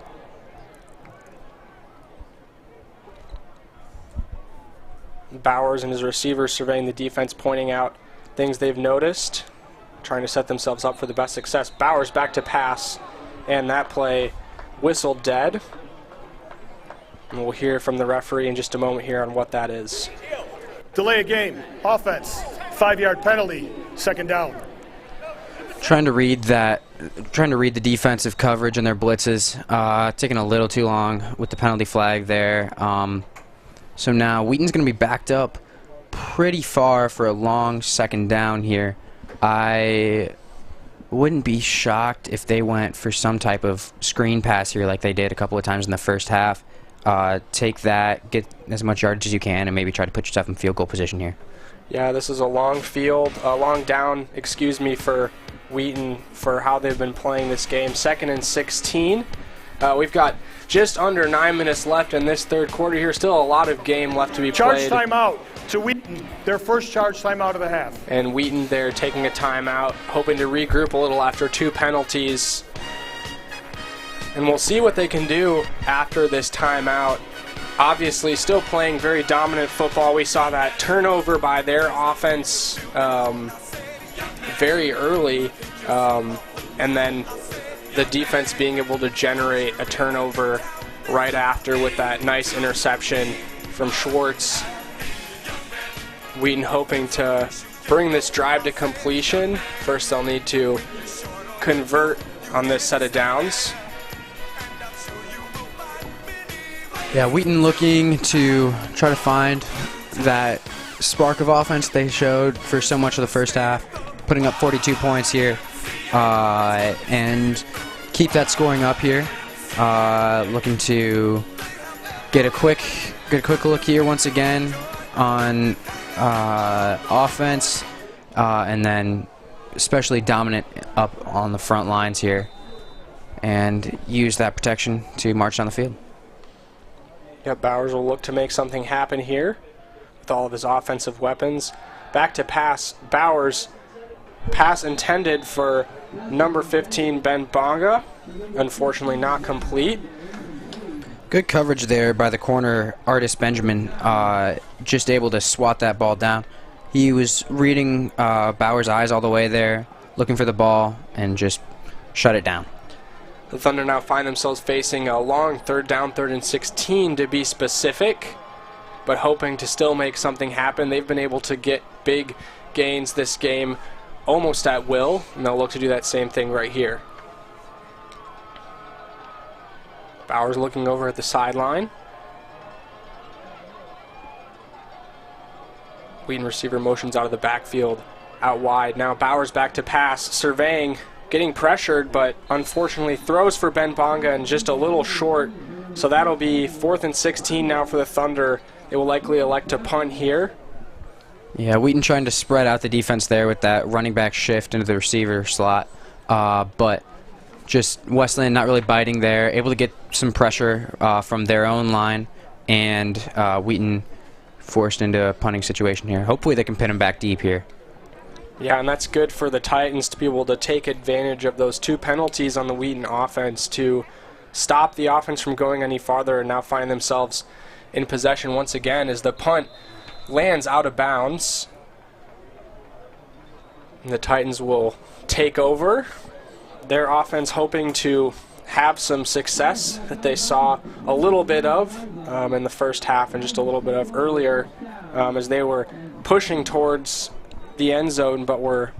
Bowers and his receivers surveying the defense, pointing out things they've noticed, trying to set themselves up for the best success. Bowers back to pass, and that play whistled dead. And we'll hear from the referee in just a moment here on what that is. Delay a game. Offense. 5-yard penalty. Second down. Trying to read the defensive coverage and their blitzes. Taking a little too long with the penalty flag there. So now Wheaton's going to be backed up pretty far for a long second down here. I wouldn't be shocked if they went for some type of screen pass here like they did a couple of times in the first half. Take that, get as much yardage as you can, and maybe try to put yourself in field goal position here. Yeah, this is a long down, for Wheaton for how they've been playing this game. 2nd and 16. We've got just under 9 minutes left in this third quarter here. Still a lot of game left to be played. Charge timeout to Wheaton. Their first charge timeout of the half. And Wheaton there taking a timeout, hoping to regroup a little after 2 penalties. And we'll see what they can do after this timeout. Obviously, still playing very dominant football. We saw that turnover by their offense very early, and then the defense being able to generate a turnover right after with that nice interception from Schwartz. Wheaton hoping to bring this drive to completion. First, they'll need to convert on this set of downs. Yeah, Wheaton looking to try to find that spark of offense they showed for so much of the first half, putting up 42 points here, and keep that scoring up here. Looking to get a quick look here once again on offense, and then especially dominant up on the front lines here, and use that protection to march down the field. Yeah, Bowers will look to make something happen here with all of his offensive weapons. Back to pass. Bowers, pass intended for number 15, Ben Bonga. Unfortunately not complete. Good coverage there by the corner, Artis Benjamin, just able to swat that ball down. He was reading Bowers' eyes all the way there, looking for the ball, and just shut it down. The Thunder now find themselves facing a long 3rd down, 3rd and 16 to be specific, but hoping to still make something happen. They've been able to get big gains this game almost at will, and they'll look to do that same thing right here. Bowers looking over at the sideline. Wheaton receiver motions out of the backfield, out wide. Now Bowers back to pass, surveying, getting pressured, but unfortunately throws for Ben Bonga and just a little short. So that'll be 4th and 16 now for the Thunder. They will likely elect to punt here. Yeah, Wheaton trying to spread out the defense there with that running back shift into the receiver slot. But just Wesleyan not really biting there, able to get some pressure from their own line, and Wheaton forced into a punting situation here. Hopefully they can pin him back deep here. Yeah, and that's good for the Titans to be able to take advantage of those 2 penalties on the Wheaton offense to stop the offense from going any farther, and now find themselves in possession once again as the punt lands out of bounds. And the Titans will take over. Their offense hoping to have some success that they saw a little bit of in the first half and just a little bit of earlier as they were pushing towards the end zone, but were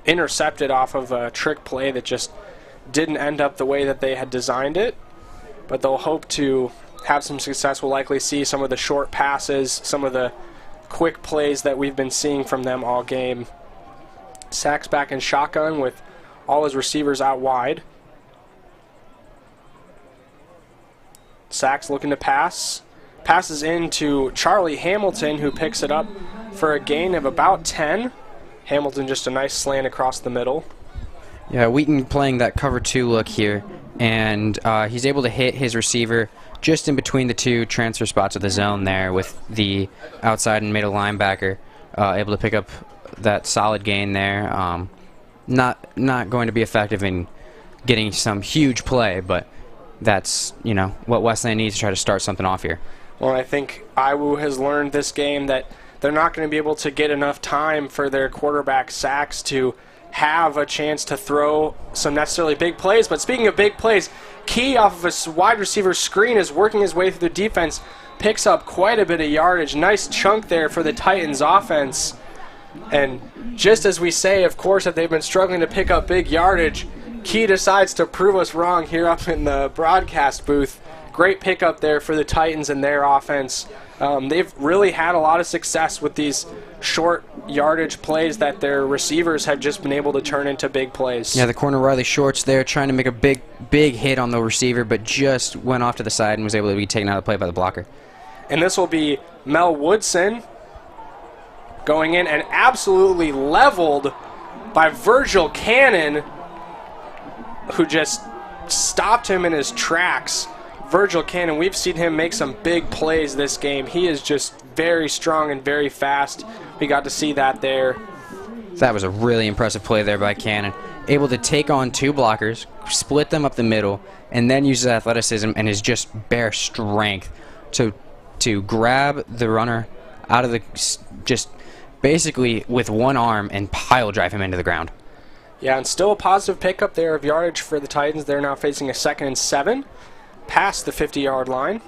intercepted off of a trick play that just didn't end up the way that they had designed it. But they'll hope to have some success. We'll likely see some of the short passes, some of the quick plays that we've been seeing from them all game. Sacks back in shotgun with all his receivers out wide. Sacks looking to pass. Passes into Charlie Hamilton, who picks it up for a gain of about 10. Hamilton just a nice slant across the middle. Yeah, Wheaton playing that cover 2 look here, and he's able to hit his receiver just in between the 2 transfer spots of the zone there with the outside and middle linebacker, able to pick up that solid gain there. Not going to be effective in getting some huge play, but that's what Wesleyan needs to try to start something off here. Well, I think IWU has learned this game that they're not going to be able to get enough time for their quarterback Sachs to have a chance to throw some necessarily big plays. But speaking of big plays, Key off of a wide receiver screen is working his way through the defense, picks up quite a bit of yardage. Nice chunk there for the Titans offense. And just as we say, of course, that they've been struggling to pick up big yardage, Key decides to prove us wrong here up in the broadcast booth. Great pickup there for the Titans and their offense. They've really had a lot of success with these short yardage plays that their receivers have just been able to turn into big plays. Yeah, the corner Riley Shorts there trying to make a big hit on the receiver, but just went off to the side and was able to be taken out of play by the blocker. And this will be Mel Woodson going in and absolutely leveled by Virgil Cannon, who just stopped him in his tracks. Virgil Cannon, we've seen him make some big plays this game. He is just very strong and very fast. We got to see that there. That was a really impressive play there by Cannon. Able to take on 2 blockers, split them up the middle, and then use his athleticism and his just bare strength to grab the runner out of the, just basically with one arm and pile drive him into the ground. Yeah, and still a positive pickup there of yardage for the Titans. They're now facing a 2nd and 7. Past the 50-yard line.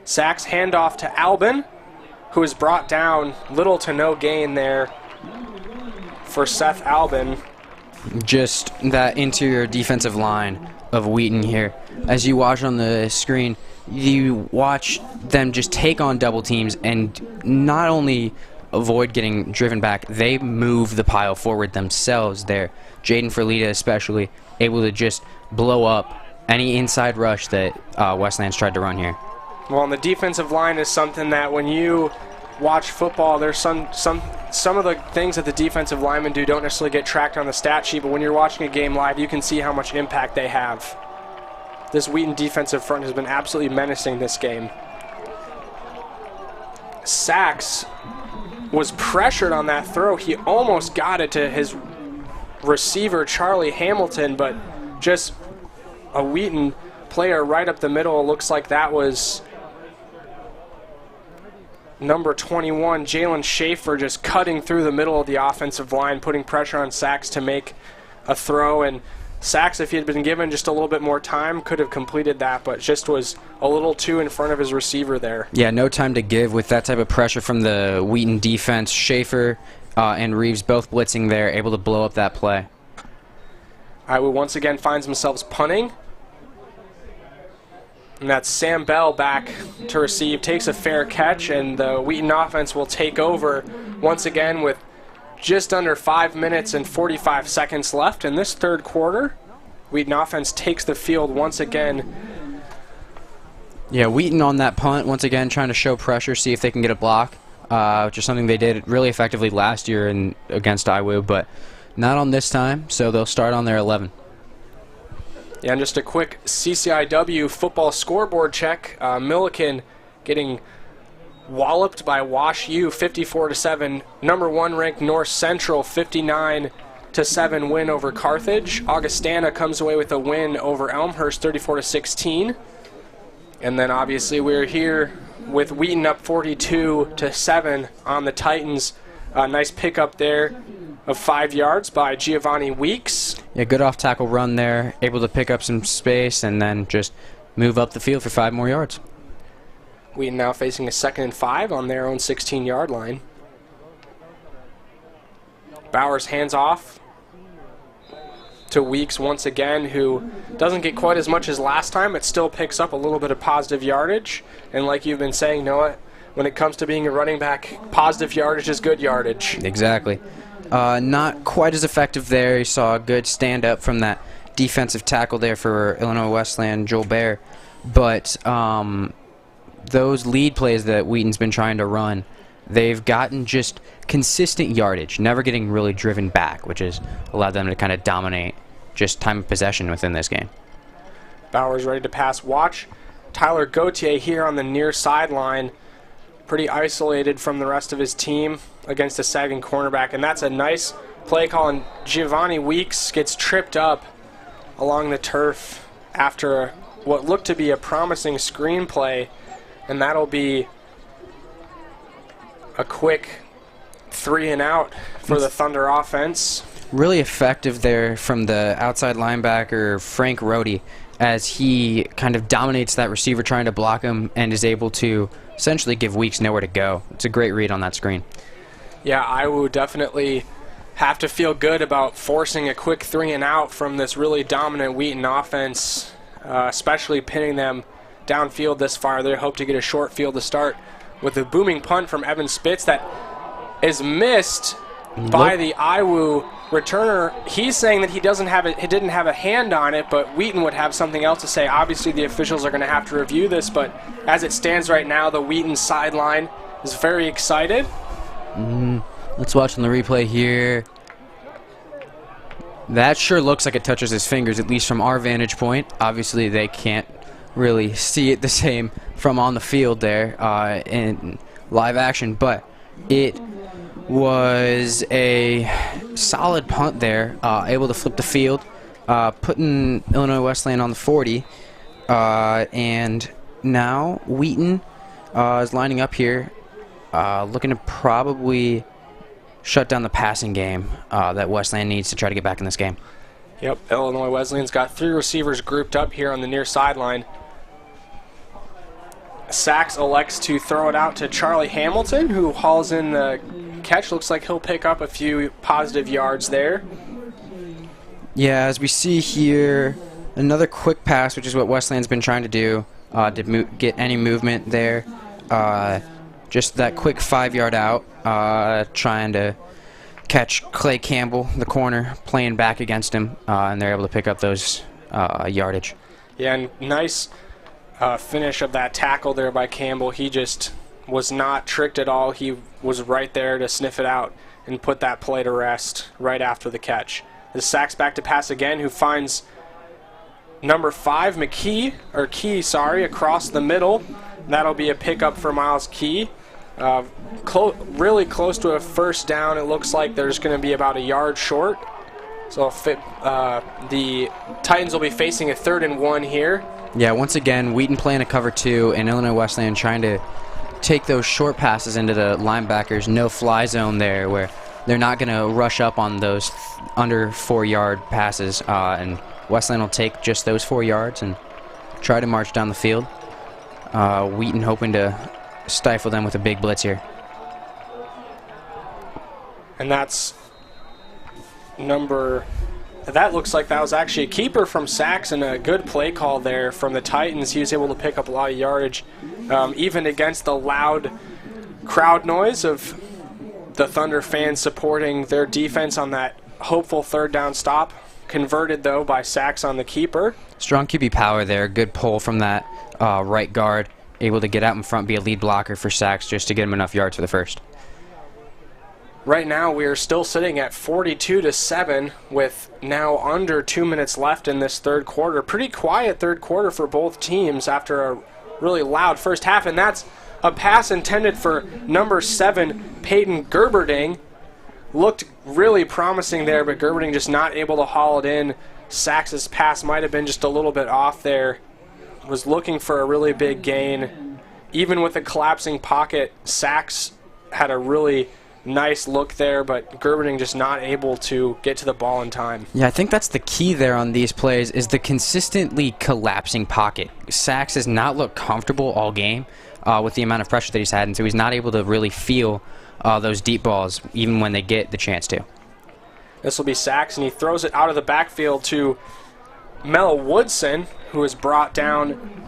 Sachs handoff to Albin, who is brought down. Little to no gain there for Seth Albin. Just that interior defensive line of Wheaton here. As you watch on the screen, you watch them just take on double teams and not only avoid getting driven back, they move the pile forward themselves there. Jaden Ferlita especially able to just blow up any inside rush that Wesleyan's tried to run here. Well, and the defensive line is something that when you watch football, there's some of the things that the defensive linemen do don't necessarily get tracked on the stat sheet, but when you're watching a game live, you can see how much impact they have. This Wheaton defensive front has been absolutely menacing this game. Sachs was pressured on that throw. He almost got it to his receiver, Charlie Hamilton, but just a Wheaton player right up the middle. It looks like that was number 21, Jalen Schaefer, just cutting through the middle of the offensive line, putting pressure on Sachs to make a throw. And Sachs, if he had been given just a little bit more time, could have completed that, but just was a little too in front of his receiver there. Yeah, no time to give with that type of pressure from the Wheaton defense. Schaefer and Reeves both blitzing there, able to blow up that play. Iowa once again finds themselves punting. And that's Sam Bell back to receive, takes a fair catch, and the Wheaton offense will take over once again with just under 5 minutes and 45 seconds left in this third quarter. Wheaton offense takes the field once again. Yeah, Wheaton on that punt once again, trying to show pressure, see if they can get a block, which is something they did really effectively last year against IWU, but not on this time, so they'll start on their 11. Yeah, and just a quick CCIW football scoreboard check. Milliken getting walloped by Wash U 54-7. Number 1 ranked North Central 59-7 win over Carthage. Augustana comes away with a win over Elmhurst 34-16. And then obviously we're here with Wheaton up 42-7 on the Titans. Nice pickup there of 5 yards by Giovanni Weeks. Yeah, good off-tackle run there, able to pick up some space and then just move up the field for 5 more yards. Wheaton now facing a 2nd and 5 on their own 16-yard line. Bowers hands off to Weeks once again, who doesn't get quite as much as last time, but still picks up a little bit of positive yardage. And like you've been saying, Noah, when it comes to being a running back, positive yardage is good yardage. Exactly. Not quite as effective there. You saw a good stand-up from that defensive tackle there for Illinois Wesleyan, Joel Bear. But those lead plays that Wheaton's been trying to run, they've gotten just consistent yardage, never getting really driven back, which has allowed them to kind of dominate just time of possession within this game. Bowers ready to pass. Watch Tyler Gauthier here on the near sideline, pretty isolated from the rest of his team against a sagging cornerback, and that's a nice play call, and Giovanni Weeks gets tripped up along the turf after what looked to be a promising screenplay, and that'll be a quick 3 and out for the Thunder offense. Really effective there from the outside linebacker, Frank Rohde, as he kind of dominates that receiver trying to block him and is able to essentially give Weeks nowhere to go. It's a great read on that screen. Yeah, I would definitely have to feel good about forcing a quick 3 and out from this really dominant Wheaton offense, especially pinning them downfield this far. They hope to get a short field to start with a booming punt from Evan Spitz that is missed by the Iwu returner. He's saying that he didn't have a hand on it, but Wheaton would have something else to say. Obviously, the officials are going to have to review this, but as it stands right now, the Wheaton sideline is very excited. Let's watch on the replay here. That sure looks like it touches his fingers, at least from our vantage point. Obviously, they can't really see it the same from on the field there in live action, but it was a solid punt there, able to flip the field, putting Illinois Wesleyan on the 40, and now Wheaton is lining up here, looking to probably shut down the passing game that Wesleyan needs to try to get back in this game. Yep, Illinois Wesleyan's got 3 receivers grouped up here on the near sideline. Sachs elects to throw it out to Charlie Hamilton, who hauls in the catch. Looks like he'll pick up a few positive yards there. Yeah, as we see here, another quick pass, which is what Wesleyan's been trying to do, to get any movement there. Just that quick 5-yard out, trying to catch Clay Campbell, the corner, playing back against him, and they're able to pick up those yardage. Yeah, and nice finish of that tackle there by Campbell. He just was not tricked at all. He was right there to sniff it out and put that play to rest right after the catch. The Sachs back to pass again, who finds number 5, Key, across the middle. That'll be a pickup for Miles Key. Really close to a first down. It looks like there's going to be about a yard short. So the Titans will be facing a 3rd and 1 here. Yeah, once again, Wheaton playing a cover 2, and Illinois Wesleyan trying to take those short passes into the linebackers. No fly zone there, where they're not going to rush up on those under 4-yard passes, and Wesleyan will take just those 4 yards and try to march down the field. Wheaton hoping to stifle them with a big blitz here. And that's that looks like that was actually a keeper from Sachs, and a good play call there from the Titans. He was able to pick up a lot of yardage, even against the loud crowd noise of the Thunder fans supporting their defense on that hopeful 3rd down stop. Converted, though, by Sachs on the keeper. Strong QB power there. Good pull from that right guard. Able to get out in front, be a lead blocker for Sachs just to get him enough yards for the first. Right now, we are still sitting at 42-7 with now under 2 minutes left in this 3rd quarter. Pretty quiet 3rd quarter for both teams after a really loud first half, and that's a pass intended for number 7, Peyton Gerberding. Looked really promising there, but Gerberding just not able to haul it in. Sachs's pass might have been just a little bit off there. Was looking for a really big gain. Even with a collapsing pocket, Sachs had a really nice look there, but Gerberding just not able to get to the ball in time. Yeah, I think that's the key there on these plays, is the consistently collapsing pocket. Sachs has not looked comfortable all game with the amount of pressure that he's had, and so he's not able to really feel those deep balls even when they get the chance to. This will be Sachs, and he throws it out of the backfield to Mel Woodson, who is brought down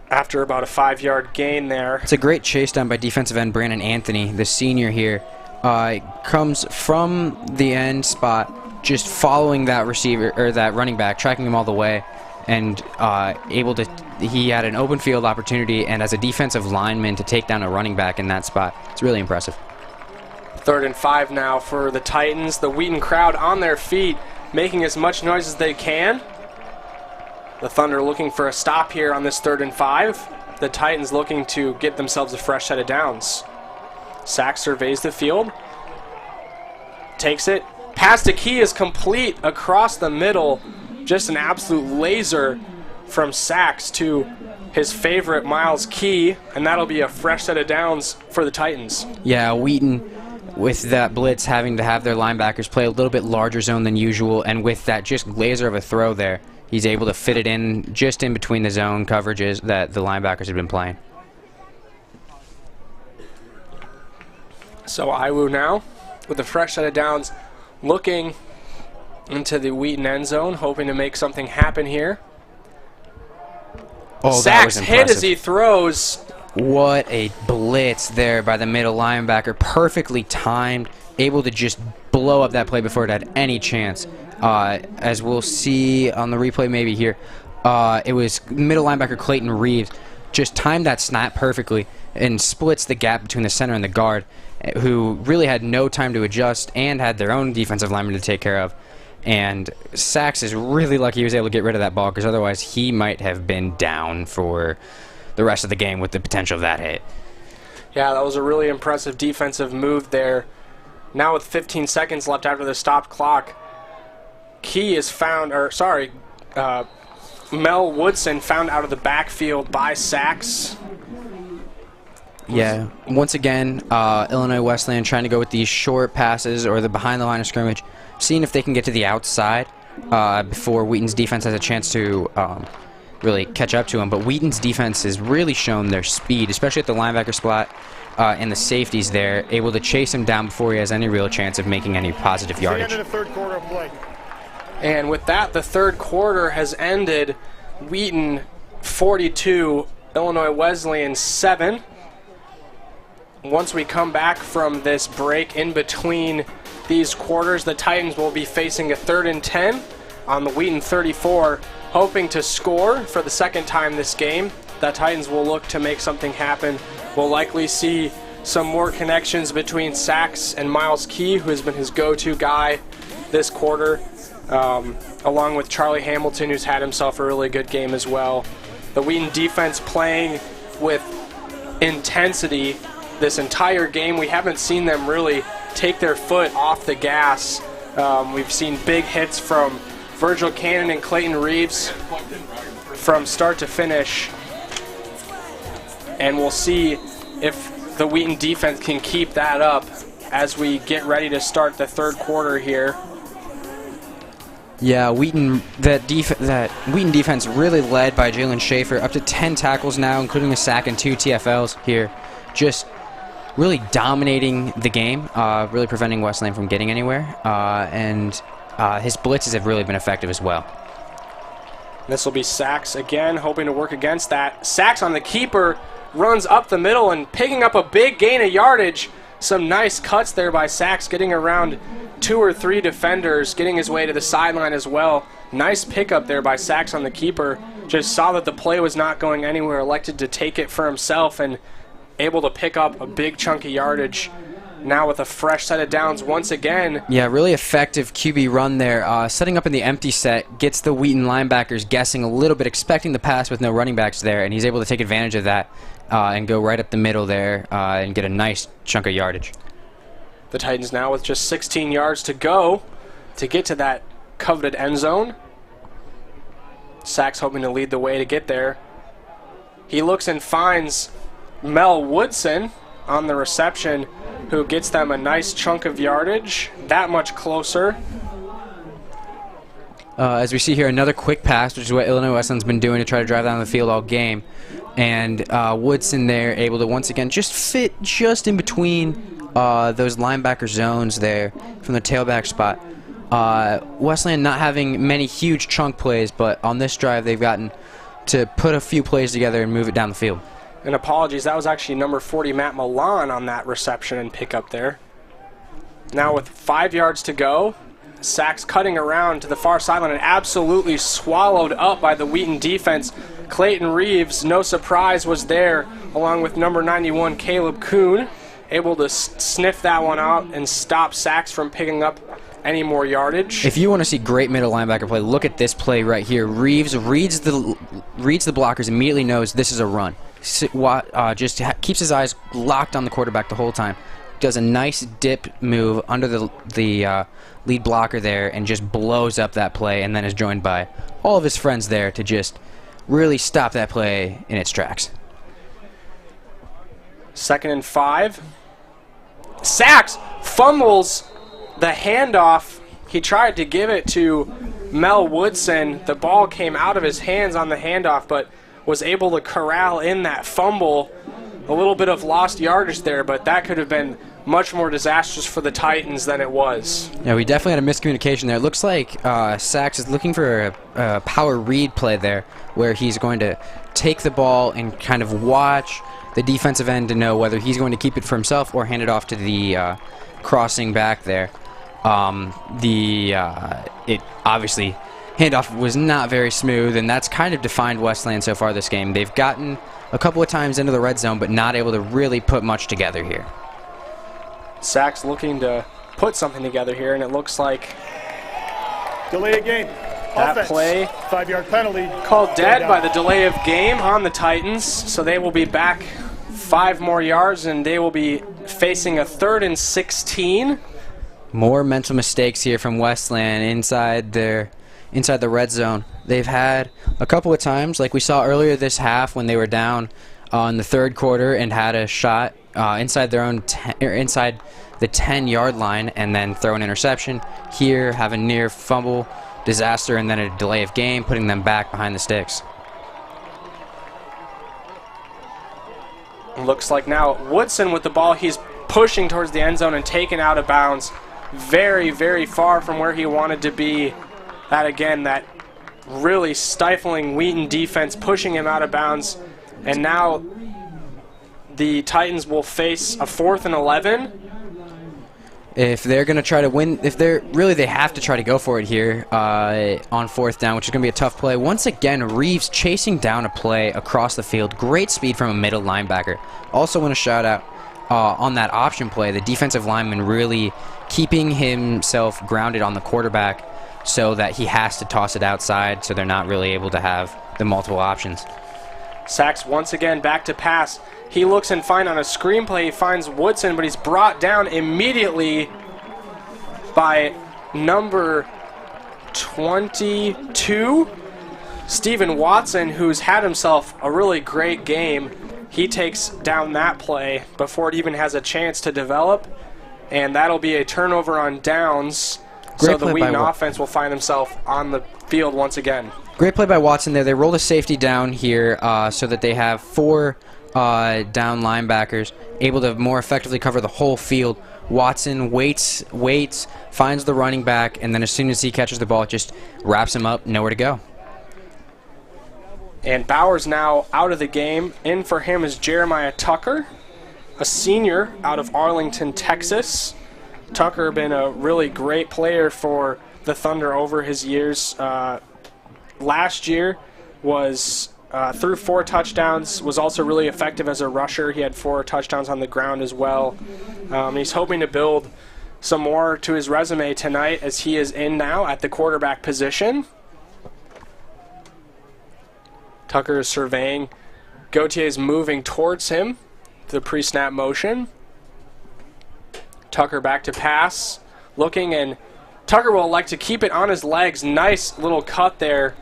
after about a 5-yard gain there. It's a great chase down by defensive end Brandon Anthony, the senior here. Comes from the end spot, just following that receiver or that running back, tracking him all the way, and he had an open field opportunity, and as a defensive lineman to take down a running back in that spot, it's really impressive. 3rd and 5 now for the Titans. The Wheaton crowd on their feet, making as much noise as they can. The Thunder looking for a stop here on this 3rd and 5. The Titans looking to get themselves a fresh set of downs. Sachs surveys the field. Takes it. Pass to Key is complete across the middle. just an absolute laser from Sachs to his favorite Miles Key, and that'll be a fresh set of downs for the Titans. Yeah, Wheaton, with that blitz, having to have their linebackers play a little bit larger zone than usual, and with that just laser of a throw there, he's able to fit it in just in between the zone coverages that the linebackers have been playing. So Iwu now with a fresh set of downs, looking into the Wheaton end zone, hoping to make something happen here. Oh, that was Sachs impressive. hit as he throws. What a blitz there by the middle linebacker. Perfectly timed, able to just blow up that play before it had any chance. As we'll see on the replay maybe here, it was middle linebacker Clayton Reeves just timed that snap perfectly and splits the gap between the center and the guard, who really had no time to adjust and had their own defensive lineman to take care of. And Sachs is really lucky he was able to get rid of that ball, because otherwise he might have been down for the rest of the game with the potential of that hit. Yeah, that was a really impressive defensive move there. Now with 15 seconds left after the stopped clock, Mel Woodson found out of the backfield by Sachs. Yeah, once again, Illinois Wesleyan trying to go with these short passes or the behind the line of scrimmage, seeing if they can get to the outside before Wheaton's defense has a chance to really catch up to him. But Wheaton's defense has really shown their speed, especially at the linebacker spot and the safeties there, able to chase him down before he has any real chance of making any positive yardage. The end of the third quarter of play. And with that, the third quarter has ended. Wheaton 42, Illinois Wesleyan 7. Once we come back from this break in between these quarters, the Titans will be facing a 3rd and 10 on the Wheaton 34, hoping to score for the second time this game. The Titans will look to make something happen. We'll likely see some more connections between Sachs and Miles Key, who has been his go-to guy this quarter, along with Charlie Hamilton, who's had himself a really good game as well. The Wheaton defense playing with intensity this entire game. We haven't seen them really take their foot off the gas. We've seen big hits from Virgil Cannon and Clayton Reeves from start to finish. And we'll see if the Wheaton defense can keep that up as we get ready to start the third quarter here. Yeah, Wheaton defense really led by Jalen Schaefer, up to 10 tackles now, including a sack and 2 TFLs here. Just really dominating the game, really preventing Wesleyan from getting anywhere, and his blitzes have really been effective as well. This will be Sachs again, hoping to work against that. Sachs on the keeper, runs up the middle and picking up a big gain of yardage. Some nice cuts there by Sachs, getting around 2 or 3 defenders, getting his way to the sideline as well. Nice pickup there by Sachs on the keeper. Just saw that the play was not going anywhere, elected to take it for himself, and able to pick up a big chunk of yardage. Now with a fresh set of downs once again. Yeah, really effective QB run there. Setting up in the empty set, gets the Wheaton linebackers guessing a little bit, expecting the pass with no running backs there, and he's able to take advantage of that and go right up the middle there and get a nice chunk of yardage. The Titans now with just 16 yards to go to get to that coveted end zone. Sachs hoping to lead the way to get there. He looks and finds Mel Woodson on the reception, who gets them a nice chunk of yardage, that much closer. As we see here, another quick pass, which is what Illinois Wesleyan's been doing to try to drive down the field all game. And Woodson there able to once again just fit just in between those linebacker zones there from the tailback spot. Wesleyan not having many huge chunk plays, but on this drive they've gotten to put a few plays together and move it down the field. And apologies, that was actually number 40, Matt Milan, on that reception and pickup there. Now with 5 yards to go, Sachs cutting around to the far sideline and absolutely swallowed up by the Wheaton defense. Clayton Reeves, no surprise, was there, along with number 91, Caleb Kuhn, able to sniff that one out and stop Sachs from picking up any more yardage. If you want to see great middle linebacker play, look at this play right here. Reeves reads the blockers, immediately knows this is a run. Just keeps his eyes locked on the quarterback the whole time. does a nice dip move under the lead blocker there and just blows up that play, and then is joined by all of his friends there to just really stop that play in its tracks. 2nd and 5. Sachs fumbles the handoff. He tried to give it to Mel Woodson. The ball came out of his hands on the handoff, but was able to corral in that fumble. A little bit of lost yardage there, but that could have been much more disastrous for the Titans than it was. Yeah, we definitely had a miscommunication there. It looks like Sachs is looking for a power read play there, where he's going to take the ball and kind of watch the defensive end to know whether he's going to keep it for himself or hand it off to the crossing back there. It obviously, handoff was not very smooth, and that's kind of defined Wesleyan so far this game. They've gotten a couple of times into the red zone, but not able to really put much together here. Sachs looking to put something together here, and it looks like Delay of game. that Offense. play 5-yard penalty. called dead by the delay of game on the Titans, so they will be back 5 more yards, and they will be facing a 3rd and 16. More mental mistakes here from Wesleyan inside the red zone. They've had a couple of times, like we saw earlier this half when they were down in the 3rd quarter and had a shot inside their own inside the 10-yard line and then throw an interception. Here, have a near fumble disaster and then a delay of game, putting them back behind the sticks. Looks like now Woodson with the ball. He's pushing towards the end zone and taken out of bounds. Very, very far from where he wanted to be. That really stifling Wheaton defense, pushing him out of bounds. And now the Titans will face a 4th and 11. If they're going to try to win, they have to try to go for it here on 4th down, which is going to be a tough play. Once again, Reeves chasing down a play across the field. Great speed from a middle linebacker. Also want to shout out on that option play, the defensive lineman really keeping himself grounded on the quarterback so that he has to toss it outside, so they're not really able to have the multiple options. Sachs once again back to pass. He looks and finds on a screen play. He finds Woodson, but he's brought down immediately by number 22, Stephen Watson, who's had himself a really great game. He takes down that play before it even has a chance to develop, and that'll be a turnover on downs. So the Wheaton offense will find himself on the field once again. Great play by Watson there. They rolled a safety down here so that they have 4 down linebackers able to more effectively cover the whole field. Watson waits, finds the running back, and then as soon as he catches the ball, it just wraps him up, nowhere to go. And Bowers now out of the game. In for him is Jeremiah Tucker, a senior out of Arlington, Texas. Tucker been a really great player for the Thunder over his years. Last year was threw 4 touchdowns, was also really effective as a rusher. He had 4 touchdowns on the ground as well. He's hoping to build some more to his resume tonight as he is in now at the quarterback position. Tucker is surveying. Gauthier is moving towards him, the pre-snap motion. Tucker back to pass, looking, and Tucker will like to keep it on his legs. Nice little cut there,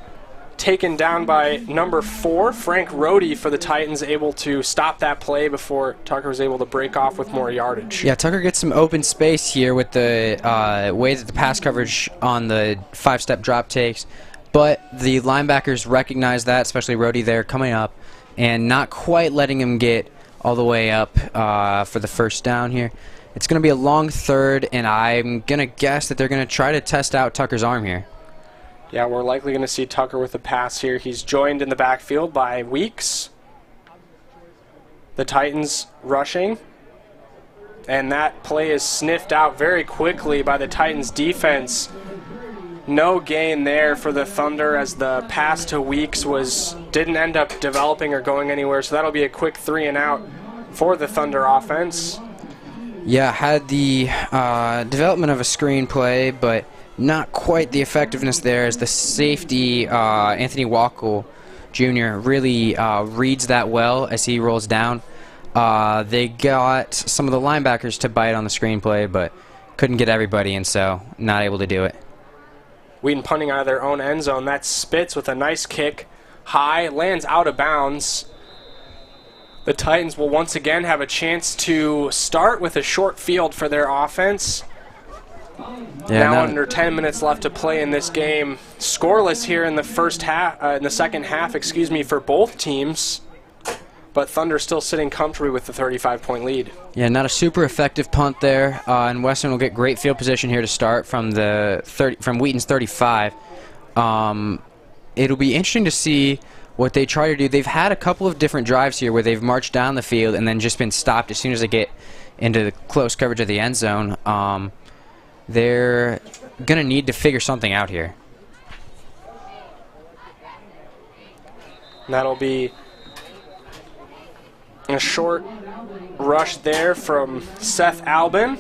taken down by number 4, Frank Rohde for the Titans, able to stop that play before Tucker was able to break off with more yardage. Yeah, Tucker gets some open space here with the way that the pass coverage on the 5-step drop takes, but the linebackers recognize that, especially Rohde there coming up, and not quite letting him get all the way up for the first down here. It's going to be a long 3rd, and I'm going to guess that they're going to try to test out Tucker's arm here. Yeah, we're likely going to see Tucker with a pass here. He's joined in the backfield by Weeks. The Titans rushing. And that play is sniffed out very quickly by the Titans defense. No gain there for the Thunder as the pass to Weeks didn't end up developing or going anywhere. So that'll be a quick 3 and out for the Thunder offense. Yeah, had the development of a screenplay, but not quite the effectiveness there as the safety, Anthony Wackel Jr., really reads that well as he rolls down. They got some of the linebackers to bite on the screenplay, but couldn't get everybody, and so not able to do it. Wheaton punting out of their own end zone. That Spitz with a nice kick. High, lands out of bounds. The Titans will once again have a chance to start with a short field for their offense. Now under 10 minutes left to play in this game. Scoreless here in the second half, for both teams. But Thunder still sitting comfortably with the 35-point lead. Yeah, not a super effective punt there, and Wesleyan will get great field position here to start from Wheaton's 35. It'll be interesting to see what they try to do. They've had a couple of different drives here where they've marched down the field and then just been stopped as soon as they get into the close coverage of the end zone. They're going to need to figure something out here. And that'll be a short rush there from Seth Albin.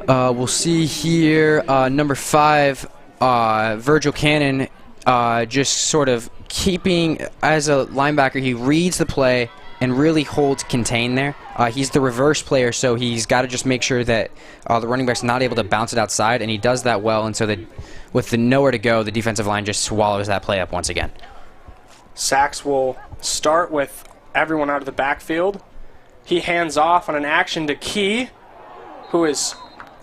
We'll see here number 5, Virgil Cannon, just sort of keeping, as a linebacker, he reads the play and really holds contained there. He's the reverse player, so he's got to just make sure that the running back's not able to bounce it outside, and he does that well, and so that with the nowhere to go, the defensive line just swallows that play up once again. Sachs will start with everyone out of the backfield. He hands off on an action to Key, who is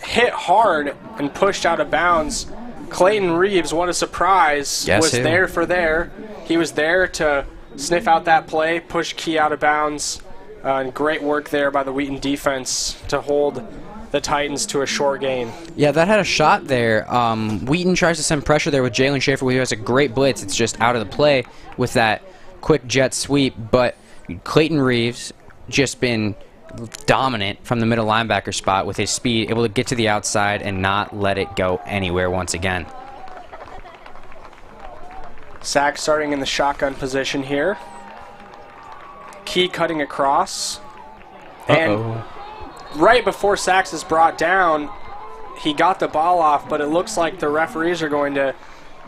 hit hard and pushed out of bounds. Clayton Reeves, what a surprise, was there for there. He was there to sniff out that play, push Key out of bounds. And great work there by the Wheaton defense to hold the Titans to a short gain. Yeah, that had a shot there. Wheaton tries to send pressure there with Jalen Schaefer, who has a great blitz. It's just out of the play with that quick jet sweep. But Clayton Reeves just been dominant from the middle linebacker spot with his speed, able to get to the outside and not let it go anywhere once again. Sachs starting in the shotgun position here. Key cutting across. And right before Sachs is brought down, he got the ball off, but it looks like the referees are going to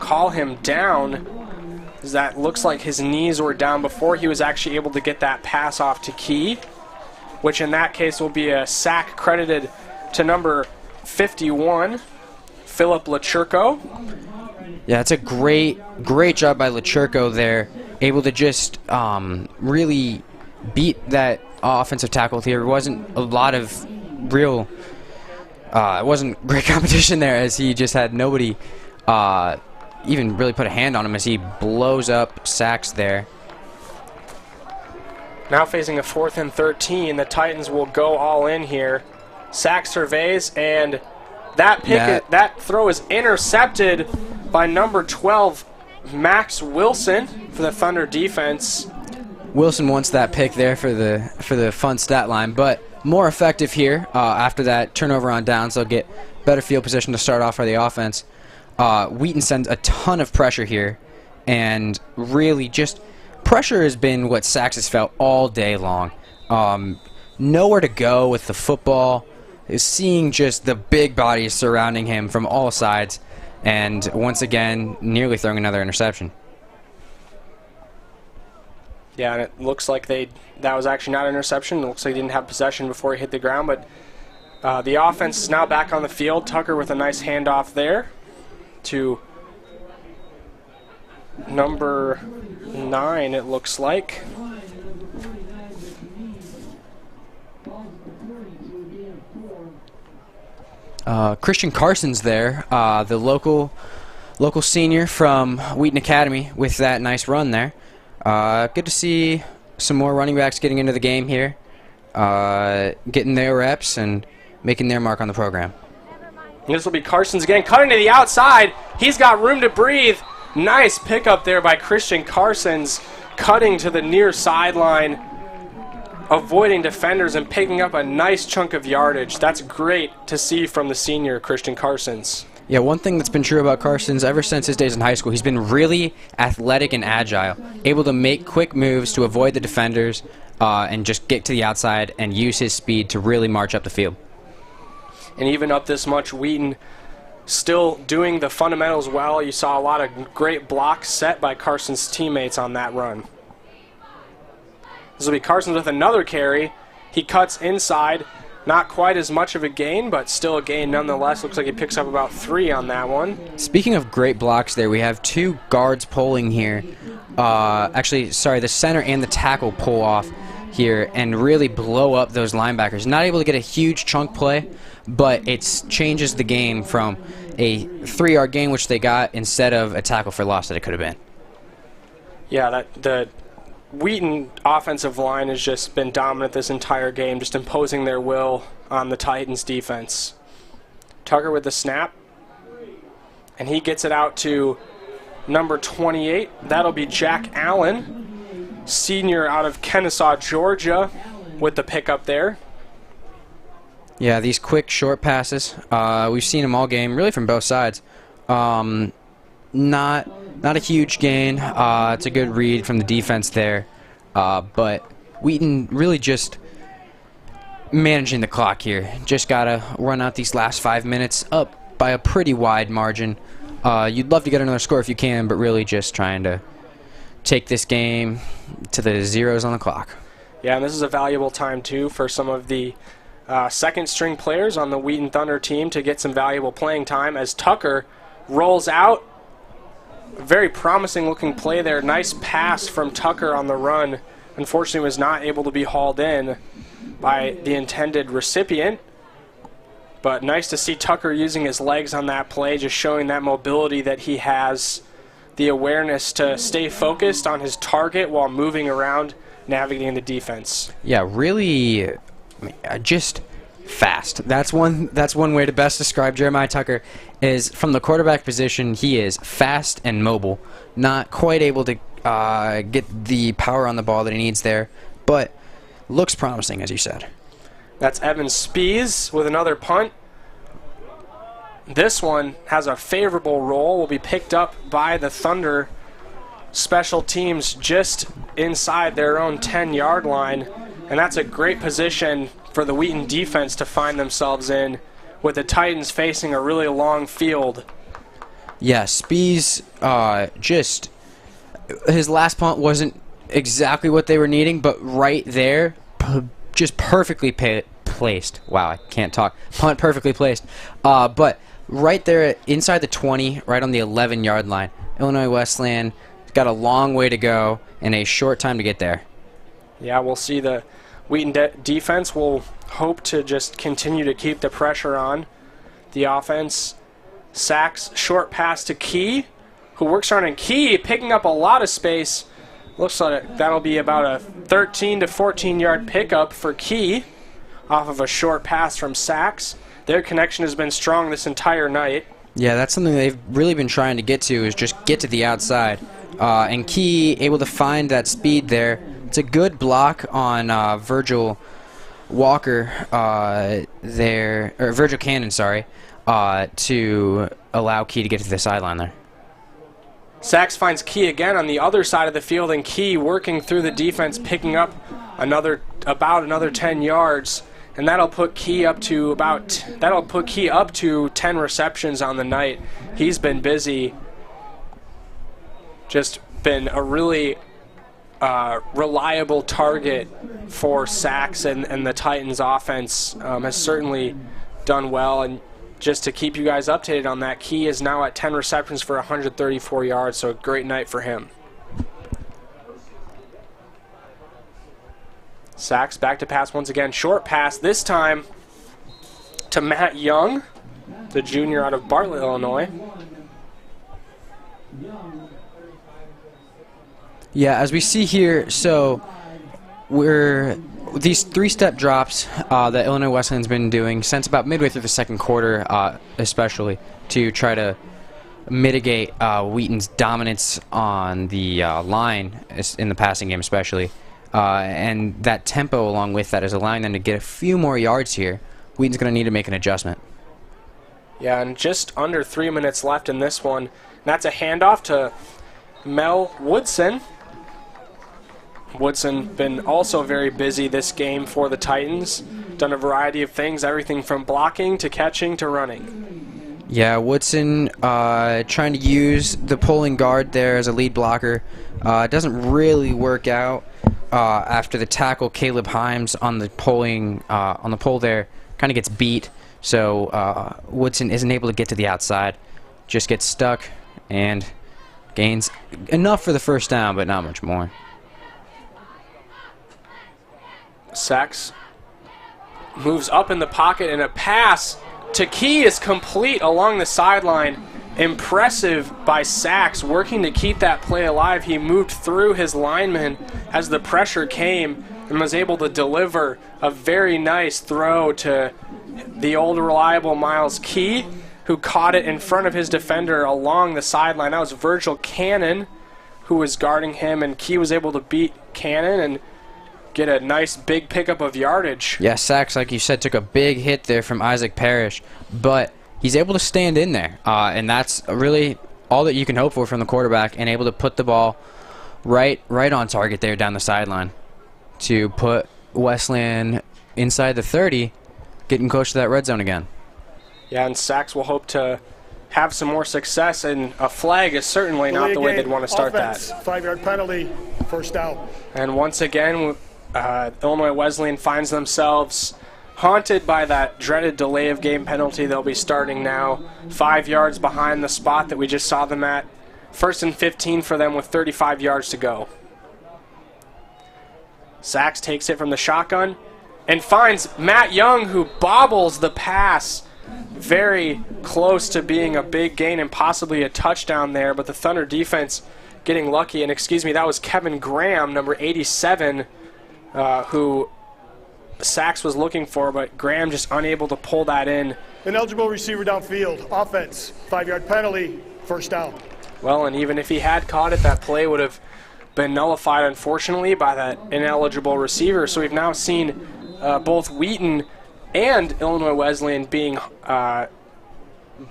call him down. That looks like his knees were down before he was actually able to get that pass off to Key, which in that case will be a sack credited to number 51, Philip Lachurko. Yeah, it's a great job by Lachurko there, able to just really beat that offensive tackle here. It wasn't a lot of real, it wasn't great competition there, as he just had nobody even really put a hand on him as he blows up Sachs there. Now facing a 4th and 13, the Titans will go all in here. Sachs surveys, and that throw is intercepted by number 12, Max Wilson, for the Thunder defense. Wilson wants that pick there for the fun stat line, but more effective here. After that turnover on downs, they'll get better field position to start off for the offense. Wheaton sends a ton of pressure here, and really just pressure has been what Sachs has felt all day long. Nowhere to go with the football. Is seeing just the big bodies surrounding him from all sides, and once again, nearly throwing another interception. Yeah, and it looks like that was actually not an interception. It looks like he didn't have possession before he hit the ground, but the offense is now back on the field. Tucker with a nice handoff there to number 9, it looks like. Christian Carson's there, the local senior from Wheaton Academy, with that nice run there. Good to see some more running backs getting into the game here, getting their reps and making their mark on the program. This will be Carson's again, cutting to the outside. He's got room to breathe. Nice pickup there by Christian Carson's, cutting to the near sideline, avoiding defenders and picking up a nice chunk of yardage. That's great to see from the senior, Christian Carson's. Yeah, one thing that's been true about Carson's ever since his days in high school, he's been really athletic and agile, able to make quick moves to avoid the defenders and just get to the outside and use his speed to really march up the field. And even up this much, Wheaton still doing the fundamentals well. You saw a lot of great blocks set by Carson's teammates on that run. This will be Carson's with another carry. He cuts inside. Not quite as much of a gain, but still a gain nonetheless. Looks like he picks up about 3 on that one. Speaking of great blocks there, we have 2 guards pulling here. Actually, sorry, the center and the tackle pull off here and really blow up those linebackers. Not able to get a huge chunk play, but it changes the game from a 3-yard gain, which they got, instead of a tackle for loss that it could have been. Yeah, the Wheaton offensive line has just been dominant this entire game, just imposing their will on the Titans defense. Tucker with the snap, and he gets it out to number 28. That'll be Jack Allen, senior out of Kennesaw, Georgia, with the pickup there. Yeah, these quick short passes, we've seen them all game, really from both sides. Not a huge gain. It's a good read from the defense there. But Wheaton really just managing the clock here. Just got to run out these last 5 minutes up by a pretty wide margin. You'd love to get another score if you can, but really just trying to take this game to the zeros on the clock. Yeah, and this is a valuable time, too, for some of the second-string players on the Wheaton Thunder team to get some valuable playing time as Tucker rolls out. A very promising looking play there. Nice pass from Tucker on the run. Unfortunately was not able to be hauled in by the intended recipient. But nice to see Tucker using his legs on that play, just showing that mobility that he has, the awareness to stay focused on his target while moving around, navigating the defense. Yeah, really just fast. That's one way to best describe Jeremiah Tucker, is from the quarterback position, he is fast and mobile. Not quite able to get the power on the ball that he needs there, but looks promising, as you said. That's Evan Spees with another punt. This one has a favorable roll, will be picked up by the Thunder special teams just inside their own 10-yard line, and that's a great position for the Wheaton defense to find themselves in, with the Titans facing a really long field. Yeah, Spees, just his last punt wasn't exactly what they were needing, but right there, just perfectly placed. Wow, I can't talk. Punt perfectly placed. But right there inside the 20, right on the 11-yard line, Illinois Wesleyan got a long way to go and a short time to get there. Yeah, we'll see the Wheaton defense will hope to just continue to keep the pressure on the offense. Sacks, short pass to Key, who works around in Key, picking up a lot of space. Looks like that'll be about a 13 to 14-yard pickup for Key off of a short pass from Sacks. Their connection has been strong this entire night. Yeah, that's something they've really been trying to get to, is just get to the outside. And Key able to find that speed there. It's a good block on Virgil Walker there, or Virgil Cannon, sorry, to allow Key to get to the sideline there. Sachs finds Key again on the other side of the field, and Key working through the defense, picking up about another 10 yards, and that'll put Key up to 10 receptions on the night. He's been busy, just been a really reliable target for Sachs, and the Titans offense has certainly done well. And just to keep you guys updated on that, Key is now at 10 receptions for 134 yards, so a great night for him. Sachs back to pass once again. Short pass, this time to Matt Young, the junior out of Bartlett, Illinois. Yeah, as we see here, so these three-step drops that Illinois Wesleyan's been doing since about midway through the second quarter, especially to try to mitigate Wheaton's dominance on the line in the passing game, especially, and that tempo along with that is allowing them to get a few more yards here. Wheaton's going to need to make an adjustment. Yeah, and just under 3 minutes left in this one. That's a handoff to Mel Woodson. Woodson been also very busy this game for the Titans. Done a variety of things, everything from blocking to catching to running. Yeah, Woodson trying to use the pulling guard there as a lead blocker. Doesn't really work out after the tackle. Caleb Himes on the pole there kind of gets beat, so Woodson isn't able to get to the outside. Just gets stuck and gains enough for the first down, but not much more. Sachs moves up in the pocket, and a pass to Key is complete along the sideline. Impressive by Sachs, working to keep that play alive. He moved through his lineman as the pressure came and was able to deliver a very nice throw to the old reliable Miles Key, who caught it in front of his defender along the sideline. That was Virgil Cannon who was guarding him, and Key was able to beat Cannon and get a nice big pickup of yardage. Yeah, Sachs, like you said, took a big hit there from Isaac Parrish, but he's able to stand in there, and that's really all that you can hope for from the quarterback, and able to put the ball right on target there down the sideline to put Wesleyan inside the 30, getting close to that red zone again. Yeah, and Sachs will hope to have some more success, and a flag is certainly not the way they'd want to start Offense, that. 5-yard penalty, first down. And once again, Illinois Wesleyan finds themselves haunted by that dreaded delay of game penalty. They'll be starting now 5 yards behind the spot that we just saw them at. 1st and 15 for them with 35 yards to go. Sachs takes it from the shotgun and finds Matt Young, who bobbles the pass. Very close to being a big gain and possibly a touchdown there, but the Thunder defense getting lucky. And excuse me, that was Kevin Graham, number 87, who Sachs was looking for, but Graham just unable to pull that in. Ineligible receiver downfield. Offense, 5-yard penalty, first down. Well, and even if he had caught it, that play would have been nullified, unfortunately, by that ineligible receiver. So we've now seen both Wheaton and Illinois Wesleyan being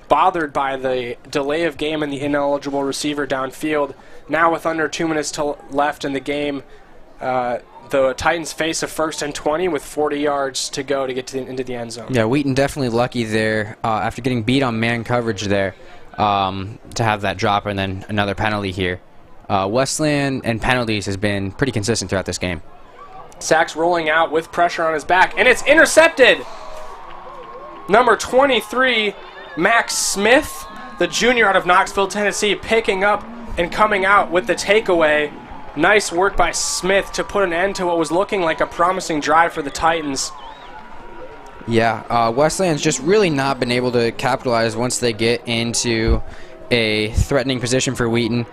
bothered by the delay of game and the ineligible receiver downfield. Now with under 2 minutes left in the game, the Titans face a 1st and 20 with 40 yards to go to get into the end zone. Yeah, Wheaton definitely lucky there after getting beat on man coverage there to have that drop and then another penalty here. Wesleyan and penalties has been pretty consistent throughout this game. Sachs rolling out with pressure on his back, and it's intercepted. Number 23, Max Smith, the junior out of Knoxville, Tennessee, picking up and coming out with the takeaway. Nice work by Smith to put an end to what was looking like a promising drive for the Titans. Yeah, Wesleyan's just really not been able to capitalize once they get into a threatening position for Wheaton.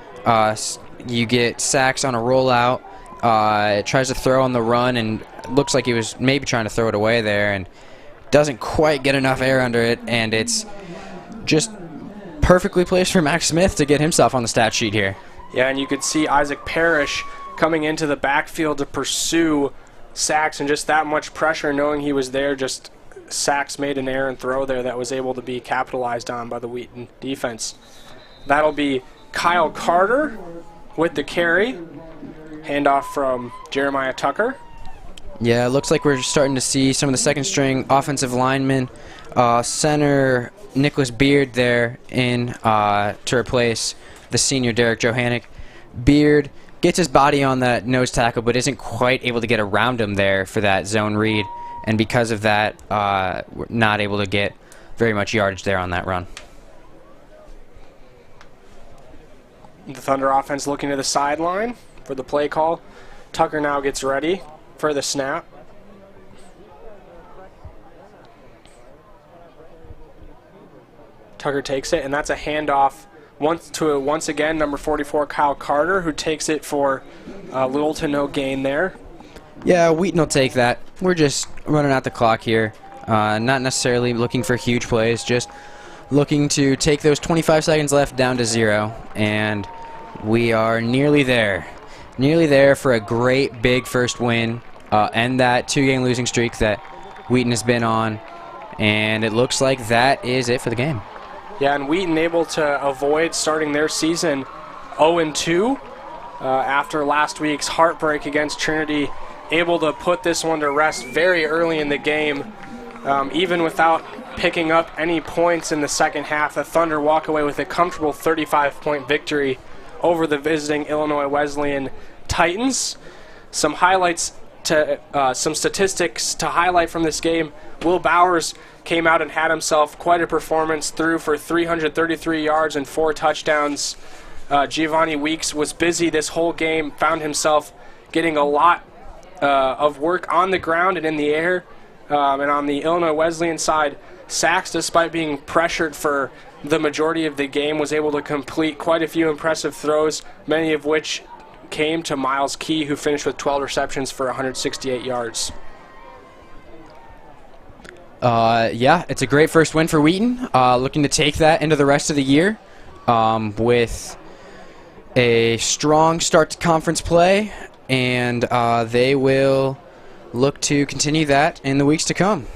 You get Sachs on a rollout, tries to throw on the run, and looks like he was maybe trying to throw it away there, and doesn't quite get enough air under it, and it's just perfectly placed for Max Smith to get himself on the stat sheet here. Yeah, and you could see Isaac Parrish coming into the backfield to pursue Sachs, and just that much pressure, knowing he was there, just Sachs made an errant throw there that was able to be capitalized on by the Wheaton defense. That'll be Kyle Carter with the carry. Handoff from Jeremiah Tucker. Yeah, it looks like we're starting to see some of the second-string offensive linemen. Center Nicholas Beard there in to replace the senior Derek Johannick. Beard gets his body on that nose tackle, but isn't quite able to get around him there for that zone read, and because of that, we're not able to get very much yardage there on that run. The Thunder offense looking to the sideline for the play call. Tucker now gets ready for the snap. Tucker takes it, and that's a handoff once again number 44 Kyle Carter, who takes it for little to no gain there. Yeah, Wheaton will take that. We're just running out the clock here. Not necessarily looking for huge plays, just looking to take those 25 seconds left down to 0, and we are nearly there. Nearly there for a great big first win, end that 2-game losing streak that Wheaton has been on, and it looks like that is it for the game. Yeah, and Wheaton able to avoid starting their season 0-2 after last week's heartbreak against Trinity, able to put this one to rest very early in the game Even without picking up any points in the second half, the Thunder walk away with a comfortable 35-point victory over the visiting Illinois Wesleyan Titans. Some statistics to highlight from this game. Will Bowers came out and had himself quite a performance, threw for 333 yards and 4 touchdowns. Giovanni Weeks was busy this whole game, found himself getting a lot of work on the ground and in the air. And on the Illinois Wesleyan side, Sachs, despite being pressured for the majority of the game, was able to complete quite a few impressive throws, many of which came to Miles Key, who finished with 12 receptions for 168 yards. Yeah, it's a great first win for Wheaton. Looking to take that into the rest of the year with a strong start to conference play, and they will look to continue that in the weeks to come.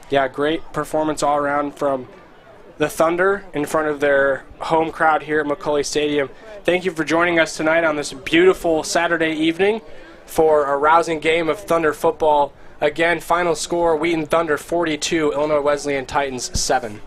Yeah, great performance all around from the Thunder in front of their home crowd here at McCulley Stadium. Thank you for joining us tonight on this beautiful Saturday evening for a rousing game of Thunder football. Again, final score, Wheaton Thunder 42, Illinois Wesleyan Titans 7.